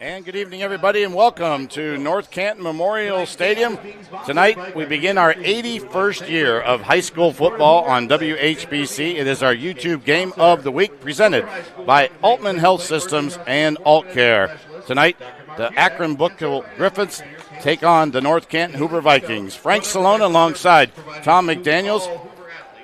And good evening, everybody, and welcome to North Canton Memorial Stadium. Tonight, we begin our 81st year of high school football on WHBC. It is our YouTube Game of the Week presented by Aultman Health Systems and Aultcare. Tonight, the Akron Buchtel Griffins take on the North Canton Hoover Vikings. Frank Cilona alongside Thom McDaniels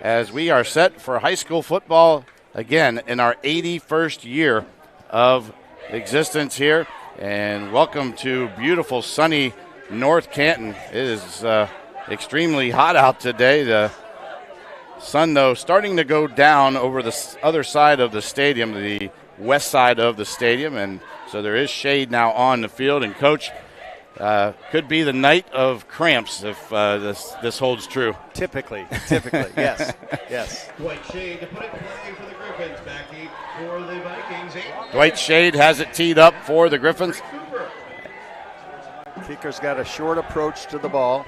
as we are set for high school football again in our 81st year of existence here. And welcome to beautiful, sunny North Canton. It is extremely hot out today. The sun, though, starting to go down over the other side of the stadium, the west side of the stadium. And so there is shade now on the field. And, Coach, could be the night of cramps if this holds true. Typically, yes, yes. Dwight Shade to put it play for the Griffins. Back deep for the Vikings. Dwight Shade has it teed up for the Griffins. Kicker's got a short approach to the ball.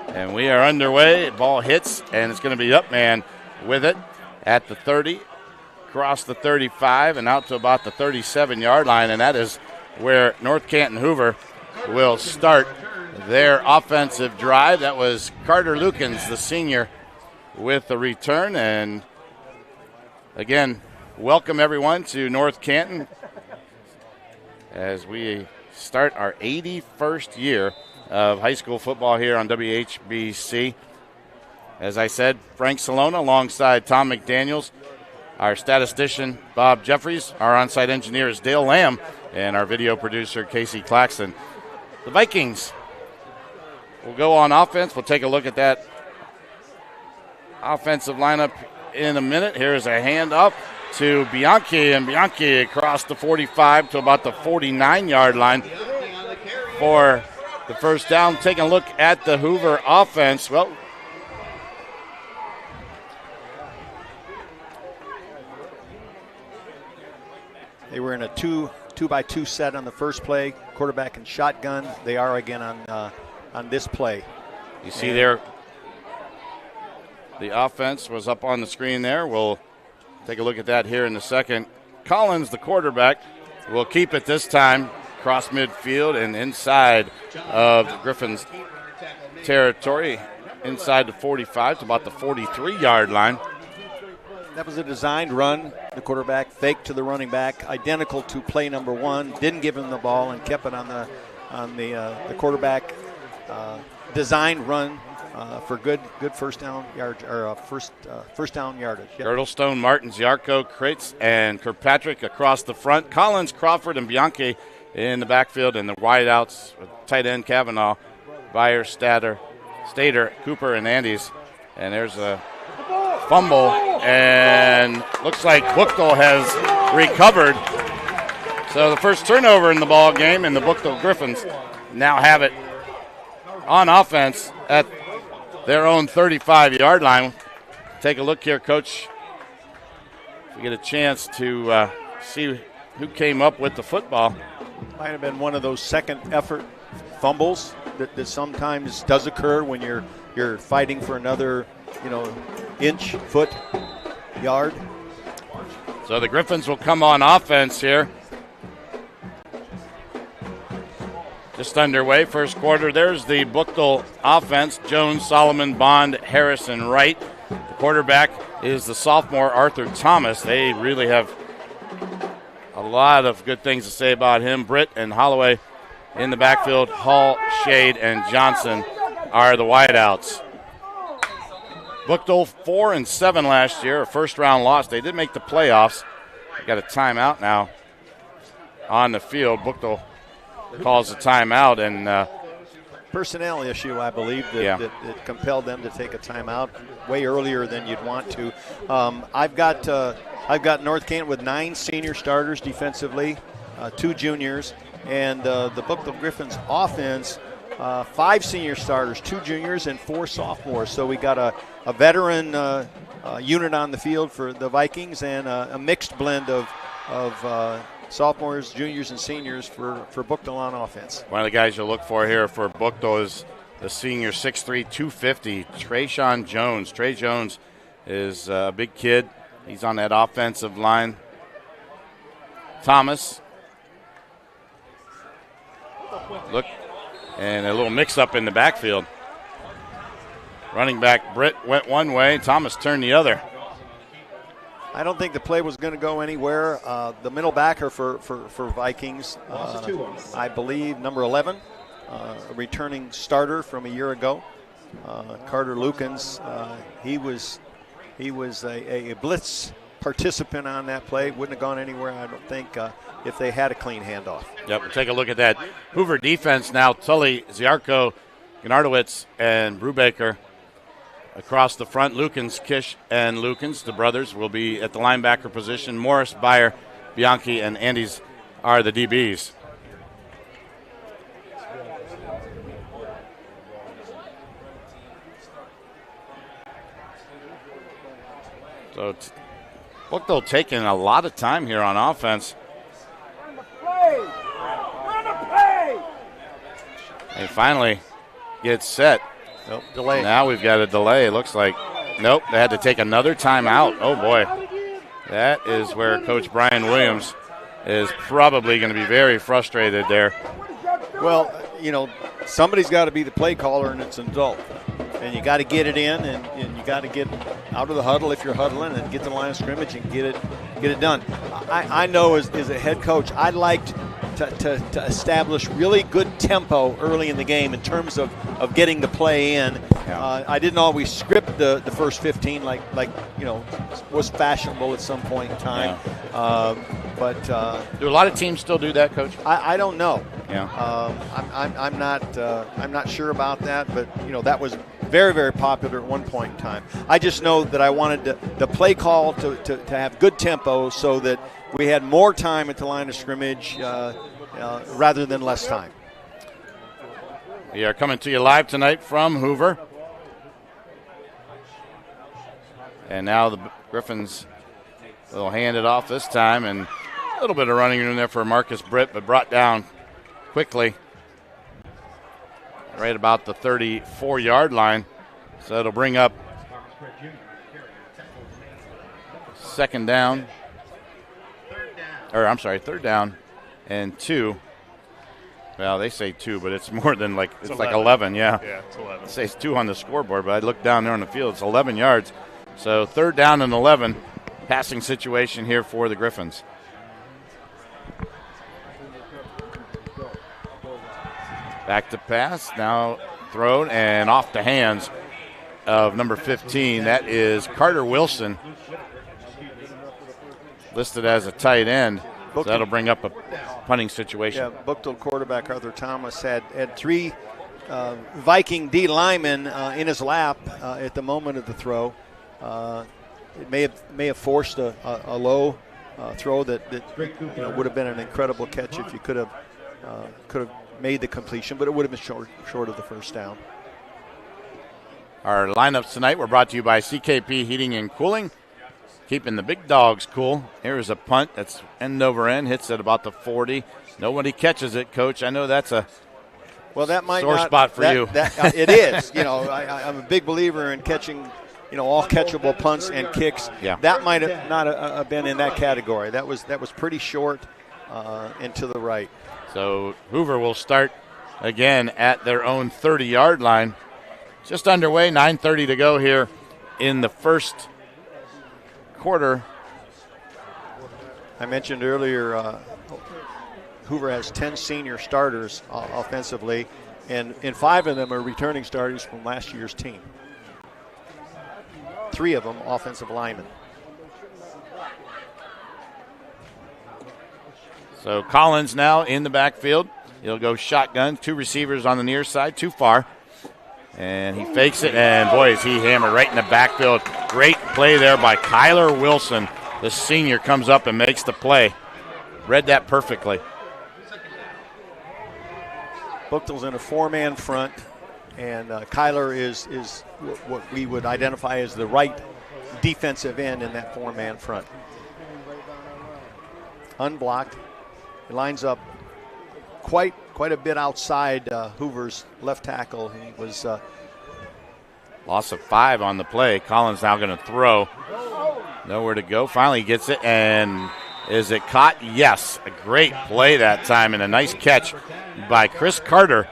And we are underway. Ball hits, and it's going to be Upman with it at the 30, across the 35, and out to about the 37-yard line. And that is where North Canton Hoover will start their offensive drive. That was Carter Lukens, the senior, with the return. And again, welcome everyone to North Canton as we start our 81st year of high school football here on WHBC. As I said, Frank Cilona alongside Thom McDaniels, our statistician Bob Jeffries, our on-site engineer is Dale Lamb, and our video producer Casey Claxon. The Vikings will go on offense. We'll take a look at that offensive lineup in a minute. Here's a handoff to Bianchi, and Bianchi across the 45 to about the 49-yard line for the first down. Taking a look at the Hoover offense. Well, they were in a two-by-two set on the first play, quarterback and shotgun. They are again on this play. You see there, the offense was up on the screen there. We'll take a look at that here in a second. Collins, the quarterback, will keep it this time, cross midfield and inside of the Griffins' territory, inside the 45 to about the 43-yard line. That was a designed run. The quarterback faked to the running back, identical to play number one. Didn't give him the ball and kept it on the quarterback. Designed run for good first down yard or first down yardage. Yep. Girdlestone, Martins, Yarko, Kritz, and Kirkpatrick across the front. Collins, Crawford, and Bianchi in the backfield, and the wideouts with tight end Kavanaugh, Beyer, Stater, Cooper, and Andes. And there's a fumble, and looks like Buchtel has recovered. So the first turnover in the ball game, and the Buchtel Griffins now have it on offense at their own 35-yard line. Take a look here, Coach. We get a chance to see who came up with the football. Might have been one of those second effort fumbles that sometimes does occur when you're fighting for another, inch, foot, yard. So the Griffins will come on offense here. Just underway, first quarter. There's the Buchtel offense. Jones, Solomon, Bond, Harris, and Wright. The quarterback is the sophomore Arthur Thomas. They really have a lot of good things to say about him. Britt and Holloway in the backfield. Hall, Shade, and Johnston are the wideouts. Buchtel 4-7 last year, a first-round loss. They did make the playoffs. They got a timeout now on the field. Buchtel calls a timeout, and personnel issue, I believe, that compelled them to take a timeout way earlier than you'd want to. I've got North Canton with 9 senior starters defensively, 2 juniors, and the Buchtel Griffins offense, 5 senior starters, 2 juniors, and 4 sophomores. So we got a veteran unit on the field for the Vikings, and a mixed blend of sophomores, juniors, and seniors for Buchtel on offense. One of the guys you'll look for here for Buchtel is the senior 6'3", 250, Trayshawn Jones. Trey Jones is a big kid. He's on that offensive line. Thomas. Look, and a little mix-up in the backfield. Running back Britt went one way. Thomas turned the other. I don't think the play was going to go anywhere. The middle backer for Vikings, I believe, number 11, a returning starter from a year ago, Carter Lukens. He was a blitz participant on that play. Wouldn't have gone anywhere, I don't think, if they had a clean handoff. Yep, we'll take a look at that. Hoover defense now, Tully, Ziarko, Gnardowitz, and Brubaker. Across the front, Lukens, Kish, and Lukens, the brothers, will be at the linebacker position. Morris, Beyer, Bianchi, and Andes are the DBs. So Buchtel taking a lot of time here on offense. He finally gets set. Nope, delay. Now we've got a delay. Looks like, nope, they had to take another timeout. Oh, boy. That is where Coach Brian Williams is probably going to be very frustrated there. Well, you know, somebody's got to be the play caller, and it's an adult. And you got to get it in, and you got to get out of the huddle if you're huddling and get to the line of scrimmage and get it done. I know as a head coach, I'd like to establish really good tempo early in the game in terms of getting the play in. Yeah. I didn't always script the first 15 like you know was fashionable at some point in time. Yeah. But do a lot of teams still do that, Coach? I don't know. Yeah. I'm not sure about that, but you know that was very, very popular at one point in time. I just know that I wanted the play call to have good tempo so that we had more time at the line of scrimmage rather than less time. We are coming to you live tonight from Hoover. And now the Griffins will hand it off this time, and a little bit of running room there for Marcus Britt, but brought down quickly right about the 34-yard line. So it'll bring up third down and 2. Well, they say 2, but it's more than like 11, yeah. Yeah, it's 11. It says 2 on the scoreboard, but I looked down there on the field. It's 11 yards. So third down and 11, passing situation here for the Griffins. Back to pass, now thrown and off the hands of number 15. That is Carter Wilson, listed as a tight end. So that'll bring up a punting situation. Yeah, Buchtel quarterback Arthur Thomas had 3 Viking D linemen in his lap at the moment of the throw. It may have forced a low throw that would have been an incredible catch if you could have made the completion, but it would have been short of the first down. Our lineups tonight were brought to you by CKP Heating and Cooling, keeping the big dogs cool. Here's a punt that's end over end, hits at about the 40. Nobody catches it, Coach. I know that's a sore spot for you. It is. You know, I'm a big believer in catching, all catchable punts and kicks. Yeah. That might have not have been in that category. That was pretty short and to the right. So Hoover will start again at their own 30-yard line. Just underway, 9:30 to go here in the first quarter. I mentioned earlier Hoover has 10 senior starters offensively, and 5 of them are returning starters from last year's team. 3 of them offensive linemen. So Collins now in the backfield. He'll go shotgun. 2 receivers on the near side, too far. And he fakes it, and boy, is he hammered right in the backfield. Great play there by Kyler Wilson. The senior comes up and makes the play. Read that perfectly. Buchtel's in a 4-man front, and Kyler is what we would identify as the right defensive end in that 4-man front. Unblocked. He lines up quite a bit outside Hoover's left tackle. He was loss of 5 on the play. Collins now going to throw. Nowhere to go. Finally gets it, and Is it caught? Yes. A great play that time and a nice catch by Chris Carter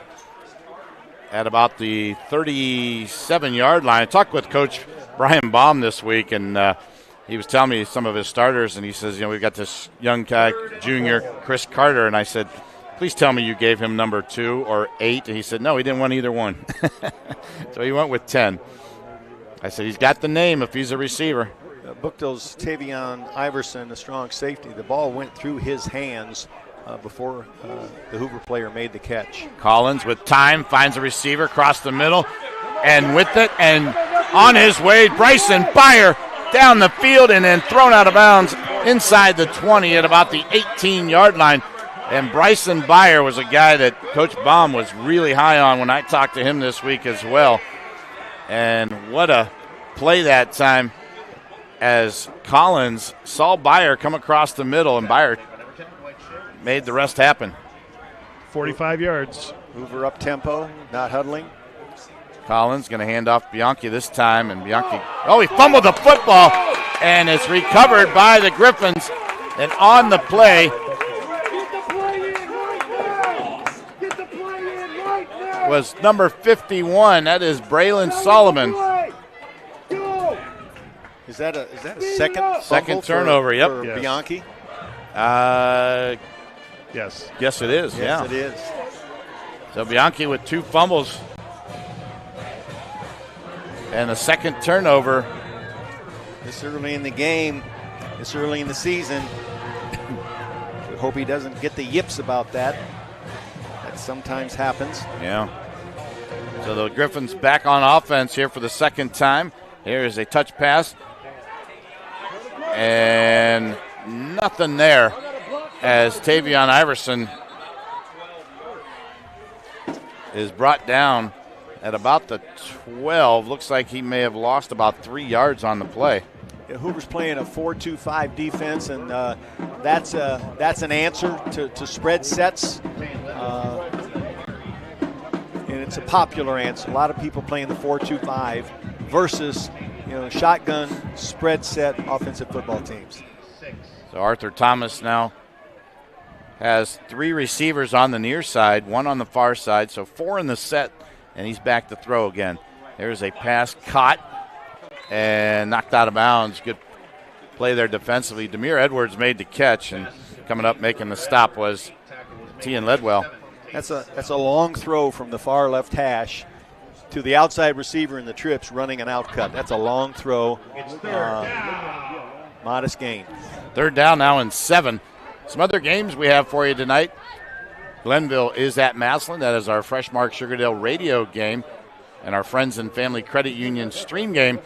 at about the 37-yard line. I talked with Coach Brian Baum this week, and he was telling me some of his starters, and he says, we've got this young guy, junior, Chris Carter, and I said, please tell me you gave him number 2 or 8, and he said, no, he didn't want either one. So he went with 10. I said, he's got the name if he's a receiver. Buchtel's Tavion Iverson, a strong safety. The ball went through his hands before the Hoover player made the catch. Collins with time finds a receiver across the middle, and with it, and on his way, Bryson Byer down the field and then thrown out of bounds inside the 20 at about the 18-yard line. And Bryson Byer was a guy that Coach Baum was really high on when I talked to him this week as well. And what a play that time as Collins saw Byer come across the middle, and Byer made the rest happen. 45 yards. Hoover up tempo, not huddling. Collins going to hand off Bianchi this time, and Bianchi, he fumbled the football, and it's recovered by the Griffins. And on the play was number 51. That is Braylon Solomon. Is that a second turnover? Yep. For yes. Bianchi? Yes. Yes, it is. Yes, it is. So Bianchi with 2 fumbles and a second turnover. This early in the game, this early in the season. We hope he doesn't get the yips about that. That sometimes happens. Yeah. So the Griffins back on offense here for the second time. Here is a touch pass. And nothing there as Tavion Iverson is brought down at about the 12. Looks like he may have lost about 3 yards on the play. Yeah, Hoover's playing a 4-2-5 defense, and that's an answer to spread sets. And it's a popular answer. A lot of people playing the 4-2-5 versus shotgun spread set offensive football teams. So Arthur Thomas now has 3 receivers on the near side, 1 on the far side, so 4 in the set, and he's back to throw again. There's a pass caught and knocked out of bounds. Good play there defensively. Demir Edwards made the catch, and coming up making the stop was Tian Ledwell. That's a long throw from the far left hash to the outside receiver in the trips running an out cut. That's a long throw. Modest gain. Third down now and 7. Some other games we have for you tonight. Glenville is at Massillon. That is our Freshmark Sugardale radio game. And our Friends and Family Credit Union stream game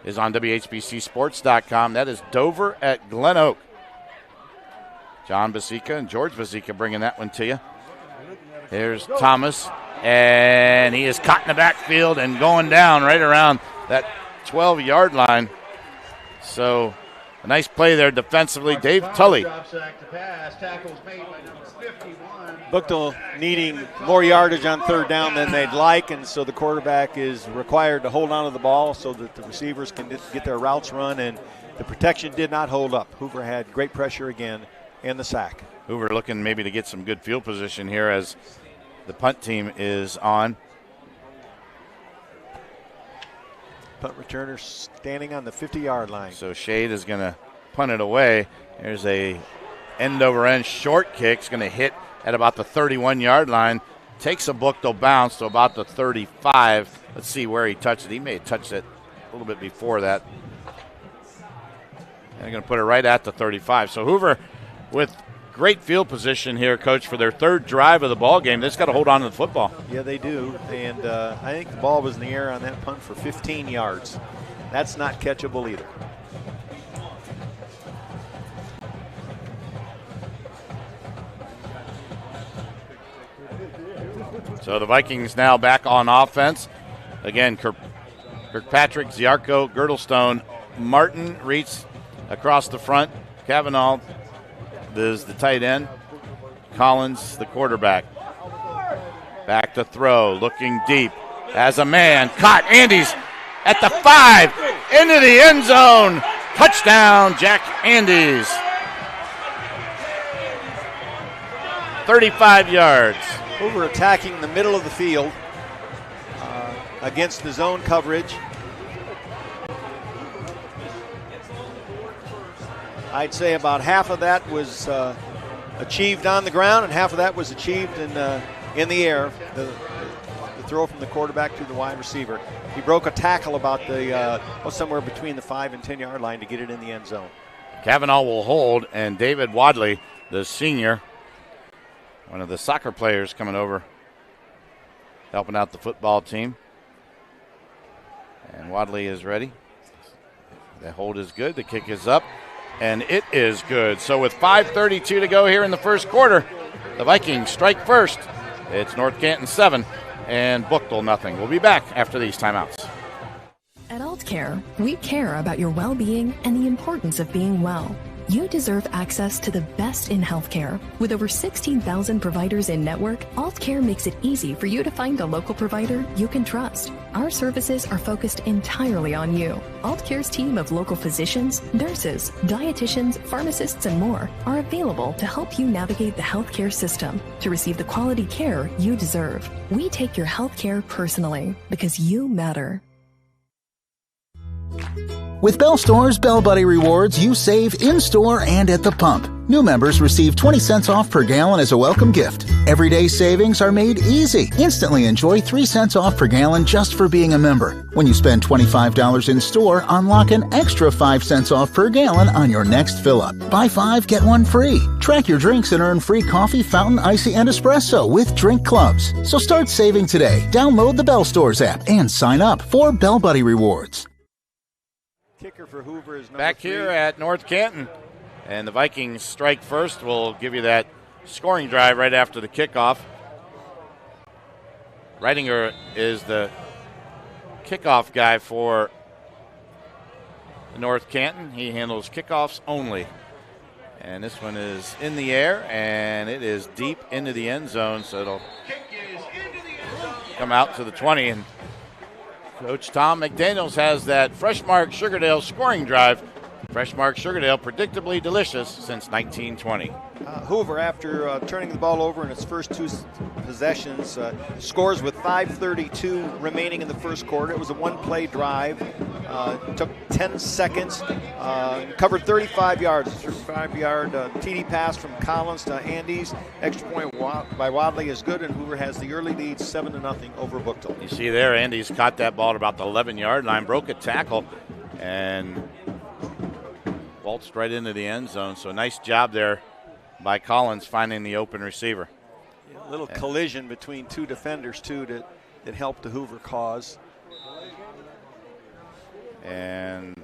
is on WHBCSports.com. That is Dover at Glen Oak. John Basica and George Basica bringing that one to you. Here's Thomas, and he is caught in the backfield and going down right around that 12-yard line. So a nice play there defensively. Dave Tully. Buchtel needing more yardage on third down than they'd like, and so the quarterback is required to hold on to the ball so that the receivers can get their routes run, and the protection did not hold up. Hoover had great pressure again and the sack. Hoover looking maybe to get some good field position here as the punt team is on. Punt returner standing on the 50-yard line. So Shade is going to punt it away. There's a end-over-end short kick. It's going to hit at about the 31-yard line. Takes a Buchtel bounce to about the 35. Let's see where he touched it. He may have touched it a little bit before that. And they're going to put it right at the 35. So Hoover with great field position here, Coach, for their third drive of the ball game. They just got to hold on to the football. Yeah, they do. And I think the ball was in the air on that punt for 15 yards. That's not catchable either. So the Vikings now back on offense. Again, Kirkpatrick, Ziarko, Girdlestone, Martin, Reitz across the front. Kavanaugh is the tight end. Collins, the quarterback. Back to throw, looking deep. As a man, caught. Andes at the 5, into the end zone. Touchdown, Jack Andes. 35 yards. Hoover attacking the middle of the field against the zone coverage. I'd say about half of that was achieved on the ground, and half of that was achieved in the air. The throw from the quarterback to the wide receiver. He broke a tackle about somewhere between the 5 and 10 yard line to get it in the end zone. Kavanaugh will hold, and David Wadley, the senior, one of the soccer players coming over, helping out the football team. And Wadley is ready. The hold is good. The kick is up, and it is good. So with 5:32 to go here in the first quarter, the Vikings strike first. It's North Canton 7 and Buchtel nothing. We'll be back after these timeouts. At Aultcare, we care about your well-being and the importance of being well. You deserve access to the best in healthcare. With over 16,000 providers in network, Aultcare makes it easy for you to find a local provider you can trust. Our services are focused entirely on you. Aultcare's team of local physicians, nurses, dietitians, pharmacists, and more are available to help you navigate the healthcare system to receive the quality care you deserve. We take your healthcare personally because you matter. With Bell Store's Bell Buddy Rewards, you save in-store and at the pump. New members receive 20 cents off per gallon as a welcome gift. Everyday savings are made easy. Instantly enjoy 3 cents off per gallon just for being a member. When you spend $25 in store, unlock an extra 5 cents off per gallon on your next fill-up. Buy 5, get 1 free. Track your drinks and earn free coffee, fountain, icy, and espresso with drink clubs. So start saving today. Download the Bell Stores app and sign up for Bell Buddy Rewards. Kicker for Hoover is number Back 3. here at North Canton, and the Vikings strike first. We'll give you that scoring drive right after the kickoff. Reidinger is the kickoff guy for North Canton. He handles kickoffs only. And this one is in the air, and it is deep into the end zone, so it'll come out to the 20. And Coach Thom McDaniels has that Freshmark Sugardale scoring drive. Freshmark Sugardale, predictably delicious since 1920. Hoover, after turning the ball over in its first 2 possessions, scores with 5:32 remaining in the first quarter. It was a one-play drive. Took 10 seconds. Covered 35 yards. 35-yard TD pass from Collins to Andes. Extra point by Wadley is good, and Hoover has the early lead 7-0 over Buchtel. You see there, Andes caught that ball at about the 11-yard line, broke a tackle, and waltzed right into the end zone. So nice job there by Collins finding the open receiver. A little collision between 2 defenders, too, that helped the Hoover cause. And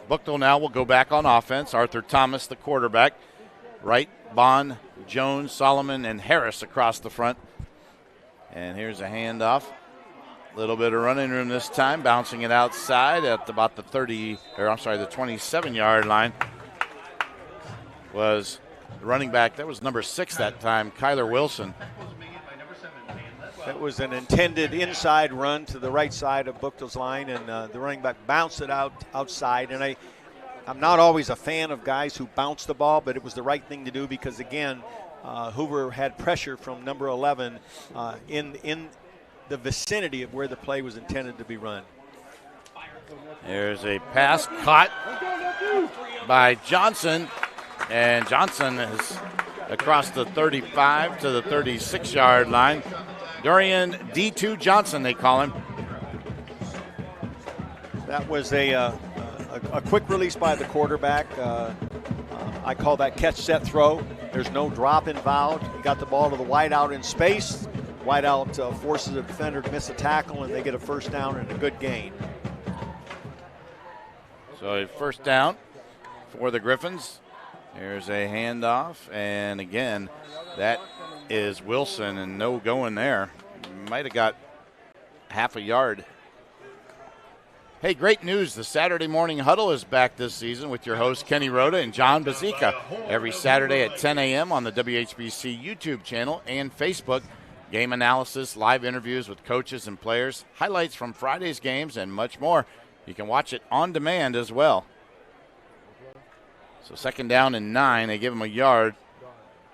Buchtel now will go back on offense. Arthur Thomas, the quarterback. Wright, Bond, Jones, Solomon, and Harris across the front. And here's a handoff. A little bit of running room this time, bouncing it outside at about the 27-yard line. Was the running back, that was number 6 that time, Kyler Wilson. That was an intended inside run to the right side of Buchtel's line, and the running back bounced it outside. And I'm not always a fan of guys who bounce the ball, but it was the right thing to do because, again, Hoover had pressure from number 11 in the vicinity of where the play was intended to be run. There's a pass caught by Johnson, and Johnson is across the 35 to the 36-yard line. Dorian D2 Johnson, they call him. That was a quick release by the quarterback. I call that catch, set, throw. There's no drop involved. He got the ball to the wideout in space. Wideout forces a defender to miss a tackle, and they get a first down and a good gain. So a first down for the Griffins. Here's a handoff, and again, that is Wilson, and no going there. Might have got half a yard. Hey, great news. The Saturday Morning Huddle is back this season with your hosts Kenny Rhoda and John Bazika every Saturday at 10 a.m. on the WHBC YouTube channel and Facebook. Game analysis, live interviews with coaches and players, highlights from Friday's games, and much more. You can watch it on demand as well. So 2nd down and 9. They give him a yard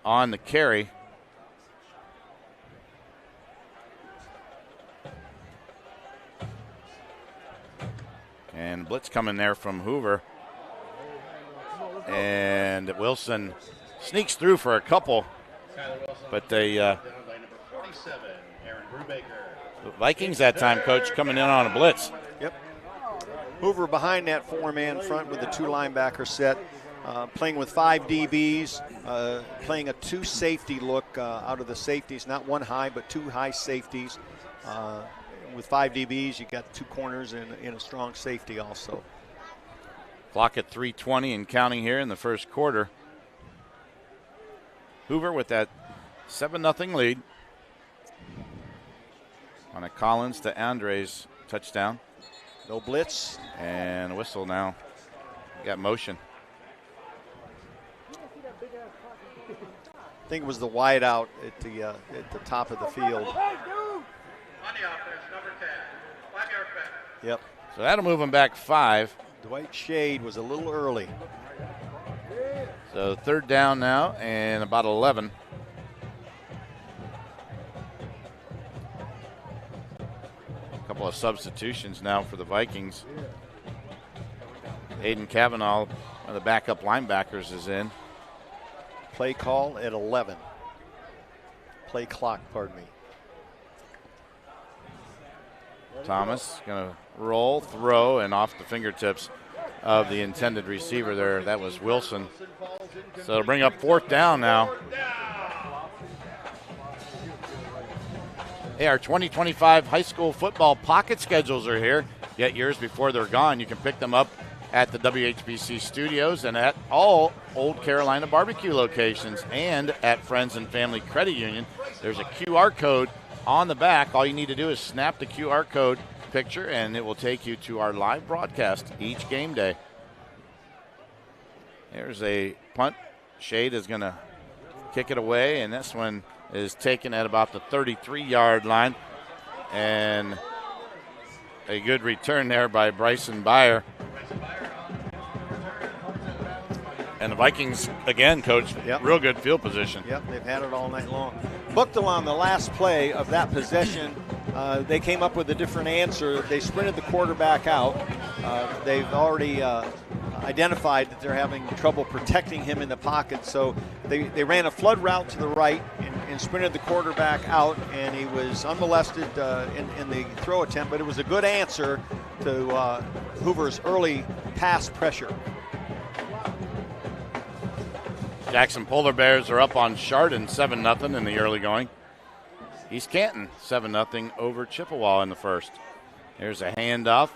on the carry. And blitz coming there from Hoover. And Wilson sneaks through for a couple, but they the Vikings that time, Coach, coming in on a blitz. Yep. Hoover behind that 4-man front with the 2 linebacker set, playing with 5 DBs, playing a 2 safety look out of the safeties, not 1 high, but 2 high safeties. With 5 DBs, you got 2 corners and a strong safety also. Clock at 3:20 and counting here in the first quarter. Hoover with that 7-0 lead on a Collins to Andres touchdown. No blitz. And a whistle now. Got motion. I think it was the wide out at the top of the field. Yep. So that'll move them back 5. Dwight Shade was a little early. So 3rd down now and about 11. A couple of substitutions now for the Vikings. Aiden Cavanaugh, one of the backup linebackers, is in. Play call at 11. Play clock, pardon me. Thomas going to roll, throw, and off the fingertips of the intended receiver there. That was Wilson. So it'll bring up 4th down now. Hey, our 2025 high school football pocket schedules are here. Get yours before they're gone. You can pick them up at the WHBC studios and at all Old Carolina barbecue locations and at Friends and Family Credit Union. There's a QR code on the back. All you need to do is snap the QR code picture and it will take you to our live broadcast each game day. There's a punt. Shade is going to kick it away, and this one is taken at about the 33-yard line. And a good return there by Bryson Byer. And the Vikings, again, Coach, real good field position. Yep, they've had it all night long. Buchtel on the last play of that possession, they came up with a different answer. They sprinted the quarterback out. They've already identified that they're having trouble protecting him in the pocket, so they ran a flood route to the right and sprinted the quarterback out, and he was unmolested in the throw attempt, but it was a good answer to Hoover's early pass pressure. Jackson Polar Bears are up on Chardon 7-0 in the early going. East Canton 7-0 over Chippewa in the first. Here's a handoff,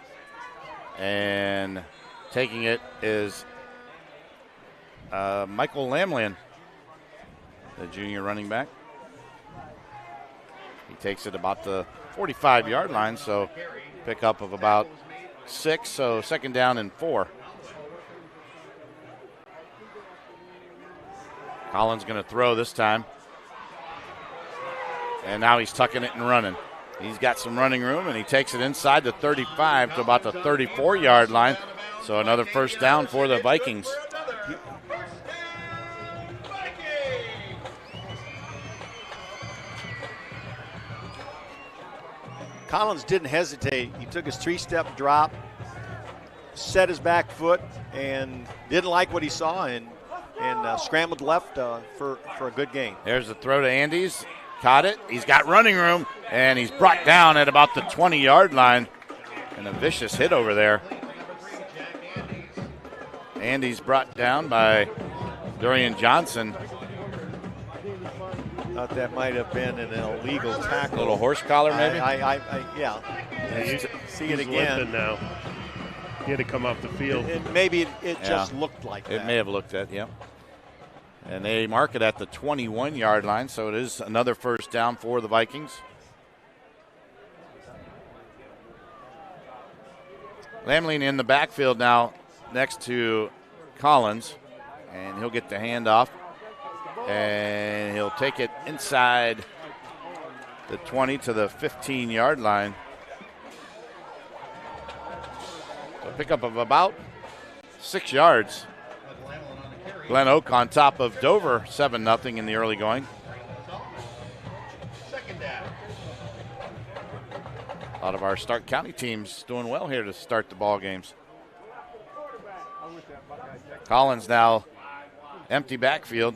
and taking it is Michael Lamlin, the junior running back. He takes it about the 45-yard line, so pickup of about 6, so 2nd down and 4. Collins going to throw this time. And now he's tucking it and running. He's got some running room, and he takes it inside the 35 to about the 34-yard line. So another 1st down for the Vikings. Collins didn't hesitate. He took his 3-step drop, set his back foot, and didn't like what he saw, and scrambled left for a good gain. There's the throw to Andes. Caught it. He's got running room, and he's brought down at about the 20-yard line. And a vicious hit over there. Andes brought down by Dorian Johnson. Thought that might have been an illegal tackle. A little horse collar, maybe? Yeah. You see it again. Now. He had to come off the field. Maybe it just looked like that. It may have looked at, yeah. And they mark it at the 21-yard line, so it is another 1st down for the Vikings. Lamlin in the backfield now next to Collins, and he'll get the handoff, and he'll take it inside the 20 to the 15-yard line. So pickup of about 6 yards. Glen Oak on top of Dover, 7-0 in the early going. A lot of our Stark County teams doing well here to start the ball games. Collins now empty backfield.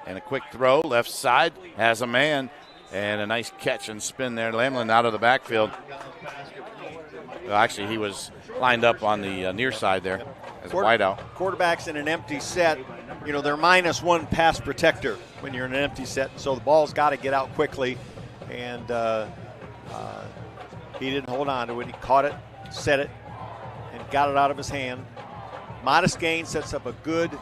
And a quick throw, left side, has a man. And a nice catch and spin there. Lamlin out of the backfield. Well, actually, he was lined up on the near side there as a wideout. Quarterbacks in an empty set, you know, they're -1 pass protector when you're in an empty set. So the ball's got to get out quickly. And he didn't hold on to it. He caught it, set it, and got it out of his hand. Modest gain sets up a good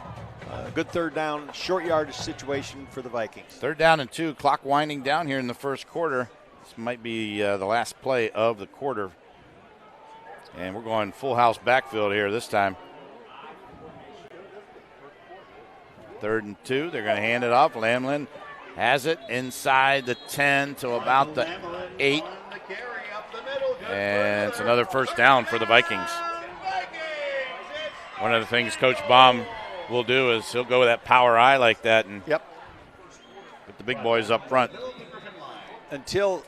third down, short yardage situation for the Vikings. 3rd down and 2, clock winding down here in the first quarter. This might be the last play of the quarter. And we're going full house backfield here this time. 3rd and 2, they're going to hand it off. Lamlin has it inside the 10 to about the 8. And it's another first down for the Vikings. One of the things Coach Baum will do is he'll go with that power eye like that and put the big boys up front. Until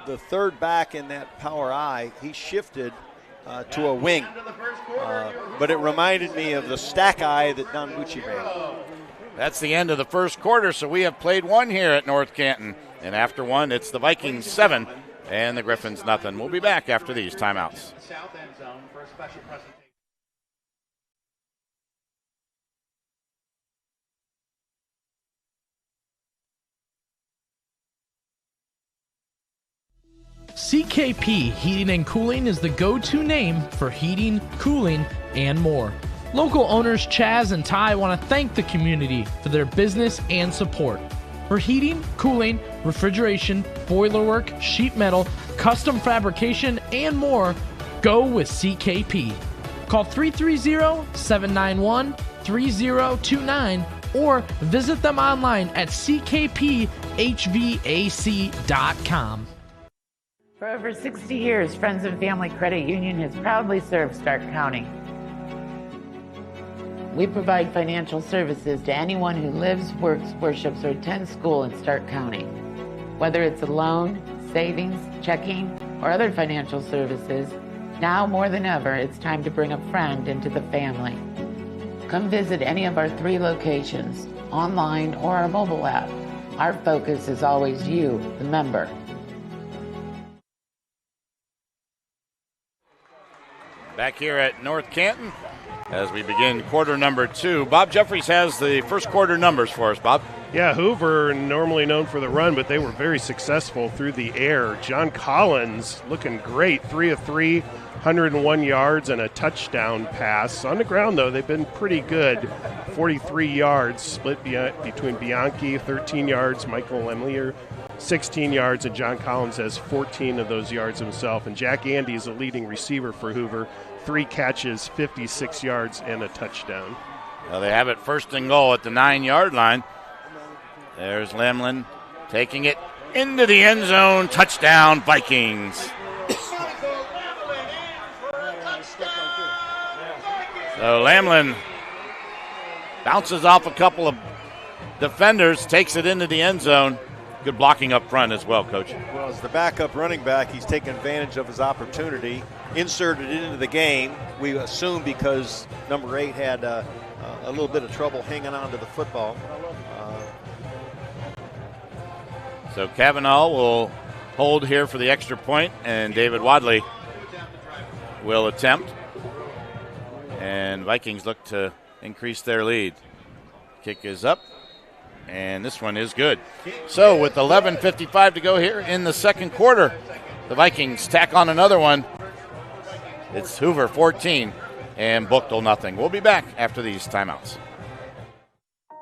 the third back in that power eye, he shifted to a wing. But it reminded me of the stack eye that Don Bucci ran. That's the end of the first quarter, so we have played one here at North Canton. And after one, it's the Vikings 7 and the Griffins nothing. We'll be back after these timeouts. South end zone for a special presentation. CKP Heating and Cooling is the go-to name for heating, cooling, and more. Local owners Chaz and Ty want to thank the community for their business and support. For heating, cooling, refrigeration, boiler work, sheet metal, custom fabrication, and more, go with CKP. Call 330-791-3029 or visit them online at ckphvac.com. For over 60 years, Friends and Family Credit Union has proudly served Stark County. We provide financial services to anyone who lives, works, worships, or attends school in Stark County. Whether it's a loan, savings, checking, or other financial services, now more than ever, it's time to bring a friend into the family. Come visit any of our 3 locations, online or our mobile app. Our focus is always you, the member. Back here at North Canton as we begin quarter number 2. Bob Jeffries has the first quarter numbers for us, Bob. Yeah, Hoover, normally known for the run, but they were very successful through the air. John Collins looking great, 3 of 3, 101 yards and a touchdown pass. On the ground, though, they've been pretty good. 43 yards split between Bianchi, 13 yards, Michael Lemlier, 16 yards, and John Collins has 14 of those yards himself. And Jack Andy is the leading receiver for Hoover, 3 catches, 56 yards, and a touchdown. Well, they have it 1st and goal at the 9-yard line. There's Lamlin taking it into the end zone. Touchdown, Vikings. So Lamlin bounces off a couple of defenders, takes it into the end zone. Good blocking up front as well, Coach. Well, as the backup running back, he's taken advantage of his opportunity, inserted it into the game, we assume because number 8 had a little bit of trouble hanging on to the football. So Kavanaugh will hold here for the extra point, and David Wadley will attempt. And Vikings look to increase their lead. Kick is up. And this one is good. So with 11:55 to go here in the second quarter, the Vikings tack on another one. It's Hoover 14 and Buchtel nothing. We'll be back after these timeouts.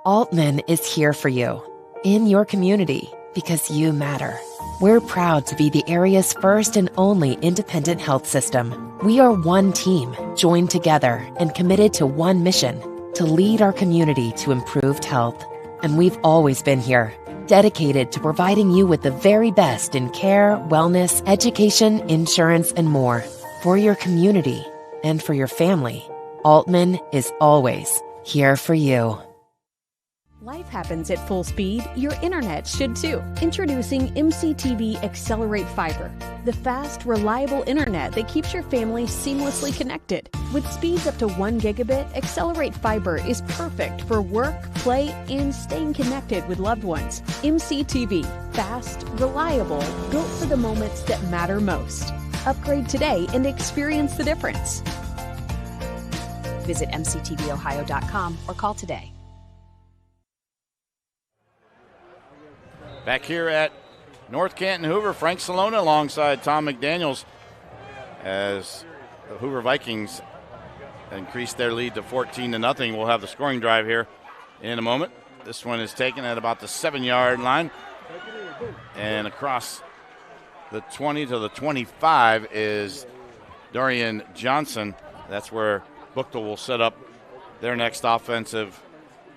Aultman is here for you, in your community, because you matter. We're proud to be the area's first and only independent health system. We are one team, joined together and committed to one mission, to lead our community to improved health. And we've always been here, dedicated to providing you with the very best in care, wellness, education, insurance, and more. For your community and for your family, Aultman is always here for you. Life happens at full speed. Your internet should too. Introducing MCTV Accelerate Fiber. The fast, reliable internet that keeps your family seamlessly connected. With speeds up to 1 gigabit, Accelerate Fiber is perfect for work, play, and staying connected with loved ones. MCTV, fast, reliable, built for the moments that matter most. Upgrade today and experience the difference. Visit mctvohio.com or call today. Back here at North Canton Hoover, Frank Cilona alongside Thom McDaniels as the Hoover Vikings increase their lead to 14-0. We'll have the scoring drive here in a moment. This one is taken at about the 7-yard line. And across the 20 to the 25 is Dorian Johnston. That's where Buchtel will set up their next offensive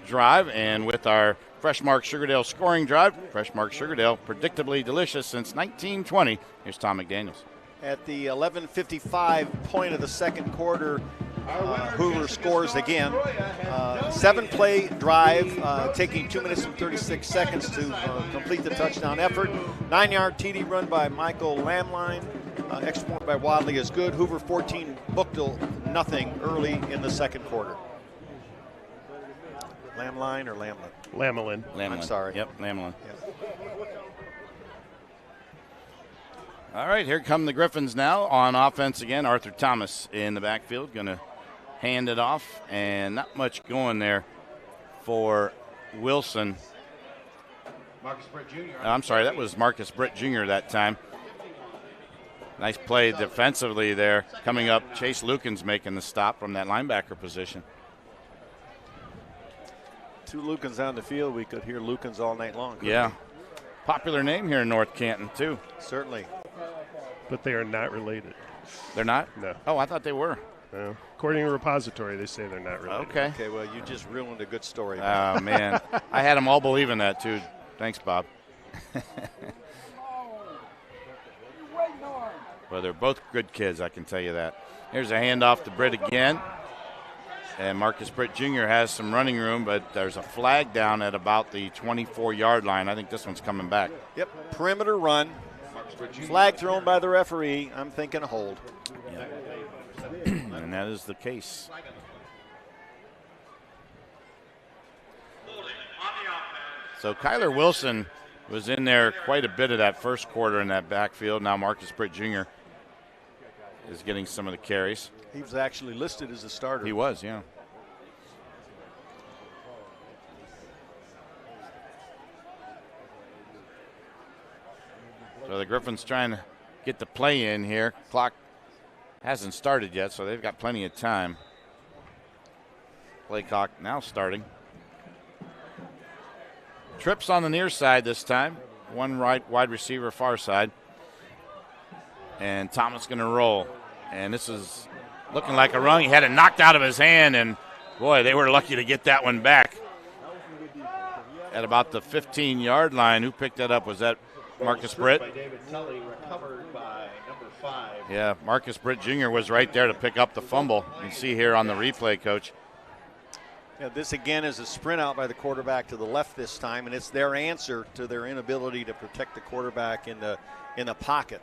drive. And with our Fresh Mark Sugardale scoring drive, Fresh Mark Sugardale, predictably delicious since 1920. Here's Thom McDaniels. At the 11:55 point of the second quarter, Hoover scores again. 7-play drive, taking 2 minutes and 36 seconds to complete the touchdown effort. 9-yard TD run by Michael Lamline. Extra point by Wadley is good. Hoover 14, Buchtel nothing early in the second quarter. Lamline or Lamlin? Lamelin. I'm sorry. Yep, Lamelin. Yep. All right, here come the Griffins now on offense again. Arthur Thomas in the backfield, going to hand it off, and not much going there for Wilson. Marcus Britt Jr. I'm sorry, that was Marcus Britt Jr. that time. Nice play defensively there. Coming up, Chase Lukens making the stop from that linebacker position. 2 Lukens on the field. We could hear Lukens all night long. Yeah. Popular name here in North Canton, too. Certainly. But they are not related. They're not? No. Oh, I thought they were. No. According to Repository, they say they're not related. Okay. Okay, well, you just ruined a good story. Oh, man. I had them all believing that, too. Thanks, Bob. Well, they're both good kids, I can tell you that. Here's a handoff to Britt again. And Marcus Britt Jr. has some running room, but there's a flag down at about the 24-yard line. I think this one's coming back. Yep, perimeter run. Flag thrown by the referee. I'm thinking a hold. Yeah. And that is the case. So Kyler Wilson was in there quite a bit of that first quarter in that backfield. Now Marcus Britt Jr. is getting some of the carries. He was actually listed as a starter. He was, yeah. So the Griffins trying to get the play in here. Clock hasn't started yet, so they've got plenty of time. Play clock now starting. Trips on the near side this time. One right wide receiver far side. And Thomas going to roll. And this is looking like a run. He had it knocked out of his hand, and boy, they were lucky to get that one back. At about the 15-yard line, who picked that up? Was that Marcus Britt? Yeah, Marcus Britt Jr. was right there to pick up the fumble. You can see here on the replay, Coach. Yeah, this again is a sprint out by the quarterback to the left this time, and it's their answer to their inability to protect the quarterback in the pocket.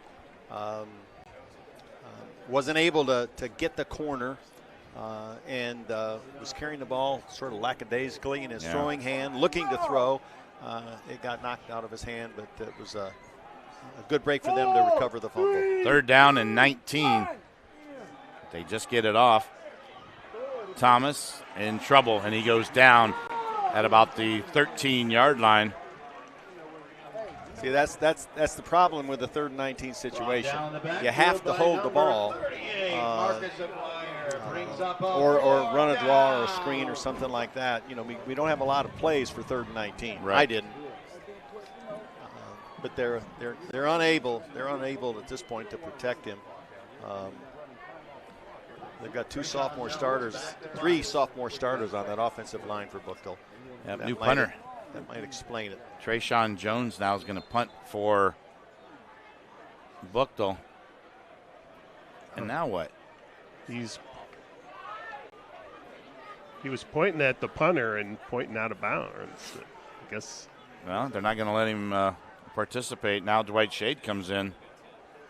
Wasn't able to get the corner and was carrying the ball sort of lackadaisically in his throwing hand, looking to throw. It got knocked out of his hand, but it was a good break for them to recover the fumble. 3rd down and 19. They just get it off. Thomas in trouble, and he goes down at about the 13-yard line. See, that's the problem with the 3rd and 19 situation. You have to hold the ball or run a draw or a screen or something like that. You know, we don't have a lot of plays for 3rd and 19. Right. I didn't. But they're unable at this point to protect him. They've got 3 sophomore starters on that offensive line for Buchtel. Yep, new punter. That might explain it. Trayshawn Jones now is going to punt for Buchtel. And now what? He was pointing at the punter and pointing out of bounds. I guess. Well, they're not going to let him participate. Now Dwight Shade comes in.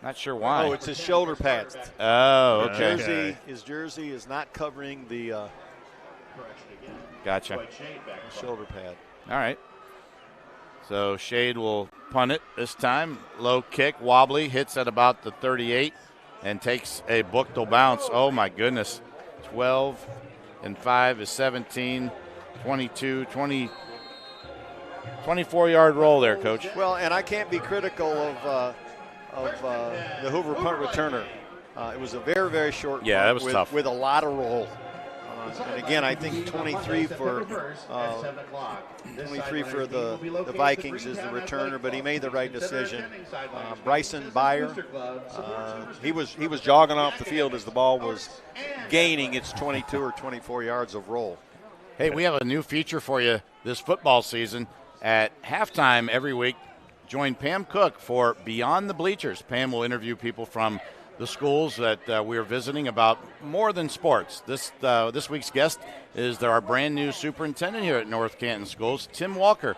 Not sure why. Oh, it's his shoulder pads. Oh, okay. His jersey is not covering the gotcha. shoulder pad. All right. So Shade will punt it this time. Low kick, wobbly, hits at about the 38 and takes a Buchtel bounce. Oh, my goodness. 12 and 5 is 17, 22, 20, 24-yard roll there, Coach. Well, and I can't be critical of the Hoover punt returner. It was a very, very short punt that was tough. with a lot of roll. And again, I think 23 for the Vikings is the returner, but he made the right decision. Bryson Byer, he was jogging off the field as the ball was gaining its 22 or 24 yards of roll. Hey, we have a new feature for you this football season. At halftime every week, join Pam Cook for Beyond the Bleachers. Pam will interview people from the schools that we're visiting about more than sports. This week's guest is our brand new superintendent here at North Canton Schools, Tim Walker.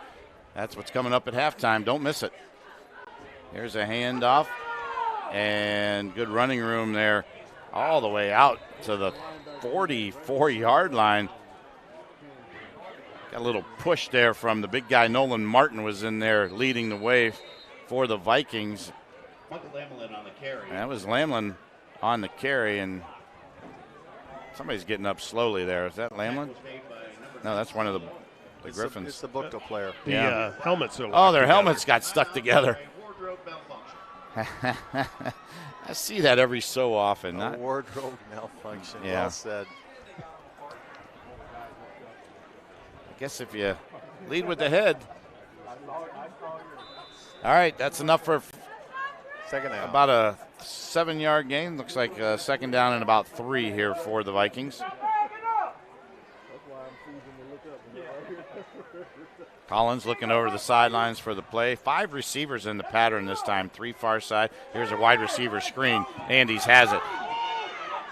That's what's coming up at halftime. Don't miss it. Here's a handoff and good running room there all the way out to the 44-yard line. Got a little push there from the big guy. Nolan Martin was in there leading the way for the Vikings. That was Lamlin on the carry, and somebody's getting up slowly there. Is that Lamlin? No, that's one of the Griffins. It's the Buchtel player. The helmets are their helmets got stuck together. I see that every so often. Wardrobe malfunction. Yeah. Well said. I guess if you lead with the head. All right, that's enough for second down. About a 7-yard gain. Looks like a second down and about 3 here for the Vikings. Collins looking over the sidelines for the play. 5 receivers in the pattern this time, 3 far side. Here's a wide receiver screen. Andes has it.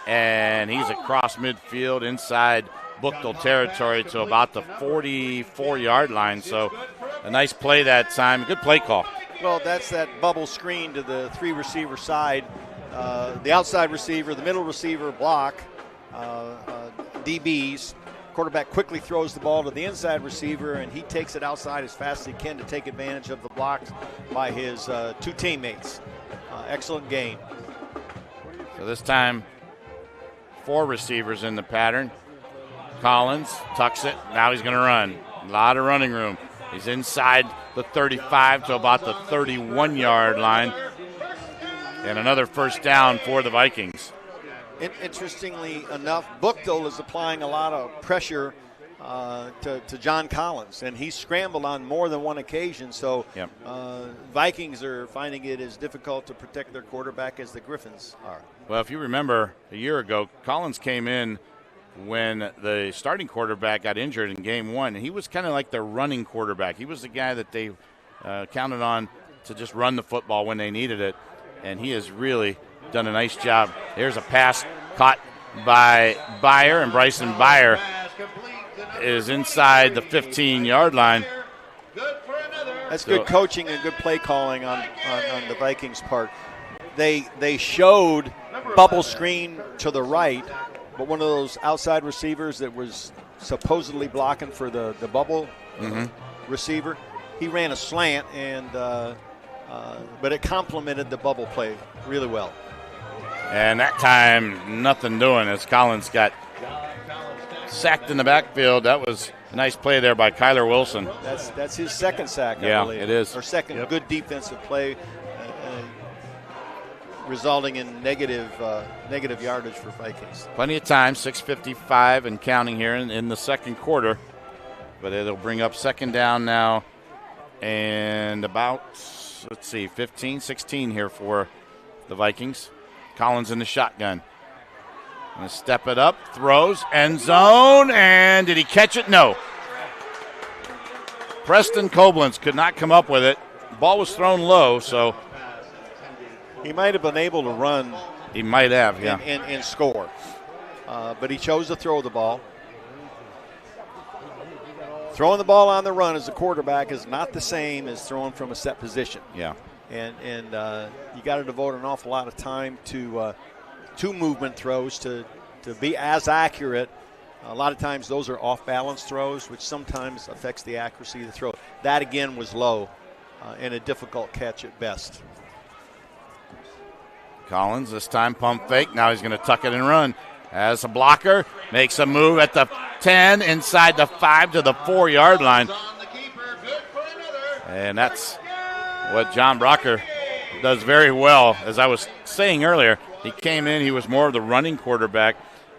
And he's across midfield inside Buchtel territory to about the 44-yard line. So a nice play that time. Good play call. Well, that's that bubble screen to the 3-receiver side. The outside receiver, the middle receiver block, DBs. Quarterback quickly throws the ball to the inside receiver, and he takes it outside as fast as he can to take advantage of the blocks by his 2 teammates. Excellent gain. So this time, 4 receivers in the pattern. Collins tucks it. Now he's going to run. A lot of running room. He's inside the 35 to about the 31-yard line. And another first down for the Vikings. Interestingly enough, Buchtel is applying a lot of pressure to John Collins, and he's scrambled on more than one occasion. So Vikings are finding it as difficult to protect their quarterback as the Griffins are. Well, if you remember a year ago, Collins came in when the starting quarterback got injured in game 1. He was kind of like their running quarterback. He was the guy that they counted on to just run the football when they needed it, and he has really done a nice job. There's a pass caught by Byer, and Bryson Byer is inside the 15-yard line. That's good coaching and good play calling on the Vikings' part. They showed bubble screen to the right, but one of those outside receivers that was supposedly blocking for the bubble receiver, he ran a slant, and but it complemented the bubble play really well. And that time, nothing doing as Collins got sacked in the backfield. That was a nice play there by Kyler Wilson. That's his second sack, I believe. Yeah, it is. Or second good defensive play, resulting in negative yardage for Vikings. Plenty of time, 6:55 and counting here in the second quarter. But it'll bring up second down now and about, 15, 16 here for the Vikings. Collins in the shotgun. Going to step it up, throws, end zone, and did he catch it? No. Preston Koblenz could not come up with it. Ball was thrown low, so. He might have been able to run. He might have, yeah. And score. But he chose to throw the ball. Throwing the ball on the run as a quarterback is not the same as throwing from a set position. Yeah. and you got to devote an awful lot of time to movement throws to be as accurate. A lot of times those are off-balance throws, which sometimes affects the accuracy of the throw. That, again, was low and a difficult catch at best. Collins this time pump fake. Now he's going to tuck it and run. As a blocker, makes a move at the 10, inside the 5 to the 4-yard line. And that's what John Brocker does very well. As I was saying earlier, he came in, he was more of the running quarterback.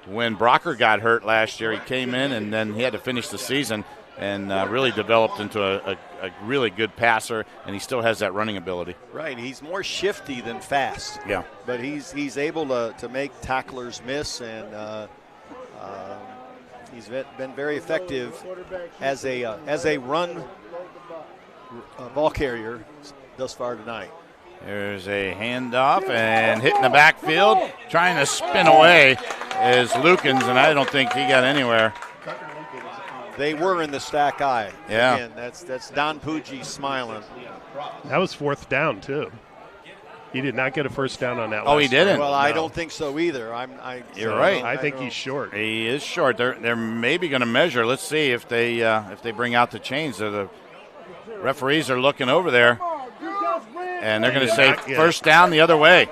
When Brocker got hurt last year, he came in and then he had to finish the season and really developed into a really good passer, and he still has that running ability. Right, he's more shifty than fast. Yeah. But he's able to make tacklers miss, and he's been very effective as a run ball carrier thus far tonight. There's a handoff and hitting the backfield, trying to spin away is Lukens, and I don't think he got anywhere. They were in the stack eye. Yeah. Again, that's Don Puggy smiling. That was 4th down, too. He did not get a first down on that. Oh, he didn't? Well, No. I don't think so either. You're right. I think he's short. He is short. They're maybe going to measure. Let's see if they bring out the chains. The referees are looking over there, and they're going to say first down the other way.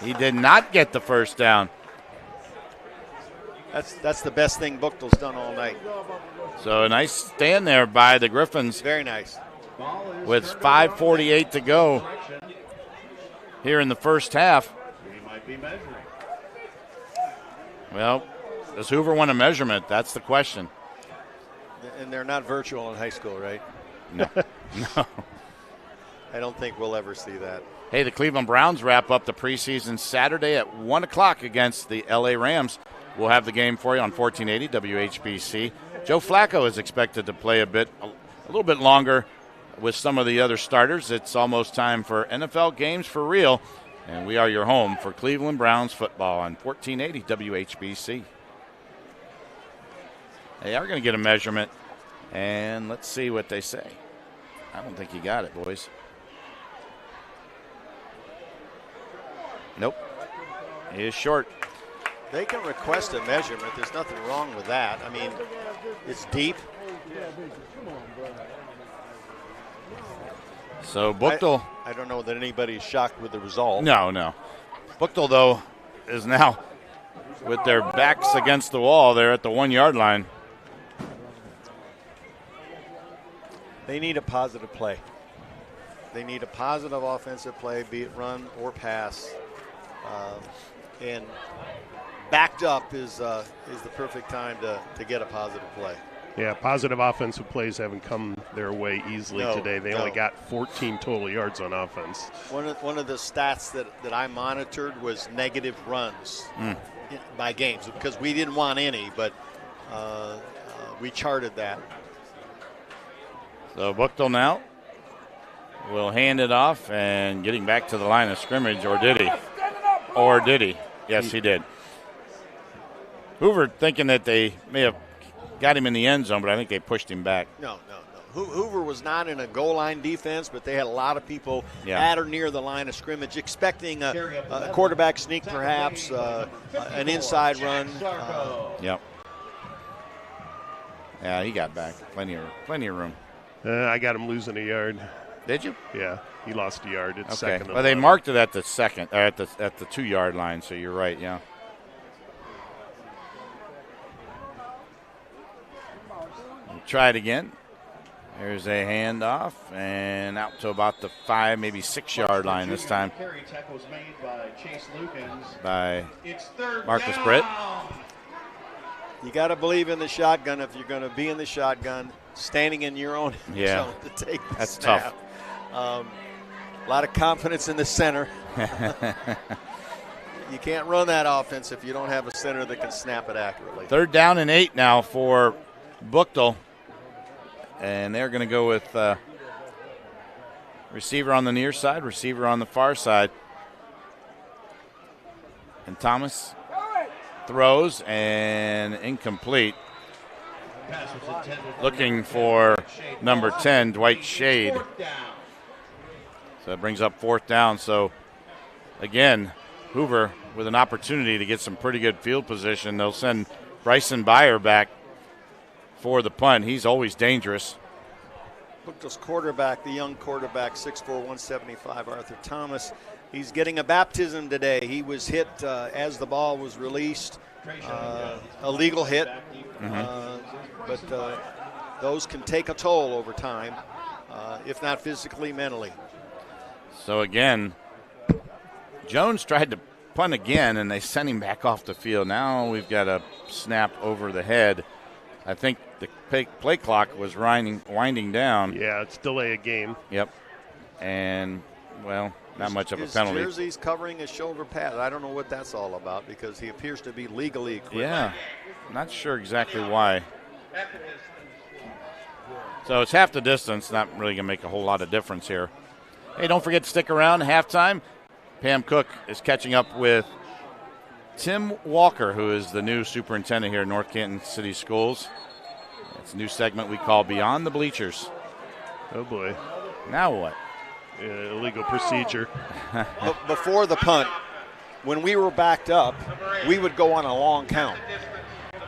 He did not get the first down. That's the best thing Buchtel's done all night. So a nice stand there by the Griffins. Very nice. With 5:48 to go here in the first half. Well, does Hoover want a measurement? That's the question. And they're not virtual in high school, right? No. No. I don't think we'll ever see that. Hey, the Cleveland Browns wrap up the preseason Saturday at 1 o'clock against the L.A. Rams. We'll have the game for you on 1480 WHBC. Joe Flacco is expected to play a little bit longer with some of the other starters. It's almost time for NFL games for real, and we are your home for Cleveland Browns football on 1480 WHBC. They are going to get a measurement, and let's see what they say. I don't think he got it, boys. Nope. He is short. They can request a measurement. There's nothing wrong with that. I mean, it's deep. So Buchtel. I don't know that anybody's shocked with the result. No. Buchtel, though, is now with their backs against the wall. They're at the 1-yard line. They need a positive play. They need a positive offensive play, be it run or pass. And backed up is the perfect time to get a positive play. Yeah, positive offensive plays haven't come their way easily today. They only got 14 total yards on offense. One of the stats that I monitored was negative runs by games, because we didn't want any, but we charted that. So Buchtel now will hand it off, and getting back to the line of scrimmage, or did he? Or did he? Yes, he did. Hoover thinking that they may have got him in the end zone, but I think they pushed him back. No. Hoover was not in a goal line defense, but they had a lot of people at or near the line of scrimmage, expecting a quarterback sneak, perhaps an inside run. Yep. Yeah, he got back. Plenty of room. I got him losing a yard. Did you? Yeah, he lost a yard. It's okay. second. Well, they marked it at the second, at the 2-yard line. So you're right. Yeah. We'll try it again. There's a handoff and out to about the 5, maybe 6-yard line this time. Carry tackle was made by Chase Lukens. By It's third Marcus down. Britt. You got to believe in the shotgun if you're going to be in the shotgun, standing in your own zone to take the That's snap. tough. A lot of confidence in the center. You can't run that offense if you don't have a center that can snap it accurately. 3rd down and 8 now for Buchtel. And they're going to go with receiver on the near side, receiver on the far side. And Thomas throws and incomplete. Looking for number 10, Dwight Shade. So that brings up 4th down. So, again, Hoover with an opportunity to get some pretty good field position. They'll send Bryson Byer back for the punt. He's always dangerous. Buchtel's quarterback, the young quarterback, 6'4", 175, Arthur Thomas. He's getting a baptism today. He was hit as the ball was released, a legal hit. But those can take a toll over time, if not physically, mentally. So again, Jones tried to punt again, and they sent him back off the field. Now we've got a snap over the head. I think the play clock was winding down. Yeah, it's delay a game. Yep. And, well, not much of a penalty. His jersey's covering his shoulder pad. I don't know what that's all about because he appears to be legally equipped. Yeah, not sure exactly why. So it's half the distance. Not really going to make a whole lot of difference here. Hey, don't forget to stick around. Halftime, Pam Cook is catching up with Tim Walker, who is the new superintendent here at North Canton City Schools. It's a new segment we call Beyond the Bleachers. Oh, boy. Now what? Illegal procedure. Before the punt, when we were backed up, we would go on a long count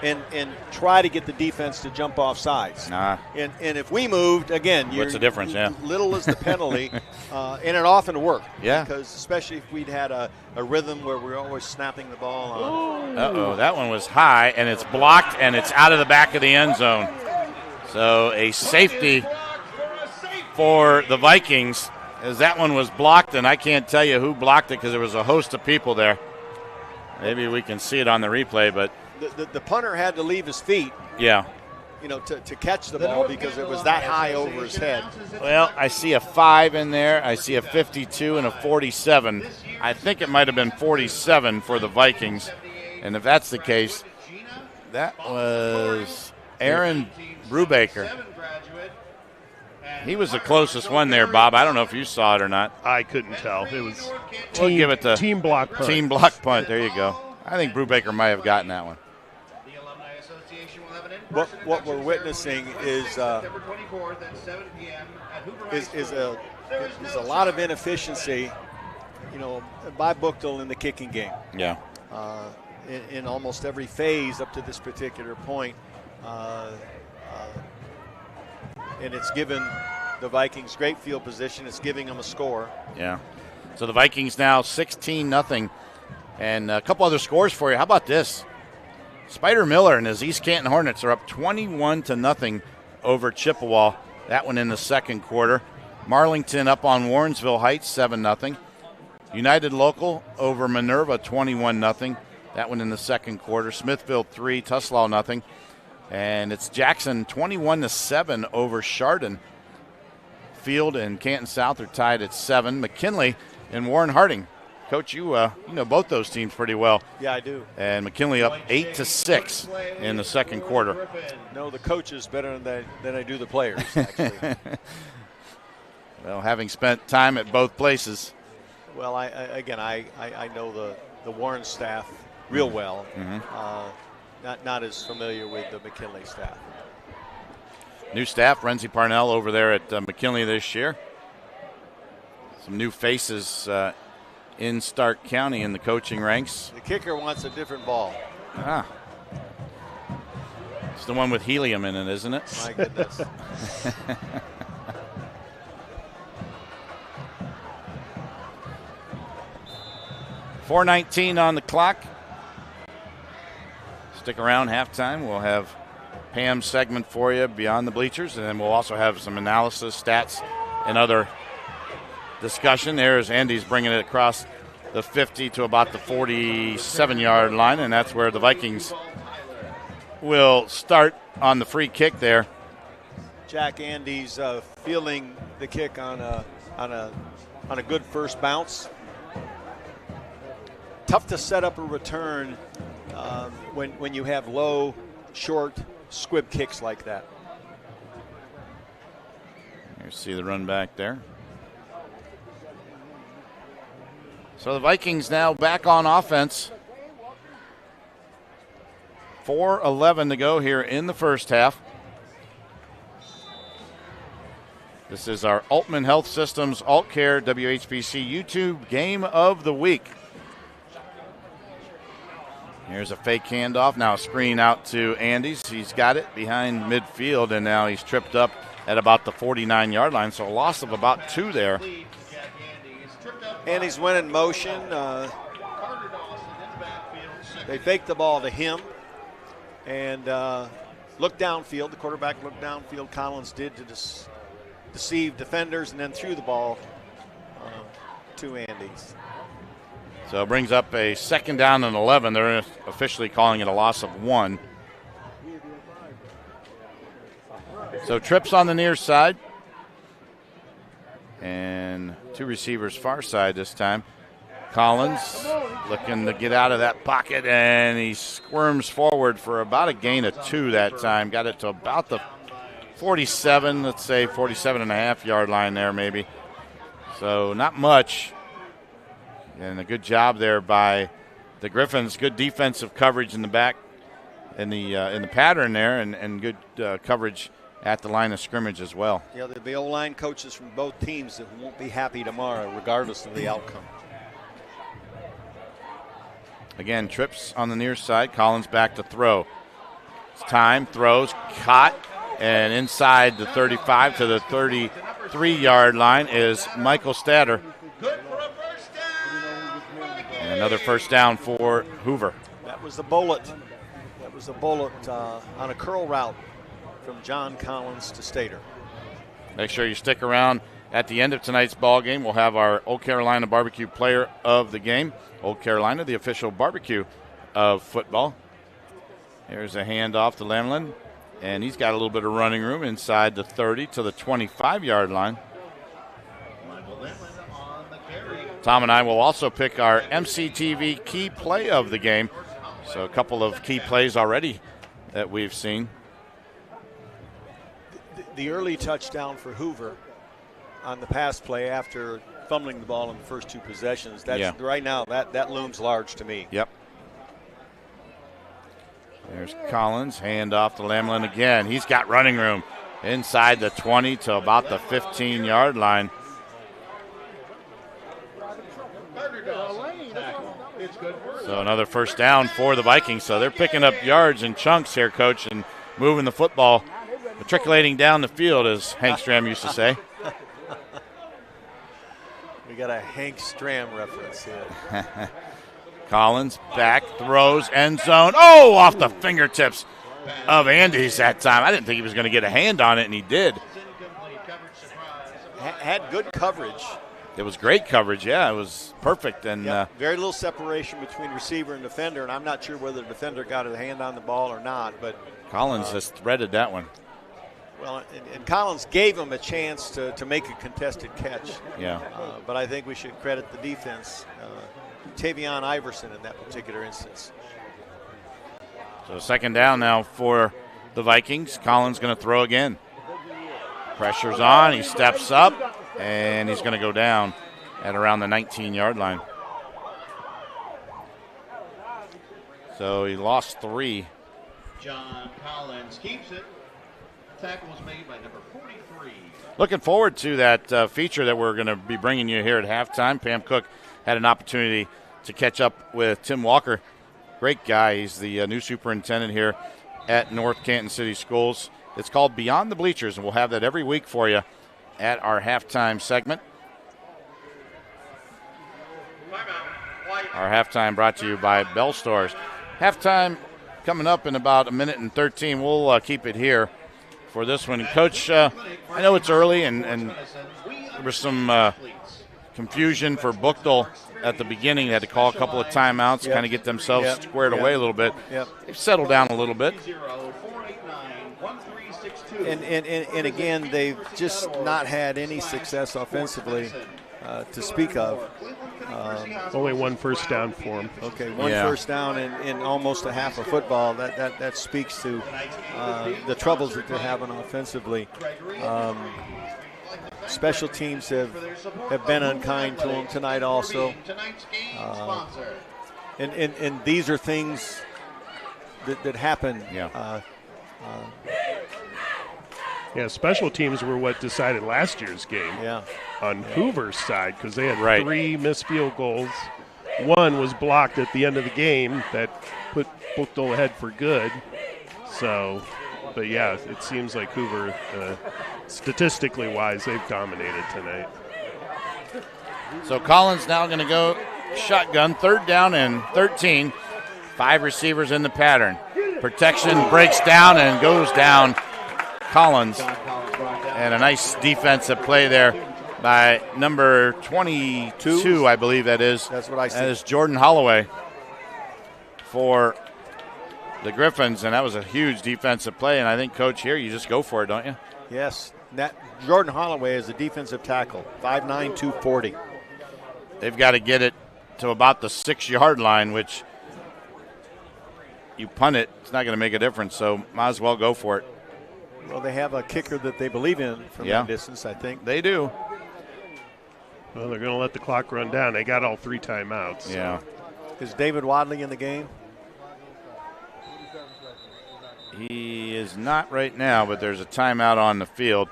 and try to get the defense to jump off sides. Nah. And if we moved, again, what's the difference? Yeah. Little is the penalty, and it often worked. Yeah. Because especially if we'd had a rhythm where we're always snapping the ball on. Uh-oh, that one was high, and it's blocked, and it's out of the back of the end zone. So a safety for the Vikings, as that one was blocked, and I can't tell you who blocked it because there was a host of people there. Maybe we can see it on the replay, but the punter had to leave his feet. Yeah. To catch the ball because it was that high over his head. Well, I see a 5 in there. I see a 52 and a 47. I think it might have been 47 for the Vikings. And if that's the case, that was Aaron Brubaker. He was the closest one there, Bob. I don't know if you saw it or not. I couldn't tell. It was we'll give it the team block punt. Team block punt. There you go. I think Brubaker might have gotten that one. What we're witnessing is a lot of inefficiency, by Buchtel in the kicking game. Yeah. In almost every phase up to this particular point, and it's given the Vikings great field position. It's giving them a score. Yeah. So the Vikings now 16-0, and a couple other scores for you. How about this? Spider Miller and his East Canton Hornets are up 21-0 over Chippewa. That one in the second quarter. Marlington up on Warrensville Heights 7-0. United Local over Minerva 21-0. That one in the second quarter. Smithville 3, Tuslaw 0. And it's Jackson 21-7 over Chardon. Field and Canton South are tied at 7. McKinley and Warren Harding. Coach, you know both those teams pretty well. Yeah, I do. And McKinley up 8-6 in the second quarter. No, the coaches better than I do the players, actually. Well, having spent time at both places. Well, I know the Warren staff real well. Not as familiar with the McKinley staff. New staff, Renzi Parnell over there at McKinley this year. Some new faces in Stark County in the coaching ranks. The kicker wants a different ball. It's the one with helium in it, isn't it? My goodness. .4:19 on the clock. Stick around halftime. We'll have Pam's segment for you, Beyond the Bleachers, and then we'll also have some analysis, stats, and other discussion. There's Andy's bringing it across the 50 to about the 47-yard line, and that's where the Vikings will start on the free kick there. Jack Andy's feeling the kick on a good first bounce. Tough to set up a return when you have low, short, squib kicks like that. You see the run back there. So the Vikings now back on offense. 4:11 to go here in the first half. This is our Aultman Health Systems Aultcare WHBC YouTube Game of the Week. Here's a fake handoff. Now a screen out to Andes. He's got it behind midfield, and now he's tripped up at about the 49-yard line. So a loss of about 2 there. Andes went in motion. They faked the ball to him and looked downfield. The quarterback looked downfield. Collins did to deceive defenders, and then threw the ball to Andes. So it brings up a 2nd down and 11. They're officially calling it a loss of 1. So trips on the near side. And 2 receivers far side this time. Collins looking to get out of that pocket, and he squirms forward for about a gain of 2 that time. Got it to about the 47, let's say 47.5-yard line there maybe. So not much. And a good job there by the Griffins. Good defensive coverage in the back, in the pattern there, and good coverage at the line of scrimmage as well. Yeah, there'll be O-line coaches from both teams that won't be happy tomorrow, regardless of the outcome. Again, trips on the near side. Collins back to throw. It's time, throws, caught, and inside the 35 to the 33-yard line is Michael Statter. And another first down for Hoover. That was the bullet. That was a bullet on a curl route from John Collins to Stater. Make sure you stick around at the end of tonight's ball game. We'll have our Old Carolina Barbecue Player of the Game. Old Carolina, the official barbecue of football. Here's a handoff to Lamlin, and he's got a little bit of running room inside the 30 to the 25-yard line. Thom and I will also pick our MCTV key play of the game. So a couple of key plays already that we've seen. The early touchdown for Hoover on the pass play after fumbling the ball in the first 2 possessions. Right now, that looms large to me. Yep. There's Collins, hand off to Lamlin again. He's got running room inside the 20 to about the 15-yard line. So another first down for the Vikings. So they're picking up yards in chunks here, Coach, and moving the football, matriculating down the field, as Hank Stram used to say. We got a Hank Stram reference here. Collins back, throws, end zone. Oh, off the fingertips of Andes that time. I didn't think he was going to get a hand on it, and he did. Had good coverage. It was great coverage, yeah. It was perfect. And very little separation between receiver and defender, and I'm not sure whether the defender got a hand on the ball or not. But Collins just threaded that one. Well, and Collins gave him a chance to make a contested catch. Yeah. But I think we should credit the defense, Tavion Iverson in that particular instance. So 2nd down now for the Vikings. Collins going to throw again. Pressure's on. He steps up. And he's going to go down at around the 19-yard line. So he lost 3. John Collins keeps it. Tackle was made by number 43. Looking forward to that feature that we're going to be bringing you here at halftime. Pam Cook had an opportunity to catch up with Tim Walker. Great guy. He's the new superintendent here at North Canton City Schools. It's called Beyond the Bleachers, and we'll have that every week for you at our halftime segment. Our halftime brought to you by Bell Stores. Halftime coming up in about 1:13. We'll keep it here for this one. And Coach, I know it's early, and there was some confusion for Buchtel at the beginning. They had to call a couple of timeouts, kind of get themselves squared away a little bit. They've settled down a little bit. And again, they've just not had any success offensively to speak of. Only 1 first down for them. Okay, one first down in almost a half of football. That speaks to the troubles that they're having offensively. Special teams have been unkind to them tonight also. And these are things that happen. Yeah, special teams were what decided last year's game. Yeah. On Hoover's side, because they had 3 missed field goals. One was blocked at the end of the game that put Buchtel ahead for good. So, but yeah, it seems like Hoover, statistically wise, they've dominated tonight. So Collins now going to go shotgun, 3rd down and 13. 5 receivers in the pattern. Protection breaks down and goes down Collins. And a nice defensive play there by number 22, I believe that is. That's what I see. That is Jordan Holloway for the Griffins, and that was a huge defensive play. And I think, Coach, here you just go for it, don't you? Yes. Jordan Holloway is a defensive tackle, 5'9", 240. They've got to get it to about the 6-yard line, which you punt it, it's not going to make a difference, so might as well go for it. Well, they have a kicker that they believe in from that distance, I think. They do. Well, they're going to let the clock run down. They got all 3 timeouts. So. Yeah. Is David Wadley in the game? He is not right now, but there's a timeout on the field.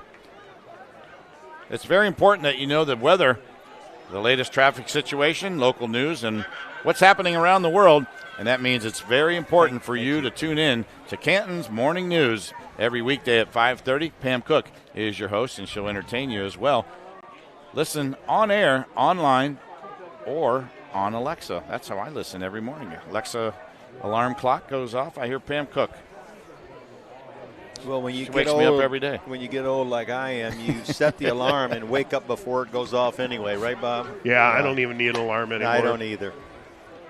It's very important that you know the weather, the latest traffic situation, local news, and what's happening around the world. And that means it's very important for you to tune in to Canton's Morning News every weekday at 5:30. Pam Cook is your host, and she'll entertain you as well. Listen on air, online, or on Alexa. That's how I listen every morning. Alexa alarm clock goes off. I hear Pam Cook. Well, when you she get wakes old, me up every day. When you get old like I am, you set the alarm and wake up before it goes off anyway, right, Bob? Yeah, I don't even need an alarm anymore. I don't either.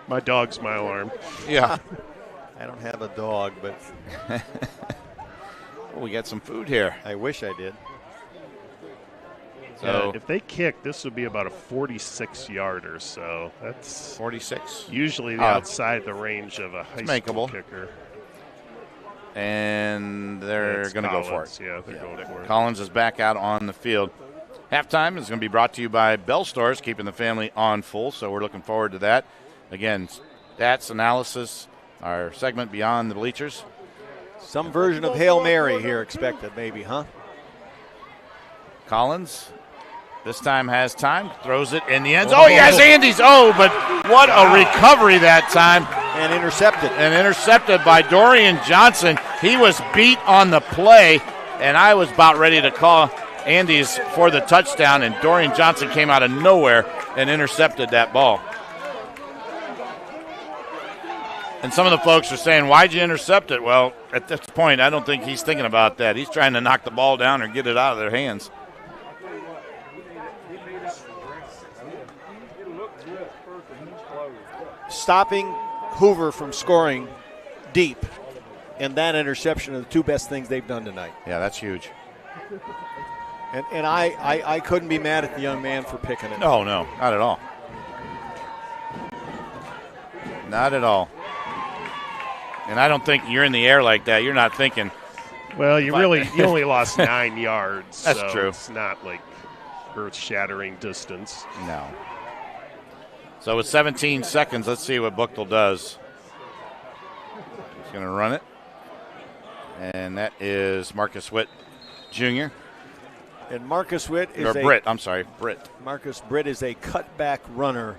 My dog's my alarm. Yeah. I don't have a dog, but we got some food here. I wish I did. So if they kick, this would be about a 46-yarder. So that's 46. Usually outside the range of a high school kicker. And they're going to go for it. Yeah, they're going for it. Collins is back out on the field. Halftime is going to be brought to you by Bell Stores, keeping the family on full, so we're looking forward to that. Again, stats analysis, our segment Beyond the Bleachers. Some version of Hail Mary here expected, maybe, huh? Collins this time has time, throws it in the end zone. Oh, he has Andy's. Oh, but what a recovery that time. And intercepted. And intercepted by Dorian Johnson. He was beat on the play, and I was about ready to call Andy's for the touchdown, and Dorian Johnson came out of nowhere and intercepted that ball. And some of the folks are saying, why'd you intercept it? Well, at this point, I don't think he's thinking about that. He's trying to knock the ball down or get it out of their hands. Stopping Hoover from scoring deep and that interception are the 2 best things they've done tonight. Yeah, that's huge. And I couldn't be mad at the young man for picking it. No, not at all. Not at all. And I don't think you're in the air like that. You're not thinking. Well, you only lost 9 yards. That's so true. It's not like earth-shattering distance. No. So with 17 seconds, let's see what Buchtel does. He's going to run it. And that is Marcus Witt Jr. And Marcus Witt is Britt. Marcus Britt is a cutback runner.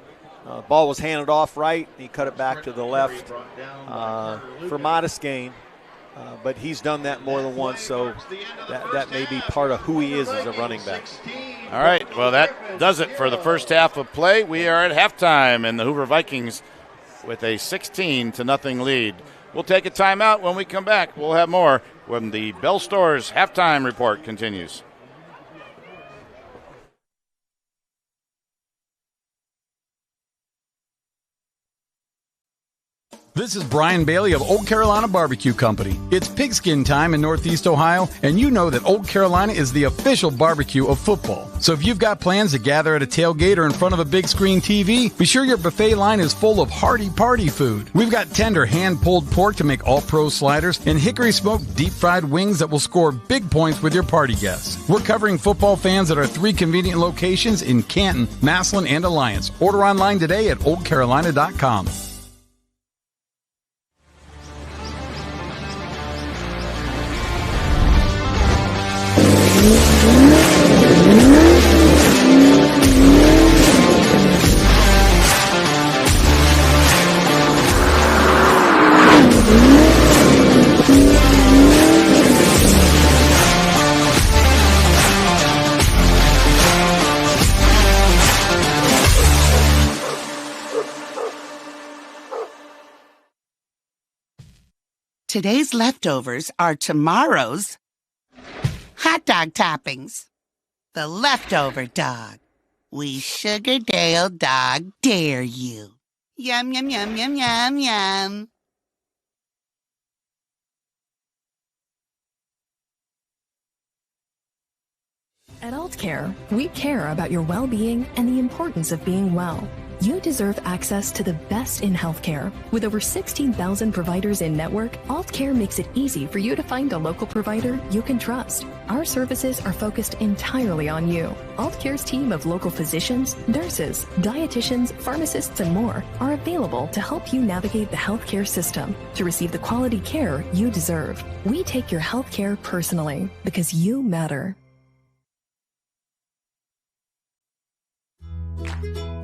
Ball was handed off right. He cut it back to the left for modest gain. But he's done that more than once, so that may be part of who he is as a running back. All right, well, that does it for the first half of play. We are at halftime, and the Hoover Vikings with a 16-0 lead. We'll take a timeout. When we come back, we'll have more when the Bell Stores halftime report continues. This is Brian Bailey of Old Carolina Barbecue Company. It's pigskin time in Northeast Ohio, and you know that Old Carolina is the official barbecue of football. So if you've got plans to gather at a tailgate or in front of a big screen TV, be sure your buffet line is full of hearty party food. We've got tender hand-pulled pork to make all-pro sliders and hickory-smoked deep-fried wings that will score big points with your party guests. We're covering football fans at our 3 convenient locations in Canton, Massillon, and Alliance. Order online today at oldcarolina.com. Today's leftovers are tomorrow's hot dog toppings. The leftover dog. We Sugardale dog dare you. Yum, yum, yum, yum, yum, yum. At Aultcare, we care about your well-being and the importance of being well. You deserve access to the best in healthcare. With over 16,000 providers in network, Aultcare makes it easy for you to find a local provider you can trust. Our services are focused entirely on you. Aultcare's team of local physicians, nurses, dietitians, pharmacists, and more are available to help you navigate the healthcare system to receive the quality care you deserve. We take your healthcare personally because you matter.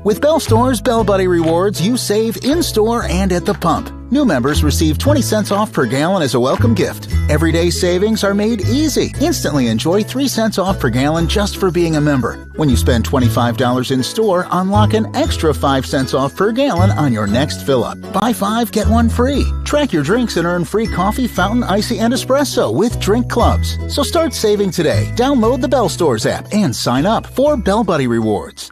With Bell Store's Bell Buddy Rewards, you save in-store and at the pump. New members receive 20 cents off per gallon as a welcome gift. Everyday savings are made easy. Instantly enjoy 3 cents off per gallon just for being a member. When you spend $25 in store, unlock an extra 5 cents off per gallon on your next fill-up. Buy 5, get 1 free. Track your drinks and earn free coffee, fountain, icy, and espresso with drink clubs. So start saving today. Download the Bell Stores app and sign up for Bell Buddy Rewards.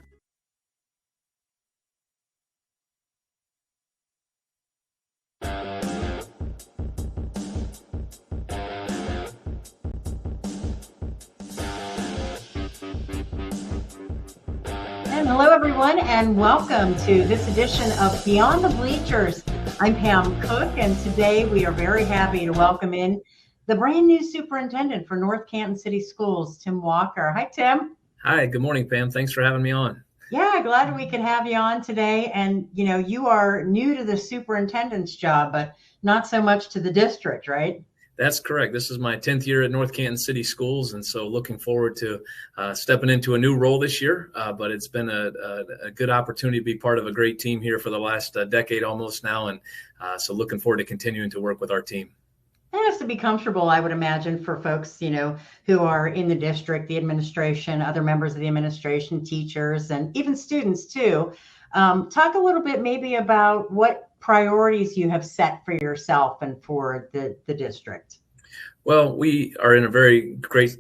And hello, everyone, and welcome to this edition of Beyond the Bleachers. I'm Pam Cook, and today we are very happy to welcome in the brand new superintendent for North Canton City Schools, Tim Walker. Hi, Tim. Hi, good morning, Pam. Thanks for having me on. Yeah, glad we could have you on today. And, you know, you are new to the superintendent's job, but not so much to the district, right? That's correct. This is my 10th year at North Canton City Schools, and so looking forward to stepping into a new role this year. But it's been a good opportunity to be part of a great team here for the last decade almost now, and so looking forward to continuing to work with our team. It has to be comfortable, I would imagine, for folks, you know, who are in the district, the administration, other members of the administration, teachers, and even students too. Talk a little bit maybe about what priorities you have set for yourself and for the district. Well, we are in a very great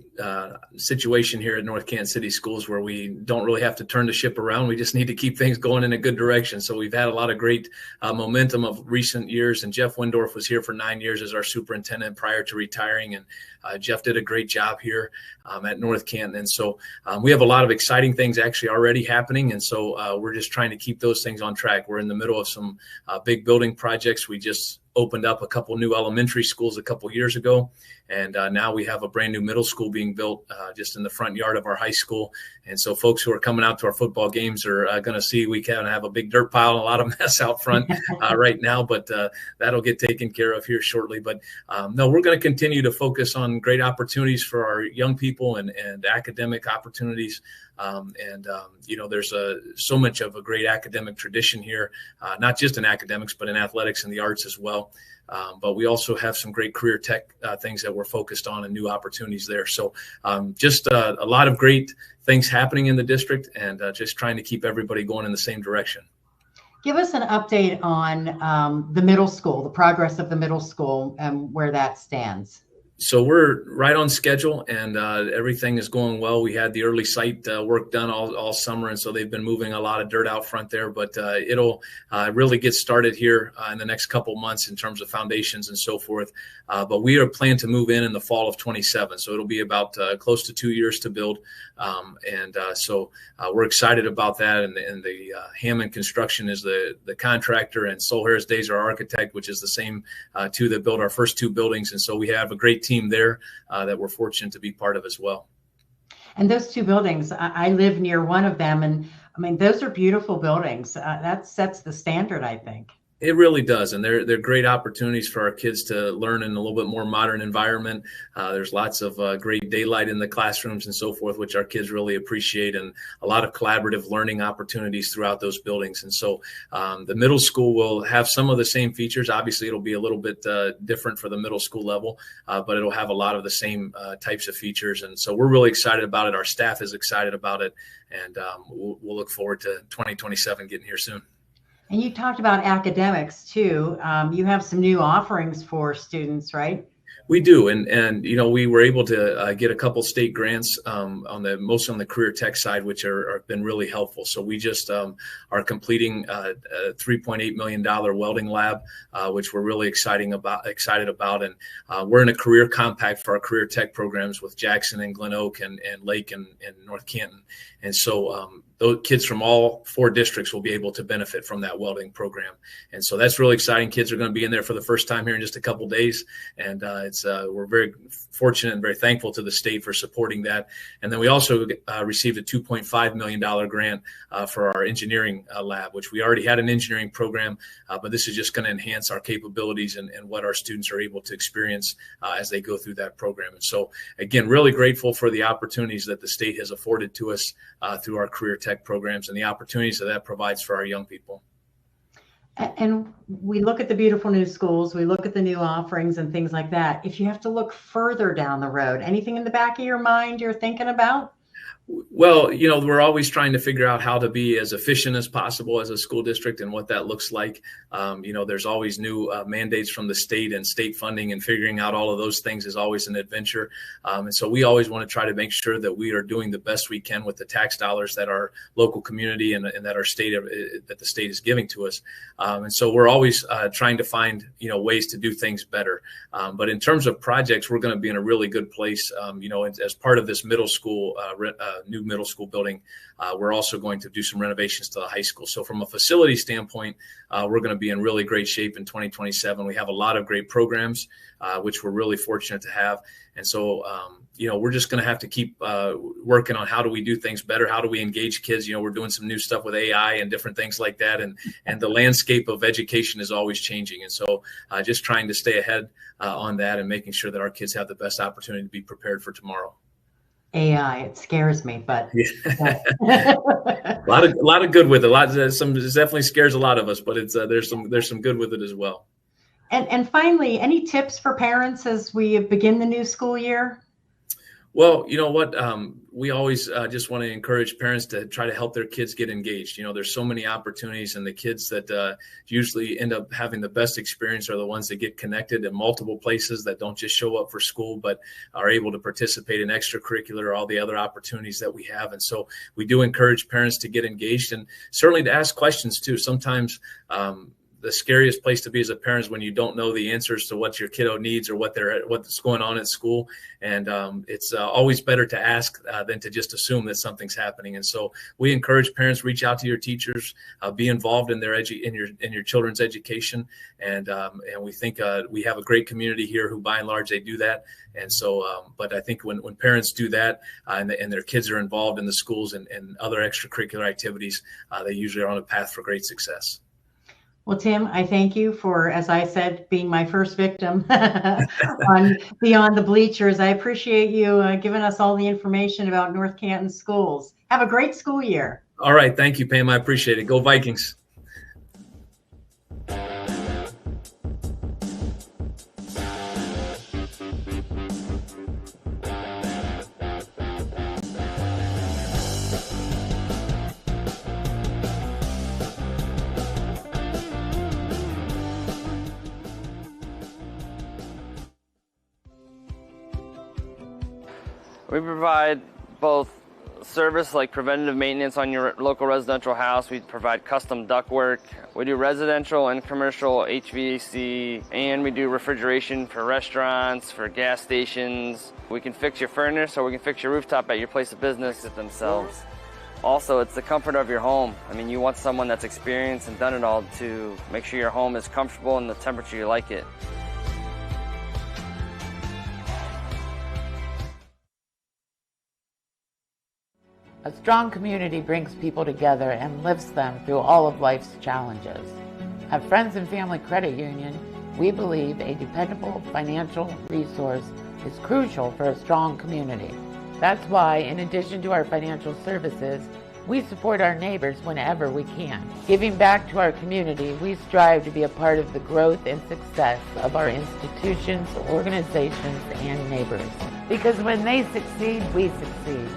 situation here at North Canton City Schools where we don't really have to turn the ship around. We just need to keep things going in a good direction. So we've had a lot of great momentum of recent years. And Jeff Windorf was here for 9 years as our superintendent prior to retiring. And Jeff did a great job here at North Canton. And so we have a lot of exciting things actually already happening. And so we're just trying to keep those things on track. We're in the middle of some big building projects. We just opened up a couple new elementary schools a couple years ago. And now we have a brand new middle school being built just in the front yard of our high school. And so folks who are coming out to our football games are going to see we kind of have a big dirt pile and a lot of mess out front right now, but that'll get taken care of here shortly. But no, we're going to continue to focus on great opportunities for our young people and academic opportunities. You know, there's so much of a great academic tradition here, not just in academics, but in athletics and the arts as well. But we also have some great career tech things that we're focused on and new opportunities there. So just a lot of great things happening in the district and just trying to keep everybody going in the same direction. Give us an update on the middle school, the progress of the middle school and where that stands. So we're right on schedule and everything is going well. We had the early site work done all summer, and so they've been moving a lot of dirt out front there, but it'll really get started here in the next couple months in terms of foundations and so forth. But we are planning to move in the fall of 27. So it'll be about close to 2 years to build. So we're excited about that. And the Hammond Construction is the contractor, and Sol Harris Day is our architect, which is the same two that built our first two buildings. And so we have a great team there that we're fortunate to be part of as well. And those two buildings, I live near one of them, and I mean, those are beautiful buildings. That sets the standard, I think. It really does, and they're great opportunities for our kids to learn in a little bit more modern environment. There's lots of great daylight in the classrooms and so forth, which our kids really appreciate, and a lot of collaborative learning opportunities throughout those buildings. And so the middle school will have some of the same features. Obviously, it'll be a little bit different for the middle school level, but it'll have a lot of the same types of features. And so we're really excited about it. Our staff is excited about it, and we'll look forward to 2027 getting here soon. And you talked about academics too. You have some new offerings for students, right? We do, and we were able to get a couple state grants mostly on the career tech side, which are been really helpful. So we just are completing a $3.8 million welding lab, which we're really excited about, and we're in a career compact for our career tech programs with Jackson and Glen Oak and Lake and North Canton, and so those kids from all 4 districts will be able to benefit from that welding program. And so that's really exciting. Kids are going to be in there for the first time here in just a couple days. And we're very fortunate and very thankful to the state for supporting that. And then we also received a $2.5 million grant for our engineering lab, which we already had an engineering program, but this is just going to enhance our capabilities and what our students are able to experience as they go through that program. And so, again, really grateful for the opportunities that the state has afforded to us through our career tech programs and the opportunities that provides for our young people. And we look at the beautiful new schools, we look at the new offerings and things like that. If you have to look further down the road, anything in the back of your mind you're thinking about? Well, we're always trying to figure out how to be as efficient as possible as a school district and what that looks like. There's always new mandates from the state and state funding, and figuring out all of those things is always an adventure. And so we always want to try to make sure that we are doing the best we can with the tax dollars that our local community and that our state, that the state is giving to us. And so we're always trying to find, ways to do things better. But in terms of projects, we're going to be in a really good place. As part of this middle school, new middle school building, we're also going to do some renovations to the high school. So from a facility standpoint, we're going to be in really great shape in 2027. We have a lot of great programs, which we're really fortunate to have. And so, we're just going to have to keep working on how do we do things better? How do we engage kids? We're doing some new stuff with AI and different things like that. And the landscape of education is always changing. And so just trying to stay ahead on that and making sure that our kids have the best opportunity to be prepared for tomorrow. AI, it scares me, but a lot of good with it. It definitely scares a lot of us, but it's there's some good with it as well. And finally, any tips for parents as we begin the new school year? Well, you know what? We always just want to encourage parents to try to help their kids get engaged. There's so many opportunities, and the kids that usually end up having the best experience are the ones that get connected in multiple places, that don't just show up for school, but are able to participate in extracurricular or all the other opportunities that we have. And so we do encourage parents to get engaged, and certainly to ask questions too. Sometimes the scariest place to be as a parent is when you don't know the answers to what your kiddo needs or what's going on at school. And it's always better to ask than to just assume that something's happening. And so we encourage parents, reach out to your teachers, be involved in in your children's education. And we think we have a great community here who, by and large, they do that. And so, but I think when parents do that and their kids are involved in the schools and other extracurricular activities, they usually are on a path for great success. Well, Tim, I thank you for, as I said, being my first victim on Beyond the Bleachers. I appreciate you giving us all the information about North Canton schools. Have a great school year. All right. Thank you, Pam. I appreciate it. Go Vikings. We provide both service like preventative maintenance on your local residential house. We provide custom ductwork. We do residential and commercial HVAC, and we do refrigeration for restaurants, for gas stations. We can fix your furnace, or we can fix your rooftop at your place of business themselves. Also, it's the comfort of your home. I mean, you want someone that's experienced and done it all to make sure your home is comfortable and the temperature you like it. A strong community brings people together and lifts them through all of life's challenges. At Friends and Family Credit Union, we believe a dependable financial resource is crucial for a strong community. That's why, in addition to our financial services, we support our neighbors whenever we can. Giving back to our community, we strive to be a part of the growth and success of our institutions, organizations, and neighbors. Because when they succeed, we succeed.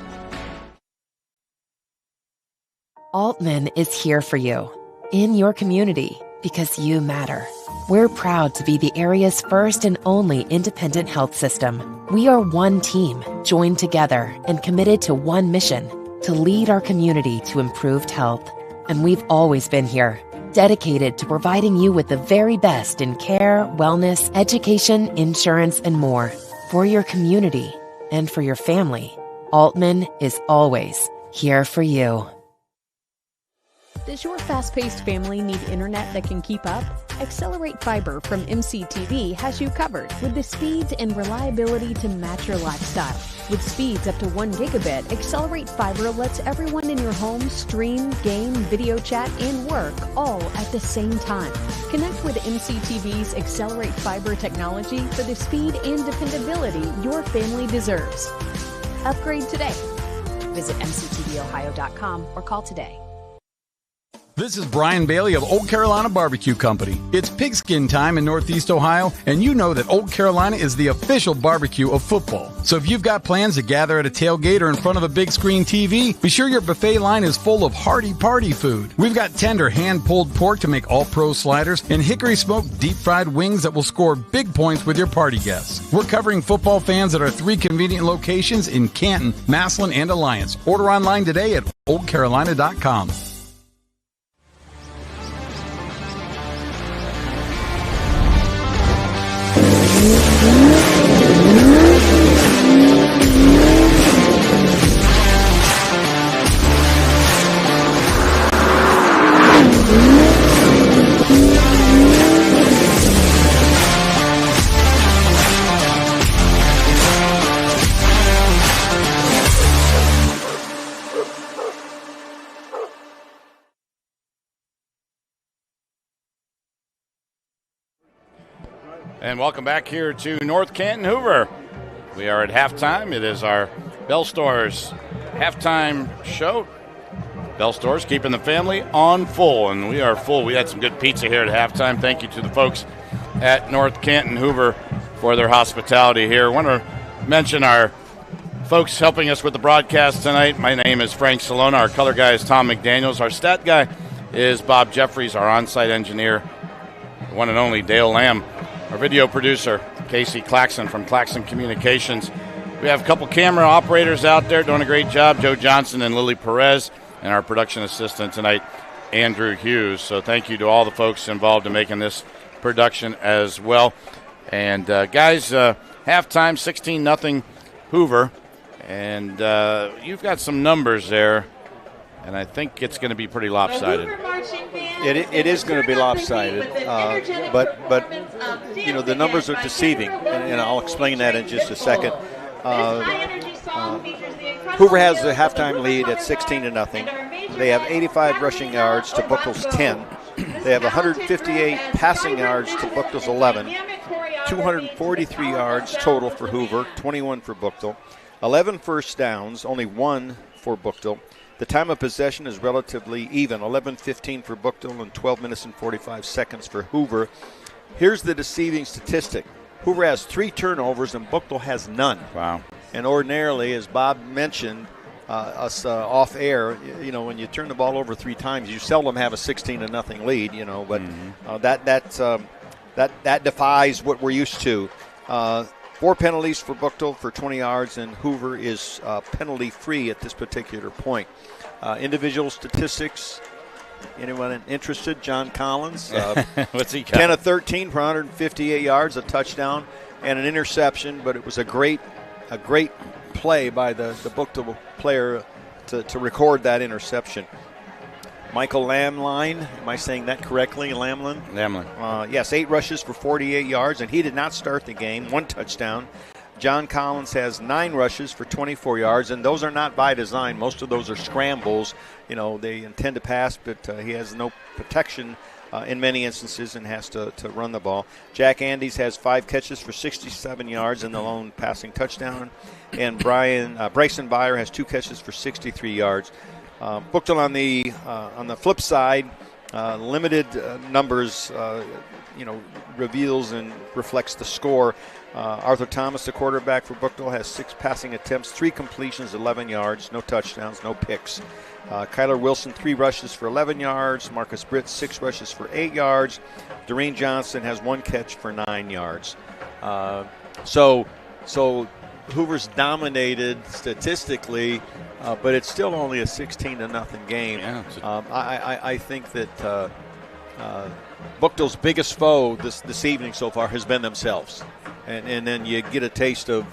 Aultman is here for you, in your community, because you matter. We're proud to be the area's first and only independent health system. We are one team, joined together and committed to one mission, to lead our community to improved health. And we've always been here, dedicated to providing you with the very best in care, wellness, education, insurance, and more. For your community and for your family, Aultman is always here for you. Does your fast-paced family need internet that can keep up? Accelerate Fiber from MCTV has you covered with the speeds and reliability to match your lifestyle. With speeds up to 1 gigabit, Accelerate Fiber lets everyone in your home stream, game, video chat, and work all at the same time. Connect with MCTV's Accelerate Fiber technology for the speed and dependability your family deserves. Upgrade today. Visit mctvohio.com or call today. This is Brian Bailey of Old Carolina Barbecue Company. It's pigskin time in Northeast Ohio, and you know that Old Carolina is the official barbecue of football. So if you've got plans to gather at a tailgate or in front of a big screen TV, be sure your buffet line is full of hearty party food. We've got tender hand-pulled pork to make all-pro sliders and hickory-smoked deep-fried wings that will score big points with your party guests. We're covering football fans at our 3 convenient locations in Canton, Massillon, and Alliance. Order online today at oldcarolina.com. And welcome back here to North Canton Hoover. We are at halftime. It is our Bell Stores halftime show. Bell Stores keeping the family on full, and we are full. We had some good pizza here at halftime. Thank you to the folks at North Canton Hoover for their hospitality here. I want to mention our folks helping us with the broadcast tonight. My name is Frank Cilona. Our color guy is Thom McDaniels. Our stat guy is Bob Jeffries. Our on-site engineer, the one and only Dale Lamb. Our video producer, Casey Claxon from Claxon Communications. We have a couple camera operators out there doing a great job, Joe Johnston and Lillie Perez, and our production assistant tonight, Andrew Hughes. So thank you to all the folks involved in making this production as well. And guys, halftime, 16-0 Hoover. And you've got some numbers there, and I think it's going to be pretty lopsided. It is going to be lopsided, but you know, the numbers are deceiving, and I'll explain that in just a second. Hoover has the halftime lead at 16-0. They have 85 rushing yards to Buchtel's 10. They have 158 passing yards to Buchtel's 11. 243 yards total for Hoover, 21 for Buchtel. 11 first downs, only 1 for Buchtel. The time of possession is relatively even, 11:15 for Buchtel and 12 minutes and 45 seconds for Hoover. Here's the deceiving statistic. Hoover has 3 turnovers and Buchtel has none. Wow. And ordinarily, as Bob mentioned, us off air, you know, when you turn the ball over 3 times, you seldom have a 16-0 lead, you know, but that defies what we're used to. 4 penalties for Buchtel for 20 yards, and Hoover is penalty-free at this particular point. Individual statistics, anyone interested? John Collins. What's he got? 10 of 13 for 158 yards, a touchdown, and an interception, but it was a great play by the Buchtel player to record that interception. Michael Lamline, am I saying that correctly? Lamlin? Lamlin. Yes, 8 rushes for 48 yards, and he did not start the game. 1 touchdown. John Collins has 9 rushes for 24 yards, and those are not by design. Most of those are scrambles. You know, they intend to pass, but he has no protection in many instances and has to run the ball. Jack Andes has 5 catches for 67 yards and the lone passing touchdown. And Bryson Byer has 2 catches for 63 yards. Buchtel on the flip side, limited numbers, reveals and reflects the score. Arthur Thomas, the quarterback for Buchtel, has 6 passing attempts, 3 completions, 11 yards, no touchdowns, no picks. Kyler Wilson, 3 rushes for 11 yards. Marcus Britt, 6 rushes for 8 yards. Doreen Johnston has 1 catch for 9 yards. So Hoover's dominated statistically, but it's still only a 16-0 game. Yeah, I think that Buchtel's biggest foe this evening so far has been themselves. And then you get a taste of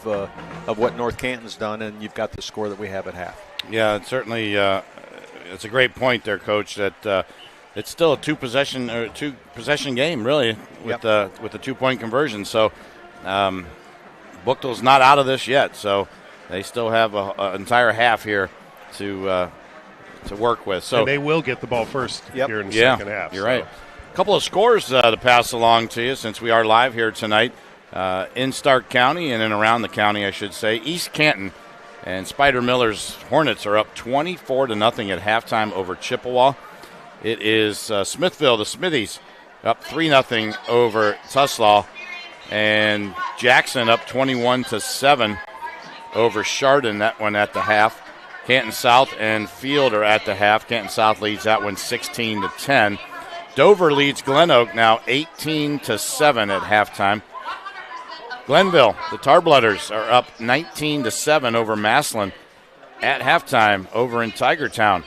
what North Canton's done, and you've got the score that we have at half. Yeah, it's certainly it's a great point there, Coach, that it's still a two-possession game, really, with the 2-point conversion. So Buchtel's not out of this yet, so they still have an entire half here to work with. So and they will get the ball first here in the second half. You're right. A couple of scores to pass along to you since we are live here tonight. In Stark County and in around the county, I should say. East Canton and Spider Miller's Hornets are up 24-0 at halftime over Chippewa. It is Smithville, the Smithies, up 3-0 over Tuslaw. And Jackson up 21-7 over Chardon, that one at the half. Canton South and Field are at the half. Canton South leads that one 16-10. Dover leads Glen Oak now 18-7 at halftime. Glenville, the Tarblooders, are up 19-7 over Massillon at halftime over in Tigertown.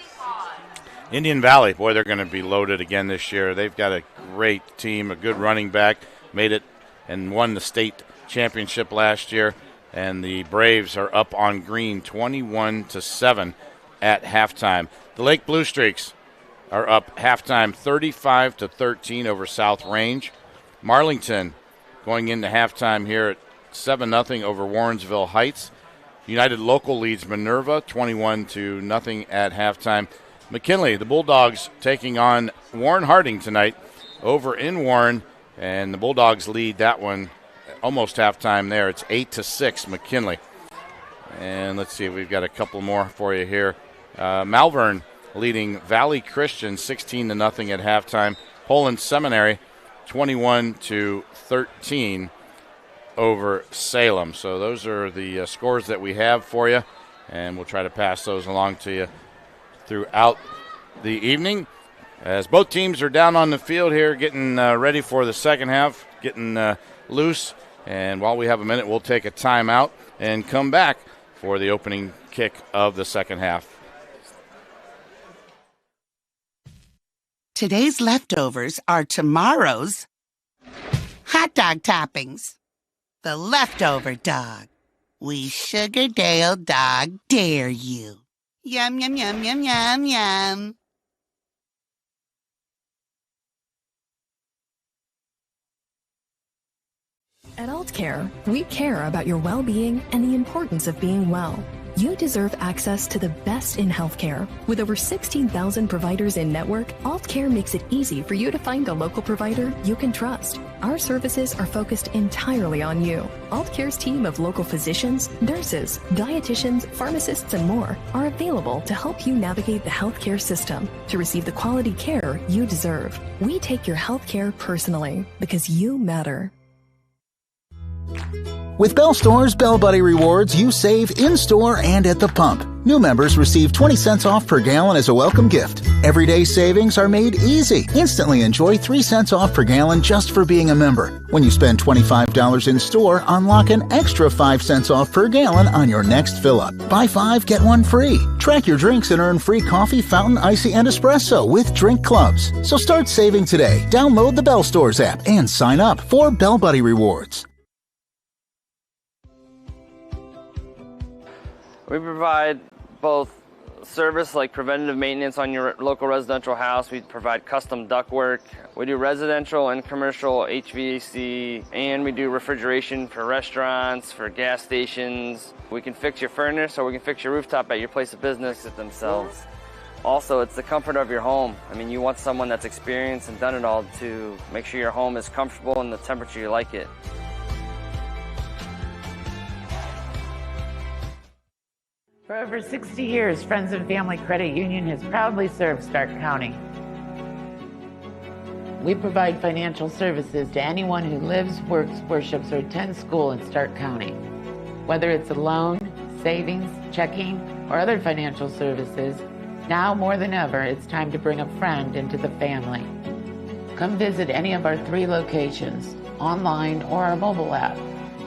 Indian Valley, boy, they're going to be loaded again this year. They've got a great team, a good running back, made it and won the state championship last year. And the Braves are up on Green 21-7 at halftime. The Lake Blue Streaks are up halftime 35-13 over South Range. Marlington going into halftime here at 7-0 over Warrensville Heights. United Local leads Minerva 21-0 at halftime. McKinley, the Bulldogs, taking on Warren Harding tonight over in Warren, and the Bulldogs lead that one almost halftime there. It's 8-6 McKinley. And let's see, we've got a couple more for you here. Malvern leading Valley Christian 16-0 at halftime. Poland Seminary 21-13 over Salem. So those are the scores that we have for you, and we'll try to pass those along to you throughout the evening. As both teams are down on the field here getting ready for the second half, getting loose. And while we have a minute, we'll take a timeout and come back for the opening kick of the second half. Today's leftovers are tomorrow's hot dog toppings. The leftover dog. We Sugardale dog dare you. Yum, yum, yum, yum, yum, yum. At Aultcare, we care about your well-being and the importance of being well. You deserve access to the best in healthcare. With over 16,000 providers in network, Aultcare makes it easy for you to find a local provider you can trust. Our services are focused entirely on you. Aultcare's team of local physicians, nurses, dietitians, pharmacists, and more are available to help you navigate the healthcare system to receive the quality care you deserve. We take your healthcare personally because you matter. With Bell Store's Bell Buddy Rewards, you save in-store and at the pump. New members receive 20 cents off per gallon as a welcome gift. Everyday savings are made easy. Instantly enjoy 3 cents off per gallon just for being a member. When you spend $25 in store, unlock an extra 5 cents off per gallon on your next fill-up. Buy 5, get 1 free. Track your drinks and earn free coffee, fountain, icy, and espresso with drink clubs. So start saving today. Download the Bell Stores app and sign up for Bell Buddy Rewards. We provide both service like preventative maintenance on your local residential house. We provide custom ductwork. We do residential and commercial HVAC, and we do refrigeration for restaurants, for gas stations. We can fix your furnace, or we can fix your rooftop at your place of business themselves. Also, it's the comfort of your home. I mean, you want someone that's experienced and done it all to make sure your home is comfortable in the temperature you like it. For over 60 years, Friends and Family Credit Union has proudly served Stark County. We provide financial services to anyone who lives, works, worships, or attends school in Stark County. Whether it's a loan, savings, checking, or other financial services, now more than ever, it's time to bring a friend into the family. Come visit any of our 3 locations, online or our mobile app.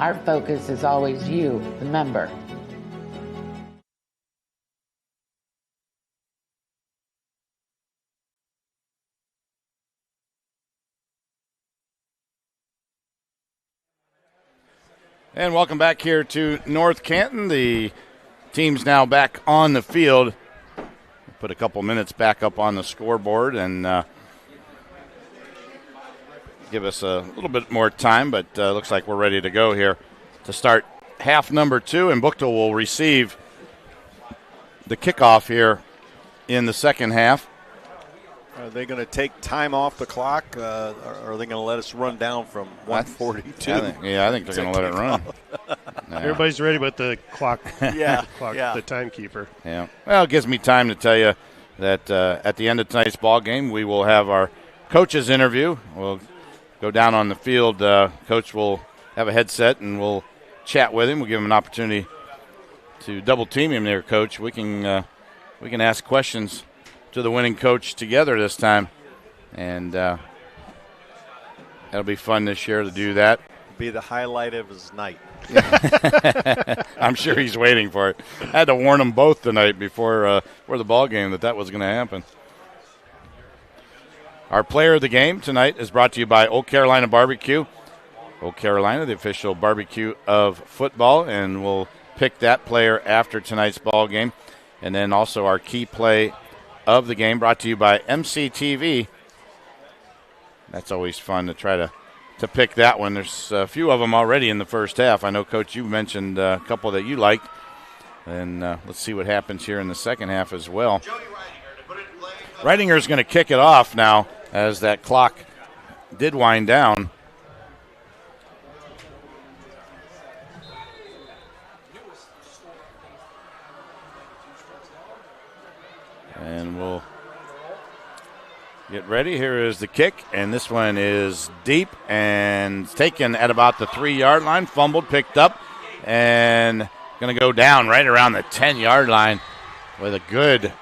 Our focus is always you, the member. And welcome back here to North Canton. The team's now back on the field. Put a couple minutes back up on the scoreboard and give us a little bit more time, but looks like we're ready to go here to start half number 2, and Buchtel will receive the kickoff here in the second half. Are they going to take time off the clock, or are they going to let us run down from 1:42? I think they're going to let it run. Everybody's ready but the clock. The timekeeper. Yeah. Well, it gives me time to tell you that at the end of tonight's ball game, we will have our coach's interview. We'll go down on the field. Coach will have a headset, and we'll chat with him. We'll give him an opportunity to double team him there, Coach. We can ask questions to the winning coach together this time, and that'll be fun this year to do that. Be the highlight of his night. I'm sure he's waiting for it. I had to warn them both tonight before the ball game that was going to happen. Our player of the game tonight is brought to you by Old Carolina Barbecue. Old Carolina, the official barbecue of football, and we'll pick that player after tonight's ball game. And then also our key play of the game brought to you by MCTV. That's always fun to try to pick that one. There's a few of them already in the first half. I know, Coach, you mentioned a couple that you liked. And let's see what happens here in the second half as well. Reidinger's going to kick it off now as that clock did wind down. And we'll get ready. Here is the kick, and this one is deep and taken at about the 3-yard line. Fumbled, picked up, and going to go down right around the 10-yard line with a good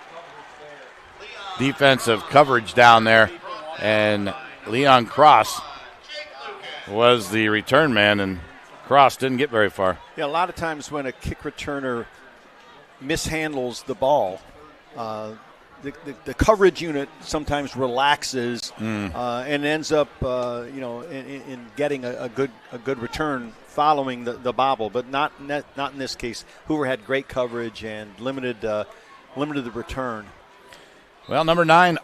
defensive coverage down there. And Leon Cross was the return man, and Cross didn't get very far. Yeah, a lot of times when a kick returner mishandles the ball, the coverage unit sometimes relaxes and ends up, in getting a good return following the bobble. But not in this case. Hoover had great coverage and limited the return. Well, number 9,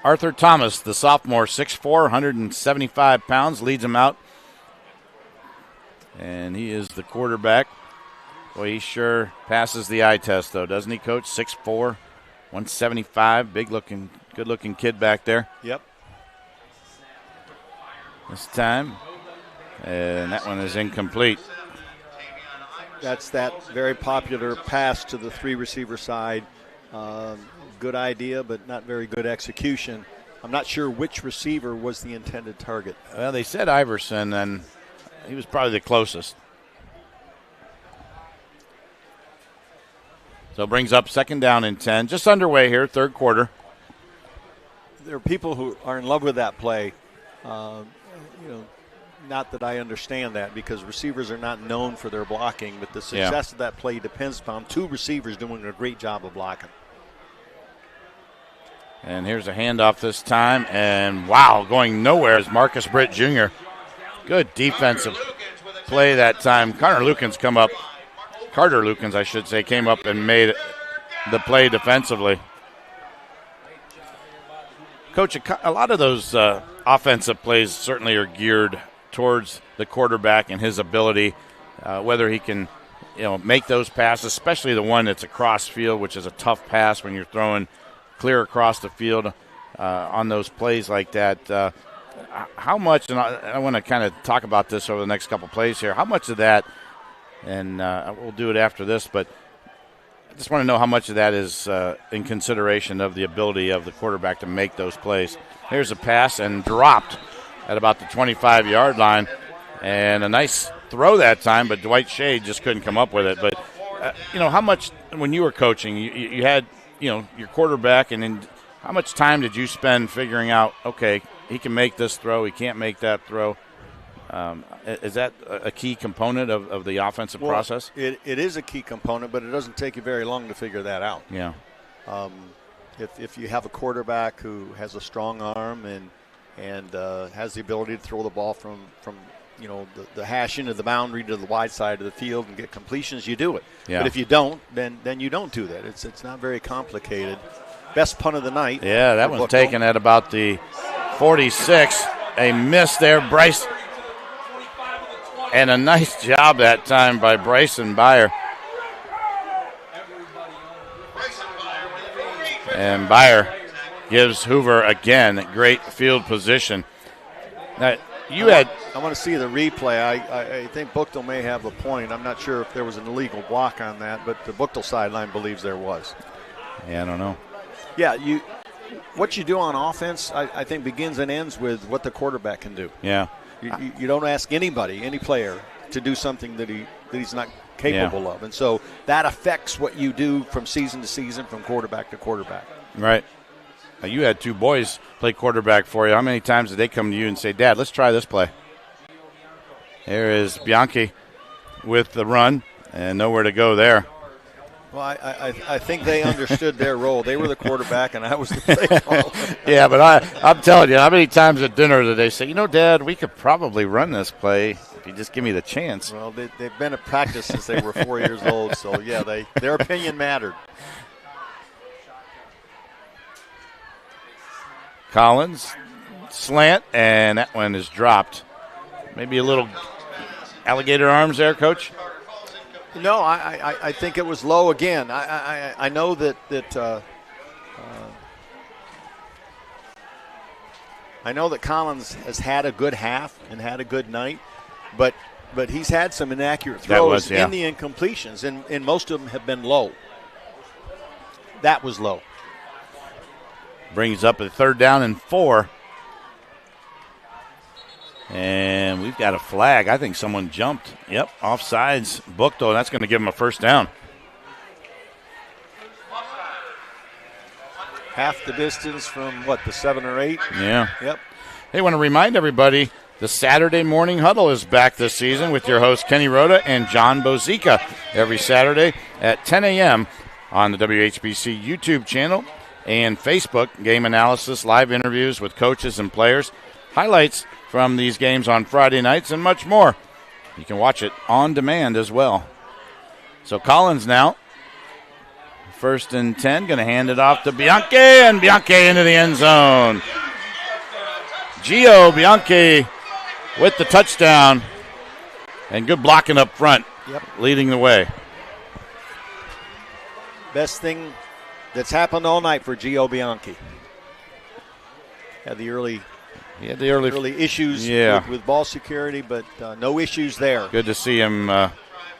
Arthur Thomas, the sophomore, 6'4", 175 pounds, leads him out. And he is the quarterback. Boy, he sure passes the eye test, though, doesn't he, Coach? 6'4", 175, big-looking, good-looking kid back there. Yep. This time, and that one is incomplete. That's that very popular pass to the 3-receiver side. Good idea, but not very good execution. I'm not sure which receiver was the intended target. Well, they said Iverson, and he was probably the closest. So it brings up 2nd down and 10. Just underway here, third quarter. There are people who are in love with that play. Not that I understand that, because receivers are not known for their blocking, but the success of that play depends upon 2 receivers doing a great job of blocking. And here's a handoff this time, and wow, going nowhere is Marcus Britt Jr. Good defensive play that time. Carter Lukens, I should say, came up and made the play defensively. Coach, a lot of those offensive plays certainly are geared towards the quarterback and his ability, whether he can, make those passes, especially the one that's across field, which is a tough pass when you're throwing clear across the field on those plays like that. How much, and I want to kind of talk about this over the next couple plays here, how much of that, and we'll do it after this, but I just want to know how much of that is in consideration of the ability of the quarterback to make those plays. Here's a pass and dropped at about the 25-yard line, and a nice throw that time, but Dwight Shea just couldn't come up with it. But, how much, when you were coaching, you had, your quarterback, and then how much time did you spend figuring out, okay, he can make this throw, he can't make that throw? Is that a key component of the offensive process? It is a key component, but it doesn't take you very long to figure that out. Yeah. If you have a quarterback who has a strong arm and has the ability to throw the ball from the hash into the boundary to the wide side of the field and get completions, you do it. Yeah. But if you don't, then you don't do that. It's not very complicated. Best punt of the night. Yeah, that one's taken at about the 46. A miss there, Bryce. And a nice job that time by Bryson Byer. And Byer gives Hoover, again, great field position. Now, I want to see the replay. I think Buchtel may have a point. I'm not sure if there was an illegal block on that, but the Buchtel sideline believes there was. Yeah, I don't know. Yeah, what you do on offense, I think, begins and ends with what the quarterback can do. Yeah. You don't ask any player, to do something that he's not capable of. And so that affects what you do from season to season, from quarterback to quarterback. Right. Now, you had two boys play quarterback for you. How many times did they come to you and say, Dad, let's try this play? There is Bianchi with the run, and nowhere to go there. Well, I think they understood their role. They were the quarterback, and I was the play caller. Yeah, but I'm telling you, how many times at dinner did they say, Dad, we could probably run this play if you just give me the chance? Well, they've been at practice since they were 4 years old, so, yeah, their opinion mattered. Collins, slant, and that one is dropped. Maybe a little alligator arms there, Coach? No, I think it was low again. I know that I know that Collins has had a good half and had a good night, but he's had some inaccurate throws in the incompletions, and most of them have been low. That was low. Brings up a 3rd down and 4. And we've got a flag. I think someone jumped. Yep, offsides. Buchtel, that's going to give him a 1st down. Half the distance from, the 7 or 8? Yeah. Yep. Hey, want to remind everybody, the Saturday Morning Huddle is back this season with your hosts Kenny Rhoda and John Bozica every Saturday at 10 a.m. on the WHBC YouTube channel and Facebook. Game analysis, live interviews with coaches and players, highlights from these games on Friday nights, and much more. You can watch it on demand as well. So Collins now, 1st and 10, going to hand it off to Bianchi, and Bianchi into the end zone. Gio Bianchi with the touchdown, and good blocking up front, leading the way. Best thing that's happened all night for Gio Bianchi. Had the early issues with ball security, but no issues there. Good to see him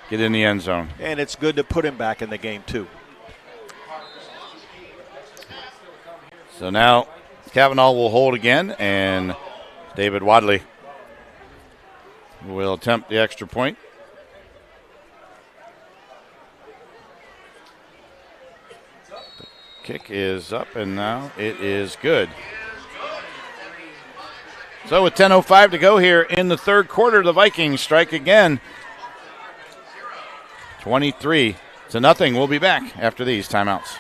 get in the end zone. And it's good to put him back in the game, too. So now Kavanaugh will hold again, and David Wadley will attempt the extra point. The kick is up, and now it is good. So with 10:05 to go here in the 3rd quarter, the Vikings strike again. 23-0. We'll be back after these timeouts.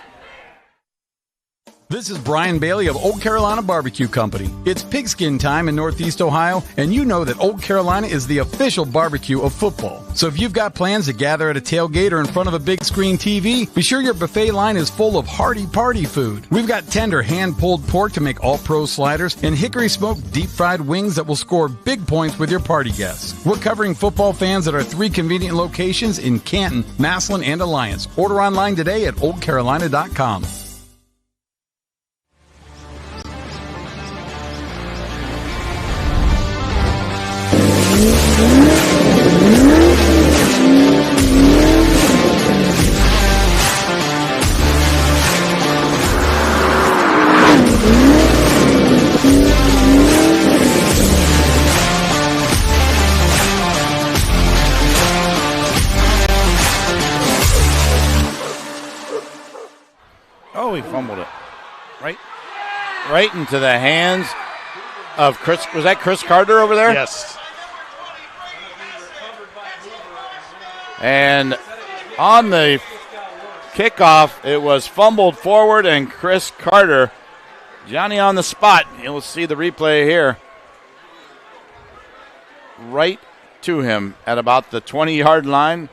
This is Brian Bailey of Old Carolina Barbecue Company. It's pigskin time in Northeast Ohio, and you know that Old Carolina is the official barbecue of football. So if you've got plans to gather at a tailgate or in front of a big screen TV, be sure your buffet line is full of hearty party food. We've got tender hand-pulled pork to make all-pro sliders and hickory-smoked deep-fried wings that will score big points with your party guests. We're covering football fans at our 3 convenient locations in Canton, Massillon, and Alliance. Order online today at oldcarolina.com. Oh, he fumbled it. Right into the hands of Chris. Was that Chris Carter over there? Yes. And on the kickoff, it was fumbled forward, and Chris Carter, Johnny on the spot. You'll see the replay here. Right to him at about the 20-yard line.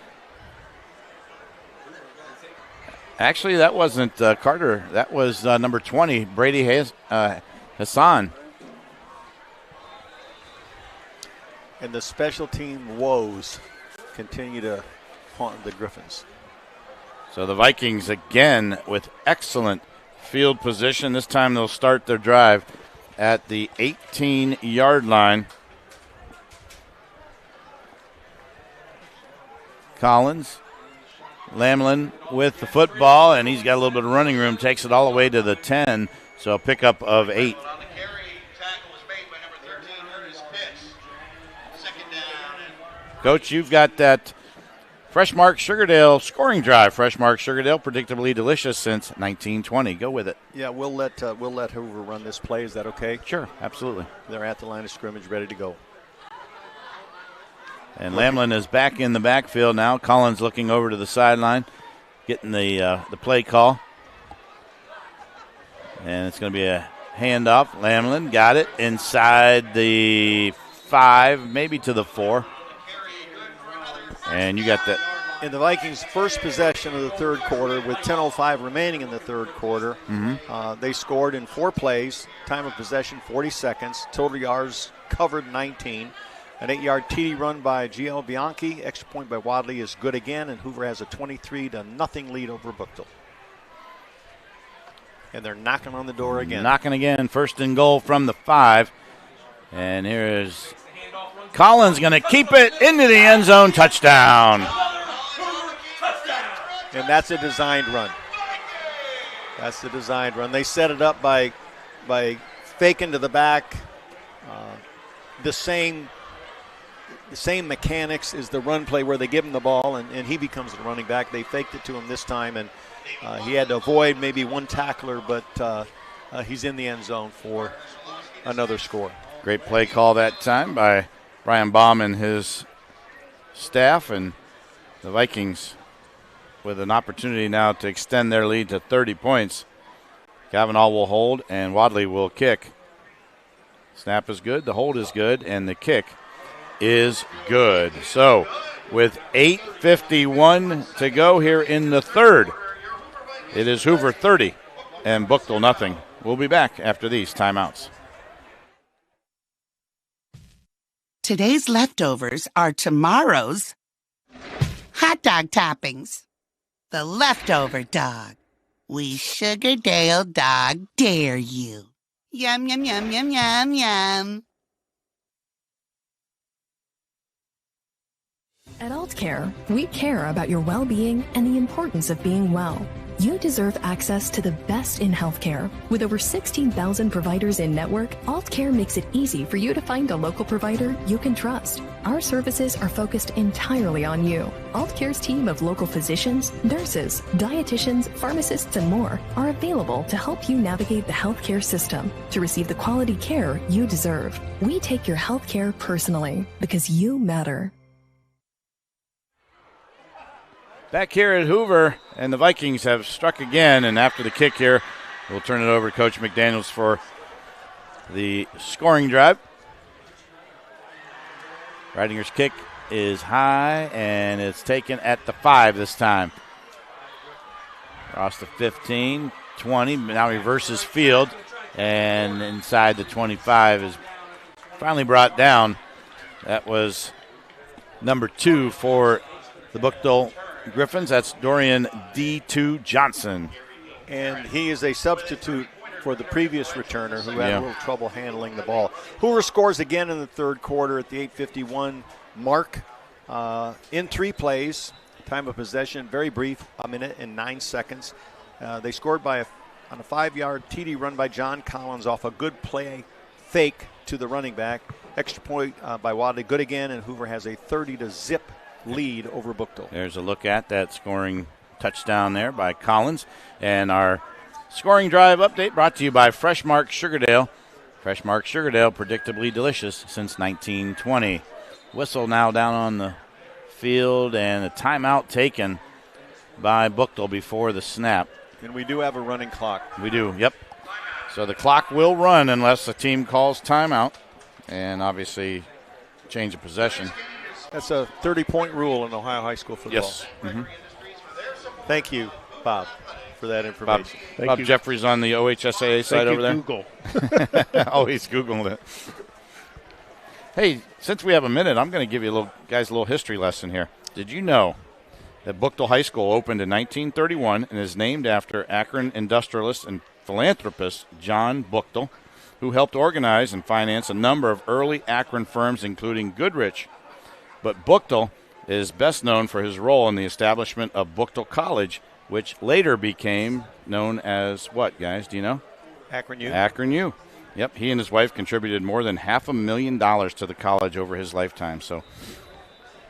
Actually, that wasn't Carter. That was number 20, Brady Hassan. And the special team woes continue to haunt the Griffins. So the Vikings again with excellent field position. This time they'll start their drive at the 18-yard line. Collins, Lamlin with the football, and he's got a little bit of running room, takes it all the way to the 10, so a pickup of 8. Coach, you've got that Freshmark Sugardale scoring drive. Freshmark Sugardale, predictably delicious since 1920. Go with it. Yeah, we'll let Hoover run this play. Is that okay? Sure, absolutely. They're at the line of scrimmage, ready to go. And Lamlin is back in the backfield now. Collins looking over to the sideline, getting the play call. And it's going to be a handoff. Lamlin got it inside the 5, maybe to the 4. And you got that. In the Vikings' first possession of the third quarter, with 10:05 remaining in the third quarter, they scored in 4 plays. Time of possession 40 seconds. Total yards covered 19. An 8-yard TD run by Gio Bianchi. Extra point by Wadley is good again, and Hoover has a 23-0 lead over Buchtel. And they're knocking on the door again. Knocking again. First and goal from the 5. And here is Collins going to keep it into the end zone. Touchdown. And that's a designed run. That's the designed run. They set it up by faking to the back. The same mechanics is the run play where they give him the ball and he becomes the running back. They faked it to him this time, and he had to avoid maybe one tackler, but he's in the end zone for another score. Great play call that time by Brian Baum and his staff, and the Vikings with an opportunity now to extend their lead to 30 points. Cavanaugh will hold, and Wadley will kick. Snap is good, the hold is good, and the kick is good. So with 8:51 to go here in the third, it is Hoover 30 and Buchtel nothing. We'll be back after these timeouts. Today's leftovers are tomorrow's hot dog toppings. The leftover dog. We Sugardale dog dare you. Yum, yum, yum, yum, yum, yum. At Aultcare, we care about your well-being and the importance of being well. You deserve access to the best in healthcare. With over 16,000 providers in network, Aultcare makes it easy for you to find a local provider you can trust. Our services are focused entirely on you. Aultcare's team of local physicians, nurses, dietitians, pharmacists, and more are available to help you navigate the healthcare system to receive the quality care you deserve. We take your healthcare personally because you matter. Back here at Hoover, and the Vikings have struck again, and after the kick here, We'll turn it over to Coach McDaniels for the scoring drive. Ridinger's kick is high, and it's taken at the 5 this time. Across the 15, 20, now reverses field, and inside the 25 is finally brought down. That was number 2 for the Buchtel Griffins. That's Dorian D2 Johnson. And he is a substitute for the previous returner who had a little trouble handling the ball. Hoover scores again in the third quarter at the 8:51 mark in 3 plays. Time of possession, very brief, 1 minute and 9 seconds. They scored on a 5-yard TD run by John Collins off a good play fake to the running back. Extra point by Wadley, good again, and Hoover has a 30-0 lead over Buchtel. There's a look at that scoring touchdown there by Collins. And our scoring drive update brought to you by Fresh Mark Sugardale. Fresh Mark Sugardale, predictably delicious since 1920. Whistle now down on the field, and a timeout taken by Buchtel before the snap. And we do have a running clock. We do, yep. So the clock will run unless the team calls timeout, and obviously change of possession. That's a 30-point rule in Ohio high school football. Yes. Mm-hmm. Thank you, Bob, for that information. Bob Jeffries on the OHSAA side over there. Google. Always Googling it. Hey, since we have a minute, I'm going to give you a little history lesson here. Did you know that Buchtel High School opened in 1931 and is named after Akron industrialist and philanthropist John Buchtel, who helped organize and finance a number of early Akron firms, including Goodrich. But Buchtel is best known for his role in the establishment of Buchtel College, which later became known as what, guys? Do you know? Akron U. Akron U. Yep, he and his wife contributed more than $500,000 to the college over his lifetime. So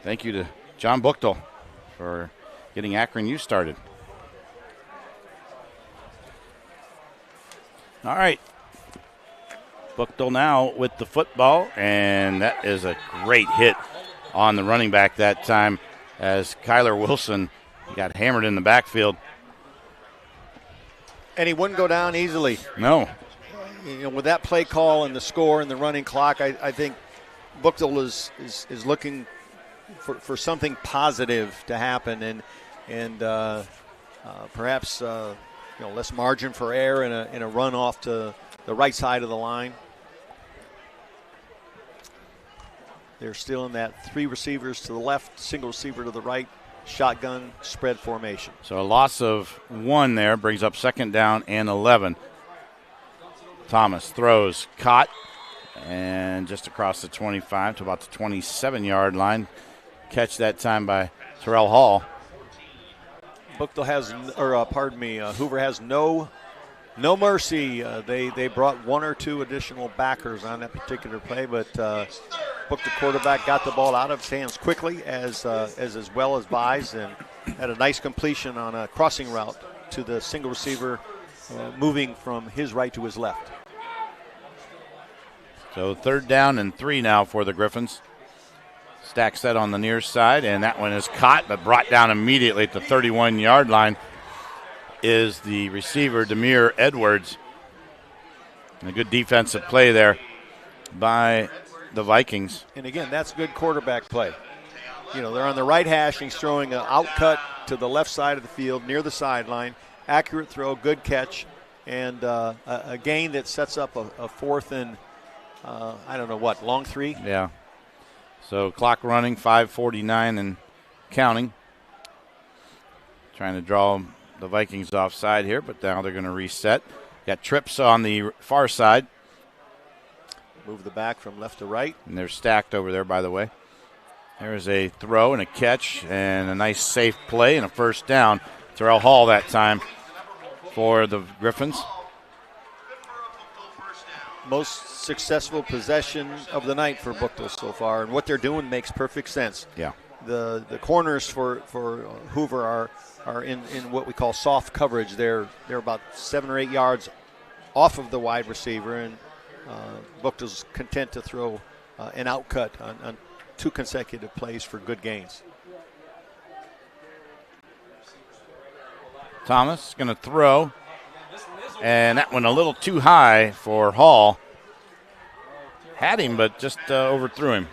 thank you to John Buchtel for getting Akron U started. All right. Buchtel now with the football, and that is a great hit on the running back that time as Kyler Wilson got hammered in the backfield. And he wouldn't go down easily. No. You know, with that play call and the score and the running clock, I think Buchtel is looking for something positive to happen, and perhaps less margin for error in a run off to the right side of the line. They're still in that 3 receivers to the left, single receiver to the right, shotgun spread formation. So a loss of 1 there brings up 2nd down and 11. Thomas throws, caught, and just across the 25 to about the 27-yard line. Catch that time by Terrell Hall. Buchtel has, Hoover has no mercy. They brought 1 or 2 additional backers on that particular play, but Buchtel quarterback got the ball out of his hands quickly as well as Vise, and had a nice completion on a crossing route to the single receiver, moving from his right to his left. So 3rd down and 3 now for the Griffins. Stack set on the near side, and that one is caught but brought down immediately at the 31-yard line is the receiver, Demir Edwards. And a good defensive play there by the Vikings. And again, that's good quarterback play. You know, they're on the right hash, and he's throwing an out cut to the left side of the field near the sideline. Accurate throw, good catch, and a gain that sets up a 4th and long 3? Yeah. So clock running, 5:49 and counting. Trying to draw the Vikings offside here, but now they're going to reset. Got trips on the far side. Move the back from left to right. And they're stacked over there, by the way. There's a throw and a catch and a nice safe play and a 1st down. Terrell Hall that time for the Griffins. Most successful possession of the night for Buchtel so far, and what they're doing makes perfect sense. Yeah. The corners for Hoover are in what we call soft coverage. They're about 7 or 8 yards off of the wide receiver, and Buchtel's content to throw an outcut on 2 consecutive plays for good gains. Thomas going to throw, And that one a little too high for Hall. Had him, but just overthrew him.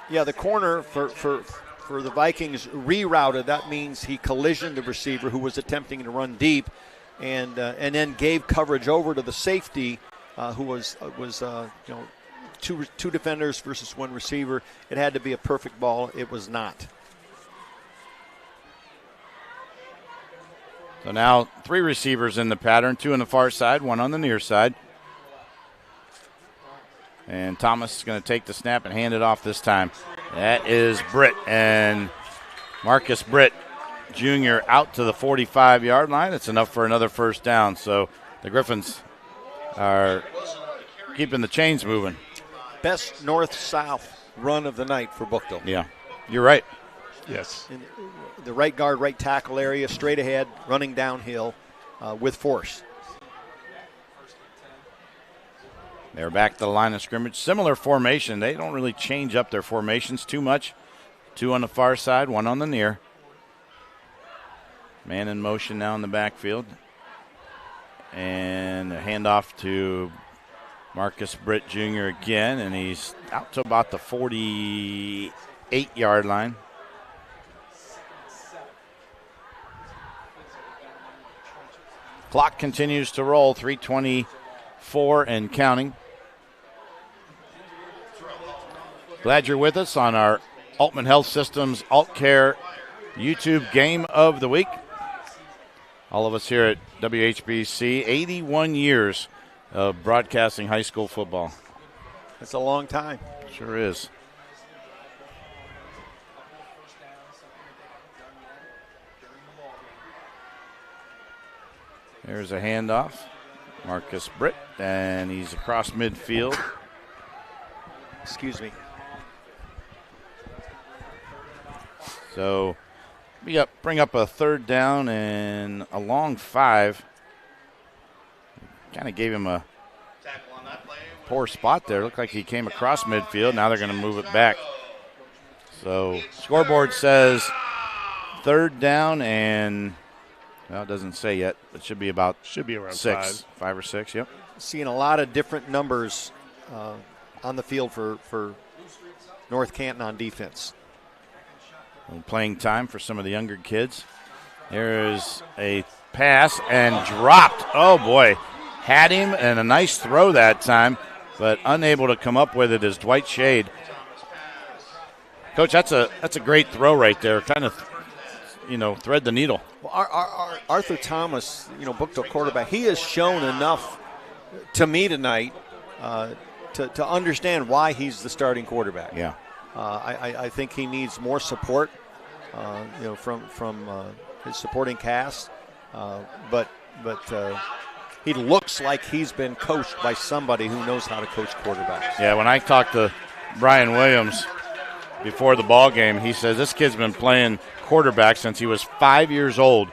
Yeah, the corner for the Vikings rerouted. That means he collisioned the receiver who was attempting to run deep, and then gave coverage over to the safety who was two defenders versus one receiver. It had to be a perfect ball. It was not. So now 3 receivers in the pattern, 2 on the far side, 1 on the near side. And Thomas is going to take the snap and hand it off this time. That is Britt, and Marcus Britt Jr. out to the 45-yard line. It's enough for another first down. So the Griffins are keeping the chains moving. Best north-south run of the night for Buchtel. Yeah, you're right. Yes. In the right guard, right tackle area, straight ahead, running downhill with force. They're back to the line of scrimmage. Similar formation. They don't really change up their formations too much. 2 on the far side, 1 on the near. Man in motion now in the backfield. And a handoff to Marcus Britt Jr. again, and he's out to about the 48-yard line. Clock continues to roll, 3:24 and counting. Glad you're with us on our Aultman Health Systems Aultcare YouTube Game of the Week. All of us here at WHBC, 81 years of broadcasting high school football. That's a long time. Sure is. There's a handoff. Marcus Britt, and he's across midfield. Excuse me. So we bring up a 3rd down and a long 5. Kind of gave him a poor spot there. Looked like he came across midfield. Now they're going to move it back. So scoreboard says 3rd down and, well, it doesn't say yet, but should be around 6. 5 or 6, yep. Seeing a lot of different numbers on the field for North Canton on defense. Playing time for some of the younger kids. There's a pass and dropped. Oh, boy. Had him, and a nice throw that time, but unable to come up with it is Dwight Shade. Coach, that's a great throw right there. Kind of, thread the needle. Well, our Arthur Thomas, Buchtel quarterback, he has shown enough to me tonight to understand why he's the starting quarterback. Yeah. I think he needs more support, from his supporting cast. But he looks like he's been coached by somebody who knows how to coach quarterbacks. Yeah, when I talked to Brian Williams before the ball game, he says this kid's been playing quarterback since he was 5 years old.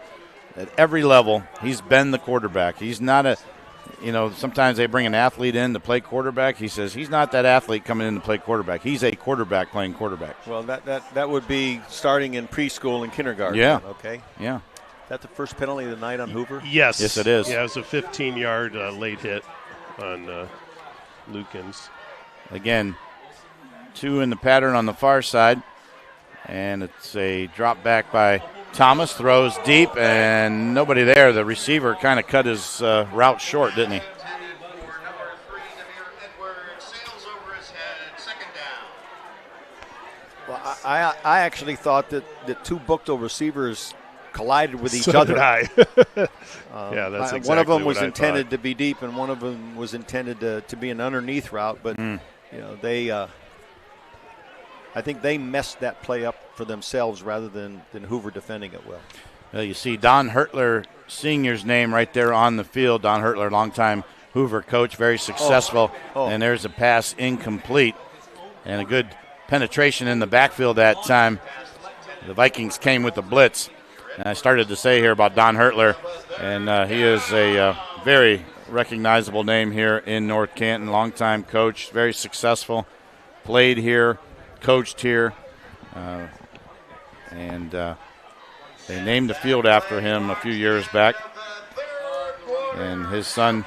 At every level, he's been the quarterback. He's not sometimes they bring an athlete in to play quarterback. He says he's not that athlete coming in to play quarterback. He's a quarterback playing quarterback. Well, that would be starting in preschool and kindergarten. Yeah. Okay. Yeah. Is that the first penalty of the night on Hoover? Yes. Yes, it is. Yeah, it was a 15-yard late hit on Lukens. Again, 2 in the pattern on the far side, and it's a drop back by Thomas, throws deep, and nobody there. The receiver kind of cut his route short, didn't he? Well, I actually thought that the 2 Buchtel receivers collided with each so other. Did I. Yeah, that's exactly one of them was what I intended thought. to be deep, and one of them was intended to be an underneath route. But they, I think they messed that play up for themselves rather than Hoover defending it well. Well, you see Don Hertler Sr.'s name right there on the field. Don Hertler, longtime Hoover coach, very successful. And there's a pass incomplete, and a good penetration in the backfield that time. The Vikings came with the blitz. And I started to say here about Don Hertler, and he is a very recognizable name here in North Canton, longtime coach, very successful, played here, coached here, and they named the field after him a few years back. And his son,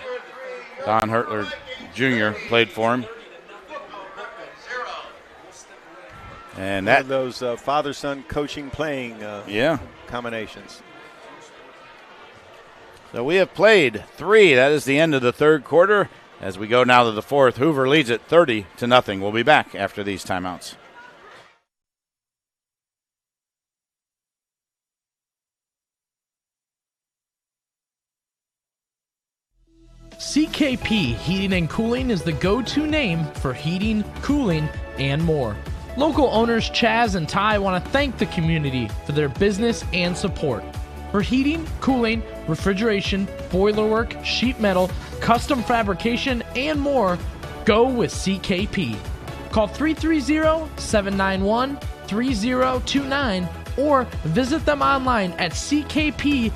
Don Hertler Jr., played for him. And that one of those father-son coaching playing combinations. So we have played 3. That is the end of the third quarter. As we go now to the fourth, Hoover leads it 30-0. We'll be back after these timeouts. CKP Heating and Cooling is the go-to name for heating, cooling, and more. Local owners Chaz and Ty want to thank the community for their business and support. For heating, cooling, refrigeration, boiler work, sheet metal, custom fabrication, and more, go with CKP. Call 330-791-3029 or visit them online at ckphvac.com.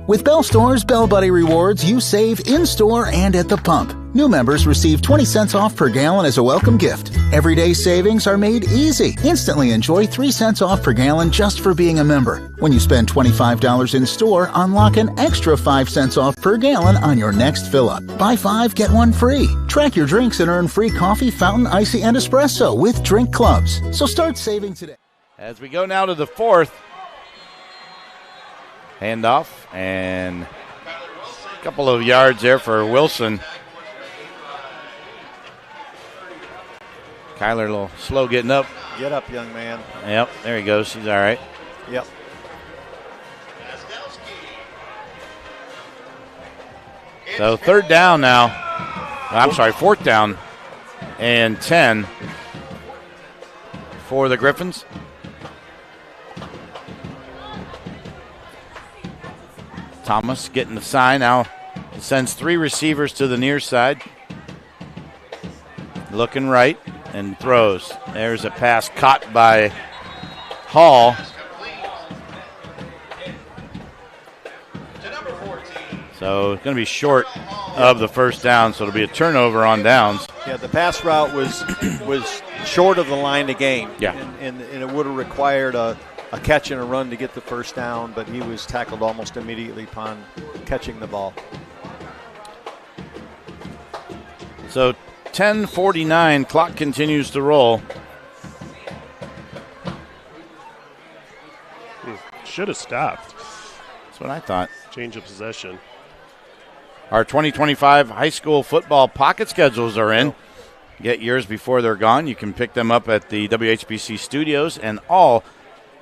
With Bell Store's Bell Buddy Rewards, you save in-store and at the pump. New members receive 20 cents off per gallon as a welcome gift. Everyday savings are made easy. Instantly enjoy 3 cents off per gallon just for being a member. When you spend $25 in store, unlock an extra 5 cents off per gallon on your next fill-up. Buy 5, get 1 free. Track your drinks and earn free coffee, fountain, icy, and espresso with drink clubs. So start saving today. As we go now to the fourth, handoff and a couple of yards there for Wilson. Kyler a little slow getting up. Get up, young man. Yep, there he goes. He's all right. Yep. So third down now. I'm sorry, fourth down and 10 for the Griffins. Thomas getting the sign now. He sends 3 receivers to the near side. Looking right and throws. There's a pass caught by Hall. So it's going to be short of the first down, so it'll be a turnover on downs. Yeah, the pass route was short of the line to gain. Yeah. And it would have required a catch and a run to get the first down, but he was tackled almost immediately upon catching the ball. So 10:49, clock continues to roll. Should have stopped. That's what I thought. Change of possession. Our 2025 high school football pocket schedules are in. Get yours before they're gone. You can pick them up at the WHBC studios and all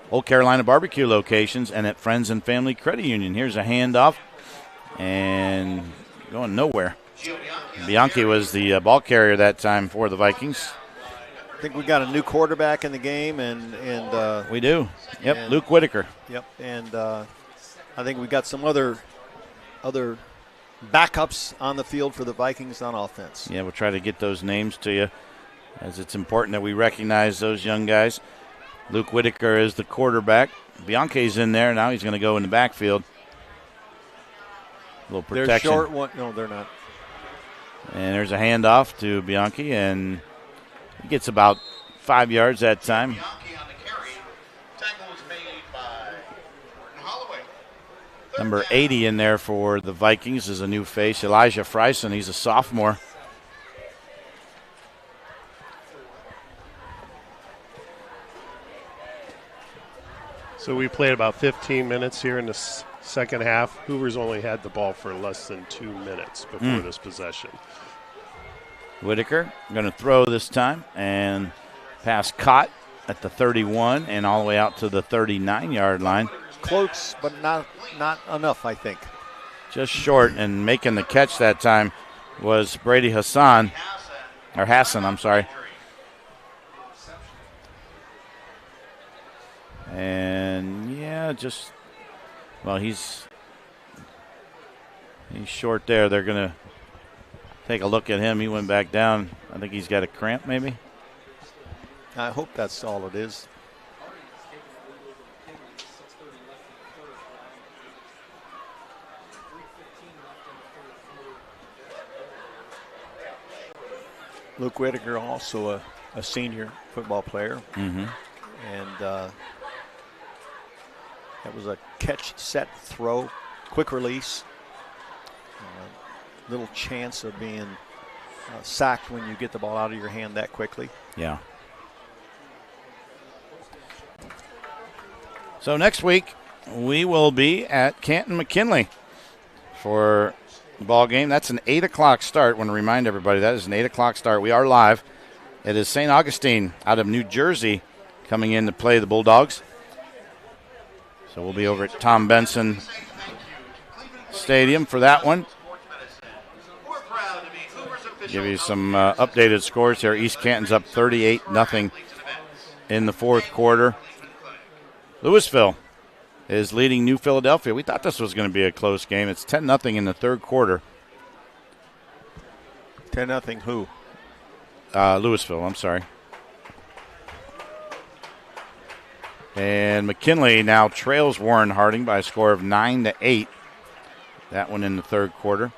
Old Carolina Barbecue locations and at Friends and Family Credit Union. Here's a handoff and going nowhere. Bianchi was the ball carrier that time for the Vikings. I think we got a new quarterback in the game, and we do. Yep, Luke Whitaker. Yep, and I think we got some other backups on the field for the Vikings on offense. Yeah, we'll try to get those names to you, as it's important that we recognize those young guys. Luke Whitaker is the quarterback. Bianchi's in there. Now he's going to go in the backfield. A little protection. They're short one. No, they're not. And there's a handoff to Bianchi, and he gets about 5 yards that time. Number 80 in there for the Vikings is a new face, Elijah Freisen. He's a sophomore. So we played about 15 minutes here in the second half. Hoover's only had the ball for less than 2 minutes before this possession. Whitaker going to throw this time, and pass caught at the 31 and all the way out to the 39-yard line. Close, but not enough, I think. Just short, and making the catch that time was Brady Hassan, I'm sorry. And yeah, he's short there. They're going to take a look at him. He went back down. I think he's got a cramp maybe. I hope that's all it is. Luke Whitaker, also a senior football player. Mm-hmm. And That was a catch, set, throw, quick release. Little chance of being sacked when you get the ball out of your hand that quickly. Yeah. So next week, we will be at Canton McKinley for the ball game. That's an 8 o'clock start. I want to remind everybody that is an 8 o'clock start. We are live. It is St. Augustine out of New Jersey coming in to play the Bulldogs. So we'll be over at Tom Benson Stadium for that one. Give you some updated scores here. East Canton's up 38-0 in the fourth quarter. Louisville is leading New Philadelphia. We thought this was going to be a close game. It's 10-0 in the third quarter. 10-0 who? Louisville, I'm sorry. And McKinley now trails Warren Harding by a score of 9-8. That one in the third quarter.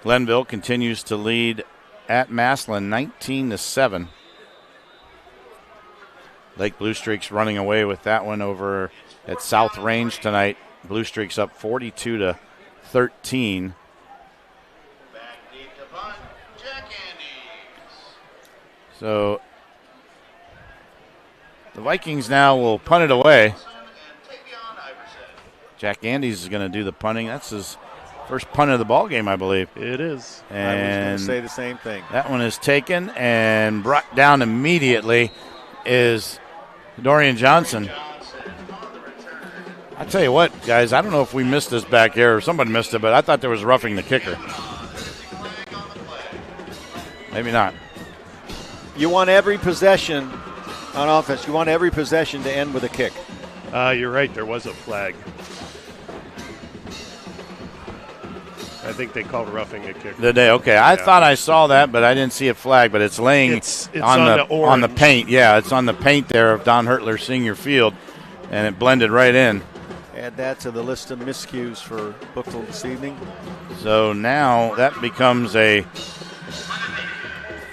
Glenville continues to lead at Massillon 19-7. Lake Blue Streak's running away with that one over at South Range tonight. Blue Streak's up 42-13. So the Vikings now will punt it away. Jack Andes is going to do the punting. That's his first punt of the ball game, I believe. It is. And I was going to say the same thing. That one is taken and brought down immediately is Dorian Johnson. I tell you what, guys, I don't know if we missed this back here or somebody missed it, but I thought there was roughing the kicker. Maybe not. You want every possession on offense. You want every possession to end with a kick. You're right. There was a flag. I think they called roughing a kick. Did they? Okay. I thought I saw that, but I didn't see a flag. But it's laying it's on the paint. Yeah, it's on the paint there of Don Hertler Senior Field, and it blended right in. Add that to the list of miscues for Buchtel this evening. So now that becomes a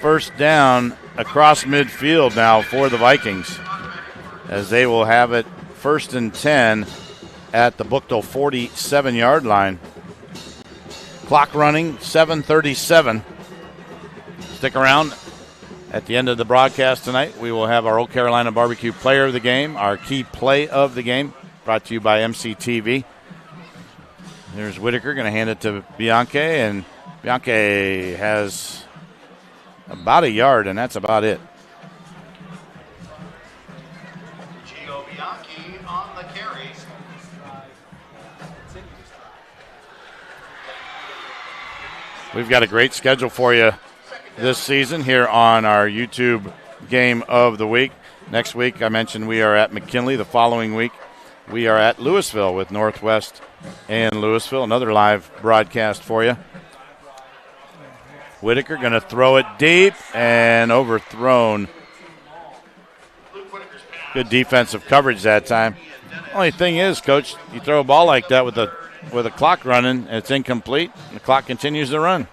first down across midfield now for the Vikings, as they will have it 1st and 10 at the Buchtel 47-yard line. Clock running, 7:37. Stick around. At the end of the broadcast tonight, we will have our Old Carolina Barbecue Player of the Game, our key play of the game, brought to you by MCTV. There's Whitaker going to hand it to Bianchi, and Bianchi has about a yard, and that's about it. Gio Bianchi on the carry. We've got a great schedule for you this season here on our YouTube Game of the Week. Next week, I mentioned we are at McKinley. The following week, we are at Louisville with Northwest and Louisville. Another live broadcast for you. Whitaker going to throw it deep and overthrown. Good defensive coverage that time. Only thing is, Coach, you throw a ball like that with a clock running, and it's incomplete, and the clock continues to run.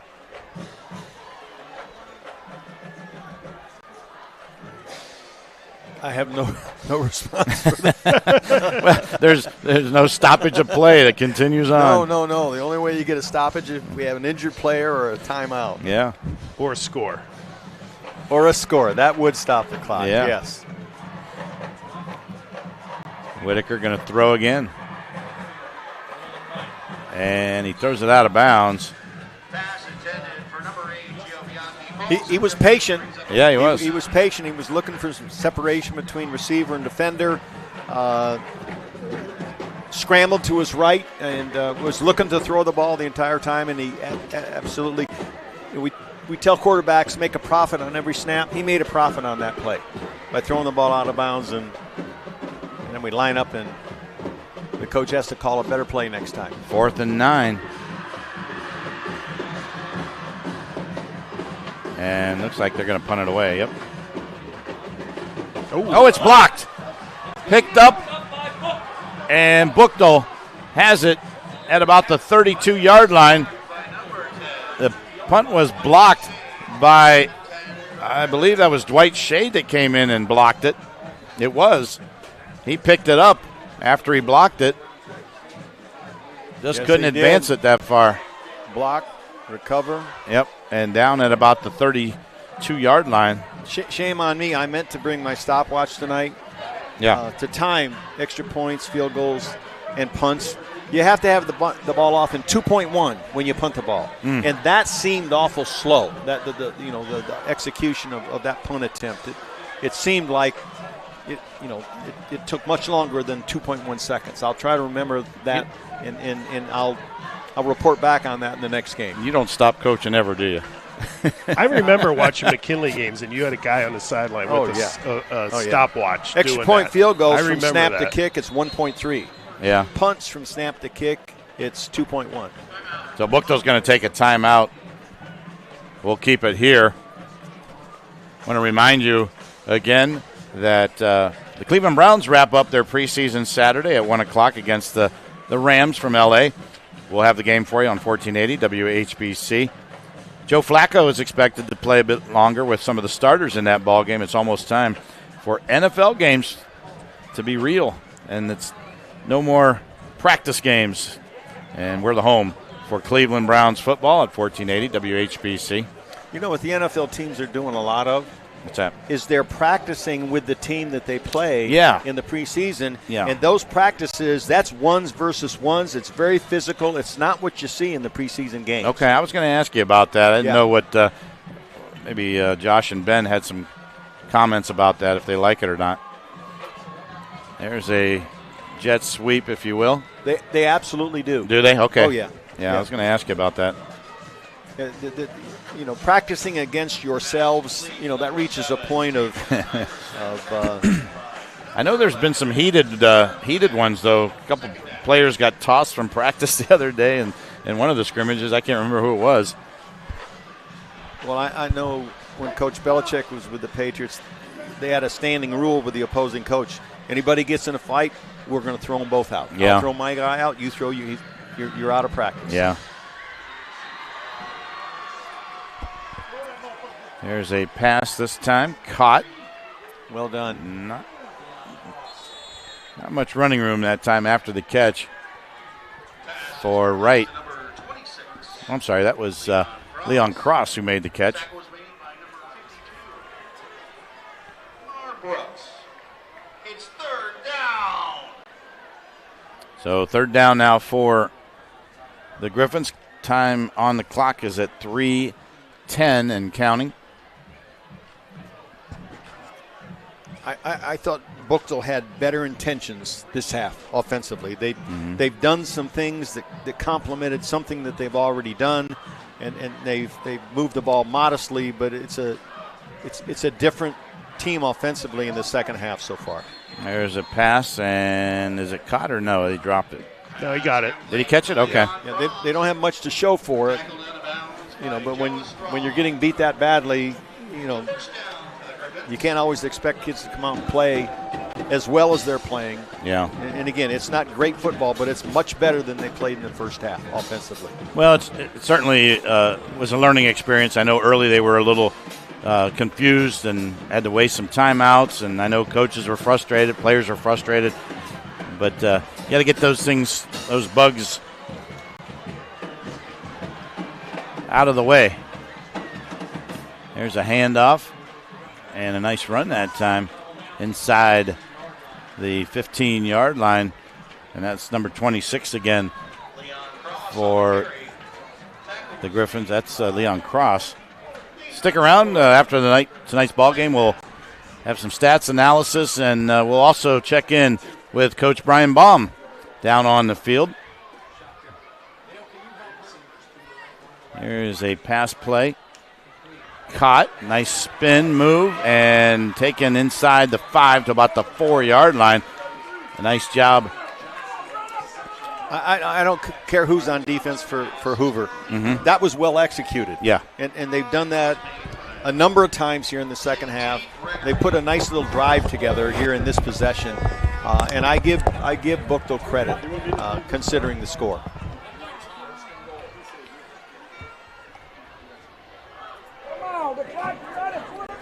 I have no response for that. Well, there's no stoppage of play that continues on. No. The only way you get a stoppage is if we have an injured player or a timeout. Yeah. Or a score. That would stop the clock, yeah. Yes. Whitaker going to throw again. And he throws it out of bounds. He was patient. Yeah, he was. He was patient. He was looking for some separation between receiver and defender. Scrambled to his right and was looking to throw the ball the entire time. And he absolutely, we tell quarterbacks make a profit on every snap. He made a profit on that play by throwing the ball out of bounds. And then we line up and the coach has to call a better play next time. 4th and 9. And looks like they're going to punt it away. Yep. Oh, it's blocked. Picked up. And Buchtel has it at about the 32-yard line. The punt was blocked by, I believe that was Dwight Shade that came in and blocked it. It was. He picked it up. after he blocked it. Just couldn't advance it that far. Block, recover. Yep, and down at about the 32-yard line. Shame on me. I meant to bring my stopwatch tonight. Yeah. To time extra points, field goals, and punts. You have to have the ball off in 2.1 when you punt the ball, and that seemed awful slow. That the execution of that punt attempt, it seemed like it took much longer than 2.1 seconds. I'll try to remember that, and I'll report back on that in the next game. You don't stop coaching ever, do you? I remember watching McKinley games, and you had a guy on the sideline with a stopwatch. Extra point field goals from snap that. to kick, it's 1.3. Yeah. Punts from snap to kick, it's 2.1. So Buchtel's going to take a timeout. We'll keep it here. I want to remind you again that the Cleveland Browns wrap up their preseason Saturday at 1 o'clock against the Rams from L.A. We'll have the game for you on 1480 WHBC. Joe Flacco is expected to play a bit longer with some of the starters in that ball game. It's almost time for NFL games to be real, and it's no more practice games. And we're the home for Cleveland Browns football at 1480 WHBC. You know what the NFL teams are doing a lot of? What's that? Is they're practicing with the team that they play in the preseason. Yeah. And those practices, that's ones versus ones. It's very physical. It's not what you see in the preseason games. Okay, I was going to ask you about that. I didn't know what maybe Josh and Ben had some comments about that, if they like it or not. There's a jet sweep, if you will. They absolutely do. Do they? Okay. Oh, yeah. Yeah, I was going to ask you about that. Practicing against yourselves, that reaches a point of I know there's been some heated ones, though. A couple players got tossed from practice the other day in one of the scrimmages. I can't remember who it was. Well, I know when Coach Belichick was with the Patriots, they had a standing rule with the opposing coach. Anybody gets in a fight, we're going to throw them both out. Yeah. I'll throw my guy out, you throw you're out of practice. Yeah. There's a pass this time. Caught. Well done. Not much running room that time after the catch for Wright. Oh, I'm sorry, that was Leon Cross who made the catch. It's third down. So third down now for the Griffins. Time on the clock is at 3:10 and counting. I thought Buchtel had better intentions this half offensively. They've done some things that complemented something that they've already done, and they've moved the ball modestly, but it's a different team offensively in the second half so far. There's a pass, and is it caught or no? He dropped it. No, he got it. Did he catch it? Okay. Yeah, they don't have much to show for it, but when you're getting beat that badly, you can't always expect kids to come out and play as well as they're playing. Yeah. And again, it's not great football, but it's much better than they played in the first half offensively. Well, it certainly was a learning experience. I know early they were a little confused and had to waste some timeouts, and I know coaches were frustrated, players were frustrated. But you got to get those bugs out of the way. There's a handoff. And a nice run that time inside the 15-yard line. And that's number 26 again for the Griffins. That's Leon Cross. Stick around after tonight's ball game. We'll have some stats analysis, and we'll also check in with Coach Brian Baum down on the field. Here's a pass play. Caught, nice spin move, and taken inside the 5 to about the 4-yard line. A nice job. I don't care who's on defense for Hoover. Mm-hmm. That was well executed. Yeah. And they've done that a number of times here in the second half. They put a nice little drive together here in this possession. And I give Buchtel credit considering the score.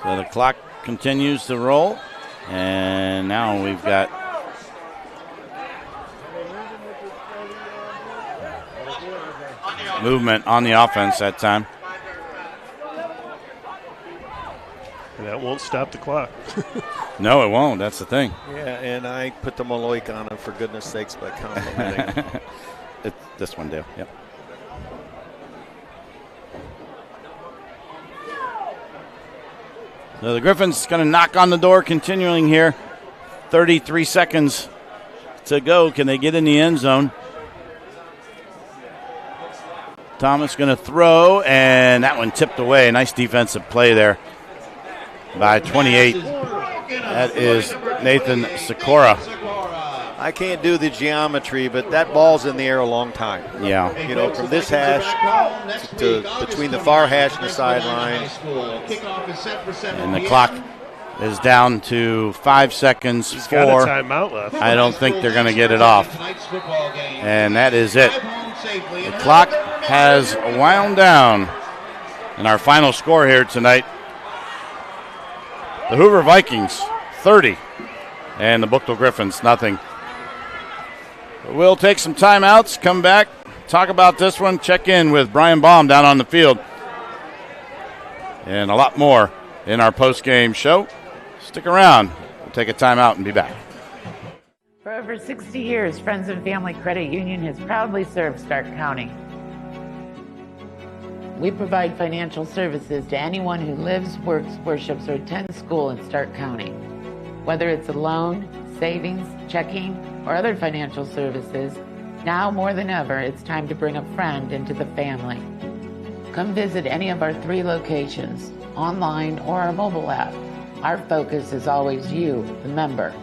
So the clock continues to roll, and now we've got movement on the offense that time. And that won't stop the clock. No, it won't. That's the thing. Yeah, and I put the Maloik on him, for goodness sakes, by complimenting him. This one, Dale. Yep. So the Griffins going to knock on the door, continuing here. 33 seconds to go. Can they get in the end zone? Thomas going to throw, and that one tipped away. Nice defensive play there by 28. That is Nathan Sikora. I can't do the geometry, but that ball's in the air a long time. Yeah. You know, from this hash to between the far hash and the sideline. And the clock is down to 5 seconds. He's got a timeout left. I don't think they're going to get it off. And that is it. The clock has wound down. And our final score here tonight, the Hoover Vikings 30 and the Buchtel Griffins nothing. We'll take some timeouts, come back, talk about this one, check in with Brian Baum down on the field, and a lot more in our post-game show. Stick around. We'll take a timeout and be back. For over 60 years, Friends and Family Credit Union has proudly served Stark County. We provide financial services to anyone who lives, works, worships, or attends school in Stark County. Whether it's a loan, savings, checking, or other financial services, now more than ever, it's time to bring a friend into the family. Come visit any of our 3 locations, online or our mobile app. Our focus is always you, the member.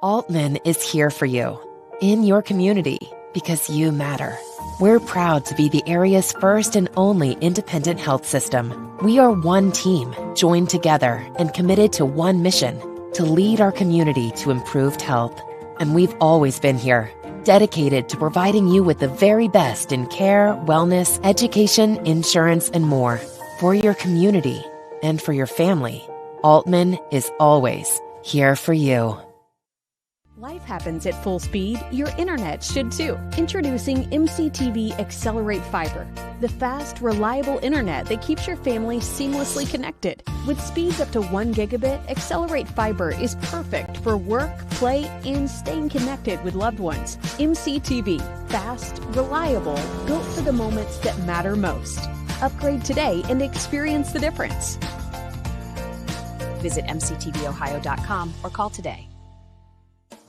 Aultman is here for you, in your community, because you matter. We're proud to be the area's first and only independent health system. We are one team, joined together and committed to one mission, to lead our community to improved health. And we've always been here, dedicated to providing you with the very best in care, wellness, education, insurance, and more. For your community and for your family, Aultman is always here for you. Life happens at full speed. Your internet should too. Introducing MCTV Accelerate Fiber, the fast, reliable internet that keeps your family seamlessly connected. With speeds up to 1 gigabit, Accelerate Fiber is perfect for work, play, and staying connected with loved ones. MCTV, fast, reliable, built for the moments that matter most. Upgrade today and experience the difference. Visit mctvohio.com or call today.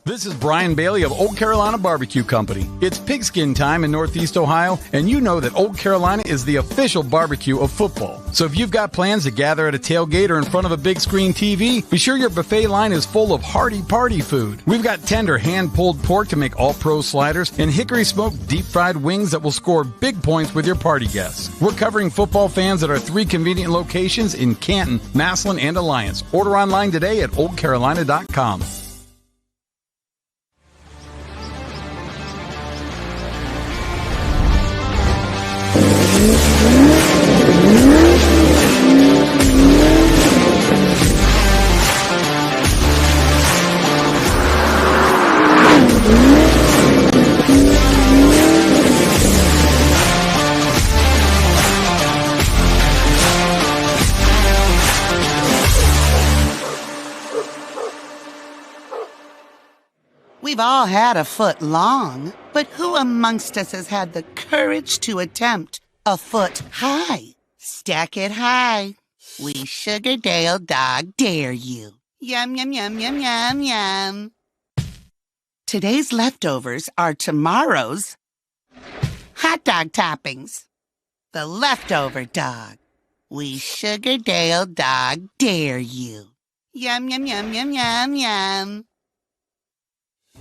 This is Brian Bailey of Old Carolina Barbecue Company. It's pigskin time in Northeast Ohio, and you know that Old Carolina is the official barbecue of football. So if you've got plans to gather at a tailgate or in front of a big screen TV, be sure your buffet line is full of hearty party food. We've got tender hand-pulled pork to make all-pro sliders and hickory-smoked deep-fried wings that will score big points with your party guests. We're covering football fans at our 3 convenient locations in Canton, Massillon, and Alliance. Order online today at oldcarolina.com. We've all had a foot long, but who amongst us has had the courage to attempt a foot high? Stack it high. We Sugardale dog dare you. Yum, yum, yum, yum, yum, yum. Today's leftovers are tomorrow's hot dog toppings. The leftover dog. We Sugardale dog dare you. Yum, yum, yum, yum, yum, yum.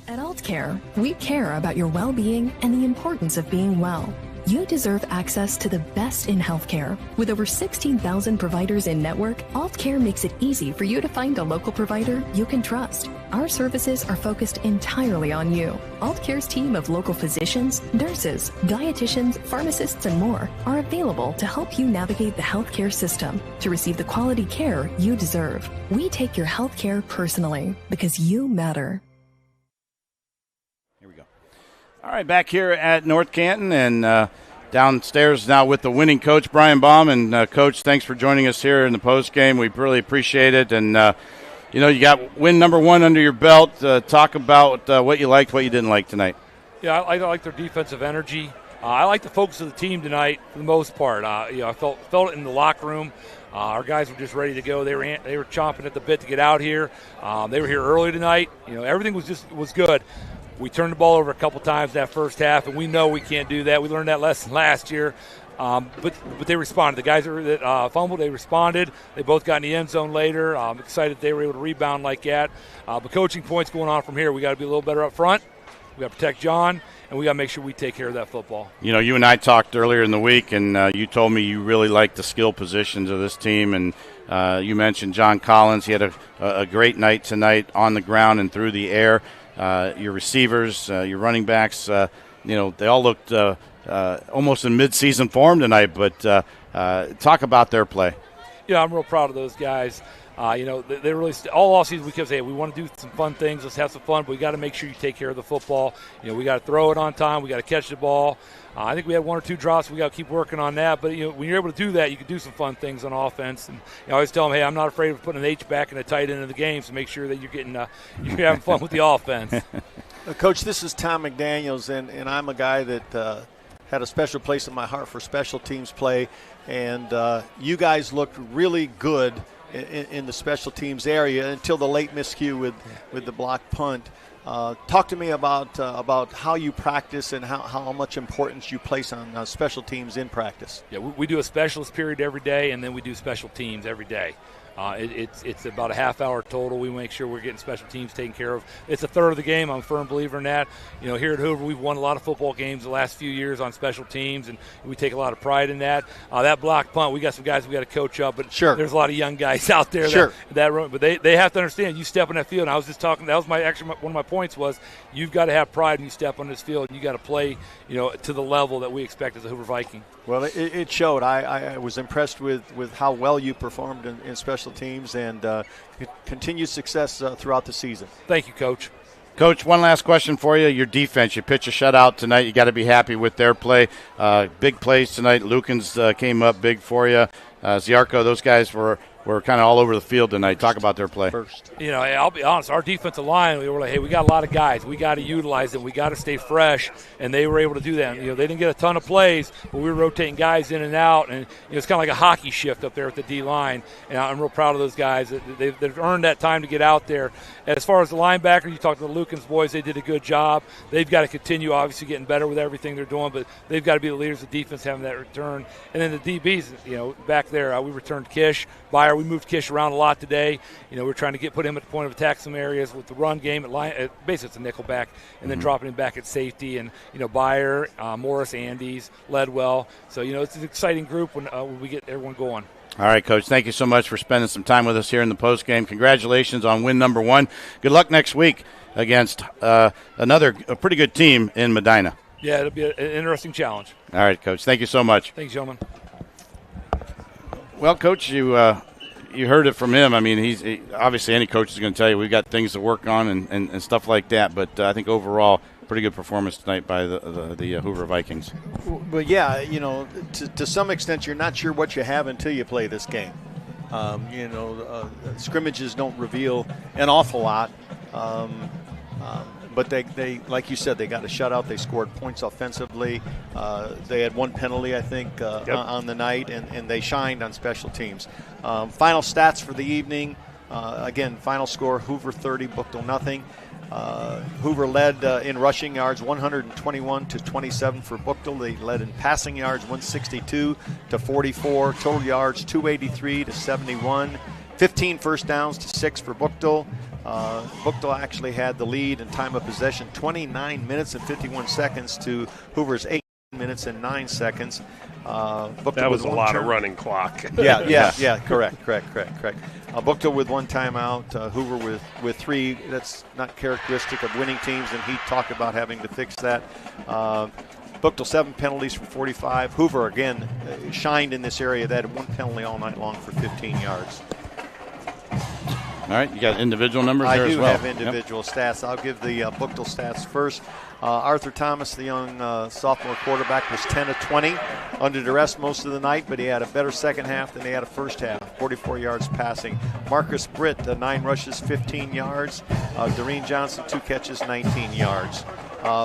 At Aultcare, we care about your well-being and the importance of being well. You deserve access to the best in healthcare. With over 16,000 providers in network, Aultcare makes it easy for you to find a local provider you can trust. Our services are focused entirely on you. Aultcare's team of local physicians, nurses, dietitians, pharmacists, and more are available to help you navigate the healthcare system to receive the quality care you deserve. We take your healthcare personally because you matter. All right, back here at North Canton and downstairs now with the winning coach, Brian Baum. And, Coach, thanks for joining us here in the postgame. We really appreciate it. And, you got win number 1 under your belt. Talk about what you liked, what you didn't like tonight. Yeah, I like their defensive energy. I like the focus of the team tonight for the most part. I felt it in the locker room. Our guys were just ready to go. They were chomping at the bit to get out here. They were here early tonight. Everything was good. We turned the ball over a couple times that first half, and we know we can't do that. We learned that lesson last year. But they responded. The guys that fumbled, they responded. They both got in the end zone later. I'm excited they were able to rebound like that. But coaching points going on from here. We got to be a little better up front. We got to protect John, and we got to make sure we take care of that football. You and I talked earlier in the week, and you told me you really like the skill positions of this team. And you mentioned John Collins. He had a great night tonight on the ground and through the air. Your receivers, your running backs, they all looked almost in mid-season form tonight. But talk about their play. Yeah, I'm real proud of those guys. They really all offseason we kept saying, we want to do some fun things. Let's have some fun, but we got to make sure you take care of the football. We got to throw it on time. We got to catch the ball. I think we had 1 or 2 drops. We got to keep working on that. But when you're able to do that, you can do some fun things on offense. And I always tell them, hey, I'm not afraid of putting an H back in the tight end of the game, so make sure that you're having fun with the offense. Coach, this is Thom McDaniels, and I'm a guy that had a special place in my heart for special teams play. And you guys looked really good in the special teams area until the late miscue with the block punt. Talk to me about how you practice and how much importance you place on special teams in practice. Yeah, we do a specialist period every day, and then we do special teams every day. It's about a half hour total. We make sure we're getting special teams taken care of. It's a third of the game. I'm a firm believer in that. Here at Hoover, we've won a lot of football games the last few years on special teams, and we take a lot of pride in that. That block punt, we got some guys we got to coach up, but sure, there's a lot of young guys out there that run. But they have to understand, you step on that field, and I was just talking, that was one of my points was you've got to have pride when you step on this field, and you got to play to the level that we expect as a Hoover Viking. Well, it showed. I was impressed with how well you performed in special teams, and continued success throughout the season. Thank you, Coach. Coach, one last question for you. Your defense, you pitch a shutout tonight. You got to be happy with their play. Big plays tonight. Lukens came up big for you. Ziarko, those guys were kind of all over the field tonight. Talk about their play. I'll be honest, our defensive line, we were like, hey, we got a lot of guys. We got to utilize them. We got to stay fresh, and they were able to do that. They didn't get a ton of plays, but we were rotating guys in and out, and it's kind of like a hockey shift up there at the D-line, and I'm real proud of those guys. They've earned that time to get out there. As far as the linebacker, you talked to the Lukens boys, they did a good job. They've got to continue, obviously, getting better with everything they're doing, but they've got to be the leaders of defense having that return. And then the DBs, back there, we returned Kish. Byer, we moved Kish around a lot today. We're trying to put him at the point of attack some areas with the run game at line. Basically, it's a nickel back, and then dropping him back at safety. And Byer, Morris, Andes, Ledwell. So it's an exciting group when we get everyone going. All right, Coach. Thank you so much for spending some time with us here in the postgame. Congratulations on win number 1. Good luck next week against a pretty good team in Medina. Yeah, it'll be an interesting challenge. All right, Coach. Thank you so much. Thanks, gentlemen. Well, Coach, you heard it from him. I mean, he obviously any coach is going to tell you we've got things to work on and stuff like that. But I think overall, pretty good performance tonight by the Hoover Vikings. But yeah, to some extent, you're not sure what you have until you play this game. Scrimmages don't reveal an awful lot. But they, like you said, they got a shutout. They scored points offensively. They had 1 penalty, I think, on the night, and they shined on special teams. Final stats for the evening. Again, final score, Hoover 30, Buchtel nothing. Hoover led in rushing yards 121 to 27 for Buchtel. They led in passing yards 162 to 44. Total yards 283 to 71. 15 first downs to 6 for Buchtel. Buchtel actually had the lead in time of possession, 29 minutes and 51 seconds to Hoover's 8 minutes and 9 seconds. That was a lot of running clock. Yeah, correct. Buchtel with 1 timeout, Hoover with 3. That's not characteristic of winning teams, and he talked about having to fix that. Buchtel 7 penalties for 45. Hoover, again, shined in this area. They had 1 penalty all night long for 15 yards. All right, you got individual numbers there I as do well. have individual stats. I'll give the Buchtel stats first. Arthur Thomas, the young sophomore quarterback, was 10 of 20 under duress most of the night, but he had a better second half than he had a first half, 44 yards passing. Marcus Britt, 9 rushes, 15 yards. Doreen Johnston, 2 catches, 19 yards.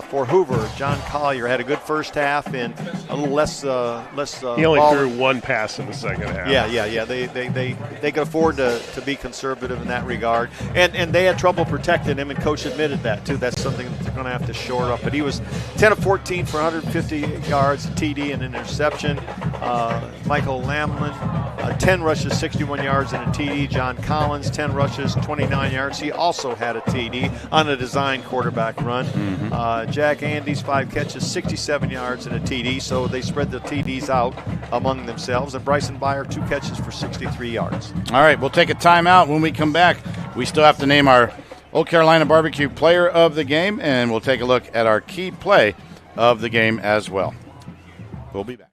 For Hoover, John Collier had a good first half and a little less. He only threw 1 pass in the second half. Yeah. They could afford to be conservative in that regard, and they had trouble protecting him, and coach admitted that too. That's something that they're going to have to shore up. But he was 10 of 14 for 150 yards, a TD and an interception. Michael Lamlin, 10 rushes, 61 yards and a TD. John Collins, 10 rushes, 29 yards. He also had a TD on a design quarterback run. Jack Andes, 5 catches, 67 yards and a TD. So they spread the TDs out among themselves. And Bryson Byer, 2 catches for 63 yards. All right, we'll take a timeout. When we come back, we still have to name our Old Carolina Barbecue Player of the Game, and we'll take a look at our key play of the game as well. We'll be back.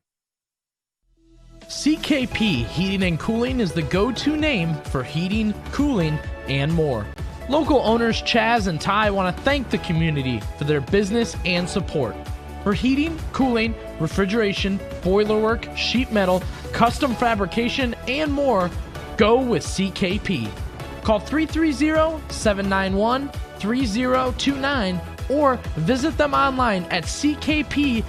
CKP Heating and Cooling is the go-to name for heating, cooling, and more. Local owners Chaz and Ty want to thank the community for their business and support. For heating, cooling, refrigeration, boiler work, sheet metal, custom fabrication, and more, go with CKP. Call 330-791-3029 or visit them online at ckphvac.com.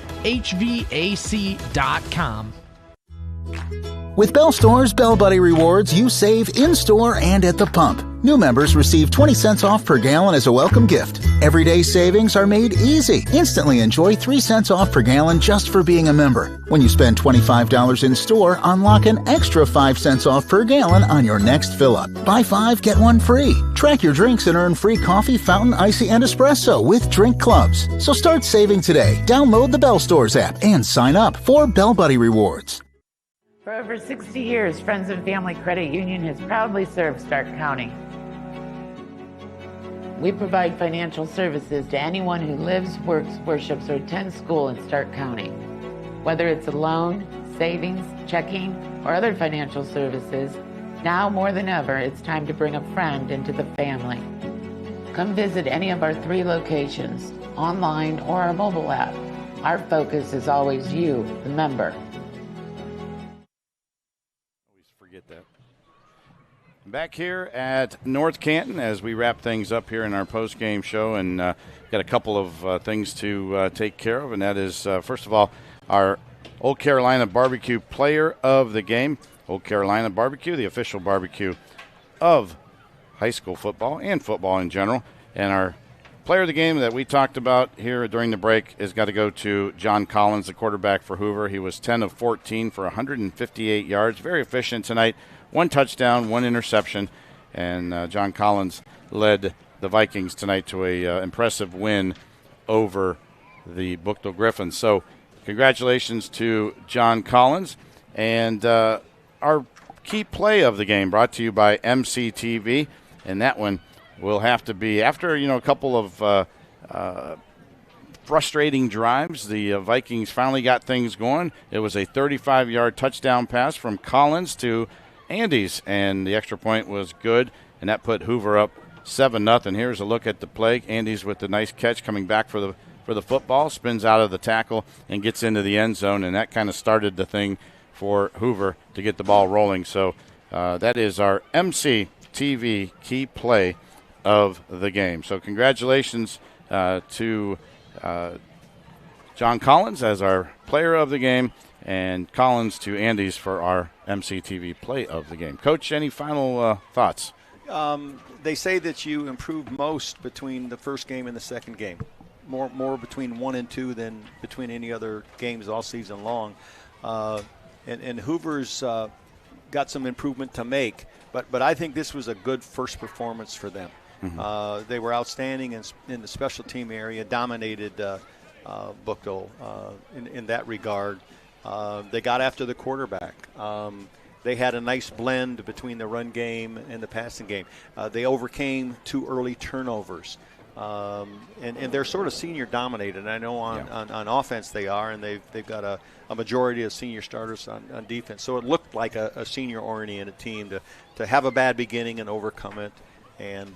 With Bell Store's Bell Buddy Rewards, you save in-store and at the pump. New members receive 20 cents off per gallon as a welcome gift. Everyday savings are made easy. Instantly enjoy 3 cents off per gallon just for being a member. When you spend $25 in store, unlock an extra 5 cents off per gallon on your next fill-up. Buy 5, get 1 free. Track your drinks and earn free coffee, fountain, icy, and espresso with drink clubs. So start saving today. Download the Bell Stores app and sign up for Bell Buddy Rewards. For over 60 years, Friends and Family Credit Union has proudly served Stark County. We provide financial services to anyone who lives, works, worships, or attends school in Stark County. Whether it's a loan, savings, checking, or other financial services, now more than ever, it's time to bring a friend into the family. Come visit any of our 3 locations, online or our mobile app. Our focus is always you, the member. Forget that. Back here at North Canton as we wrap things up here in our post-game show, and got a couple of things to take care of, and that is, first of all, our Old Carolina Barbecue Player of the Game. Old Carolina Barbecue, the official barbecue of high school football and football in general. And our player of the game that we talked about here during the break has got to go to John Collins, the quarterback for Hoover. He was 10 of 14 for 158 yards. Very efficient tonight. 1 touchdown, 1 interception. And John Collins led the Vikings tonight to a impressive win over the Buchtel Griffins. So congratulations to John Collins. And our key play of the game brought to you by MCTV. And that one will have to be, after a couple of frustrating drives, the Vikings finally got things going. It was a 35-yard touchdown pass from Collins to Andes, and the extra point was good, and that put Hoover up 7-0. Here's a look at the play. Andes with the nice catch coming back for the football, spins out of the tackle and gets into the end zone, and that kind of started the thing for Hoover to get the ball rolling. So that is our MCTV key play of the game. So congratulations to John Collins as our player of the game, and Collins to Andes for our MCTV play of the game. Coach, any final thoughts? They say that you improve most between the first game and the second game. More between 1 and 2 than between any other games all season long. And Hoover's got some improvement to make, but I think this was a good first performance for them. Mm-hmm. They were outstanding in the special team area, dominated Buchtel in that regard. They got after the quarterback. They had a nice blend between the run game and the passing game. They overcame 2 early turnovers. And they're sort of senior dominated. I know on offense they are, and they've got a majority of senior starters on defense. So it looked like a senior-oriented team to have a bad beginning and overcome it and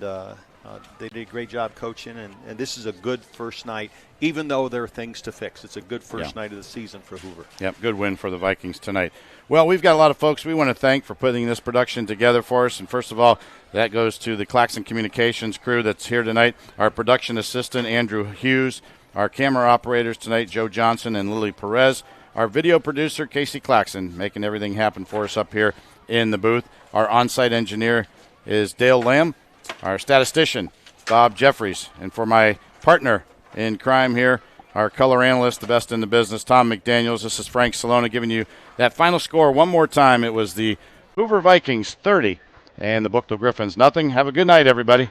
they did a great job coaching, and this is a good first night, even though there are things to fix. It's a good first night of the season for Hoover. Yep, good win for the Vikings tonight. Well, we've got a lot of folks we want to thank for putting this production together for us, and first of all, that goes to the Claxon Communications crew that's here tonight, our production assistant, Andrew Hughes, our camera operators tonight, Joe Johnston and Lillie Perez, our video producer, Casey Claxon, making everything happen for us up here in the booth. Our on-site engineer is Dale Lamb, our statistician, Bob Jeffries, and for my partner in crime here, our color analyst, the best in the business, Thom McDaniels. This is Frank Cilona giving you that final score one more time. It was the Hoover Vikings 30 and the Buchtel Griffins nothing. Have a good night, everybody.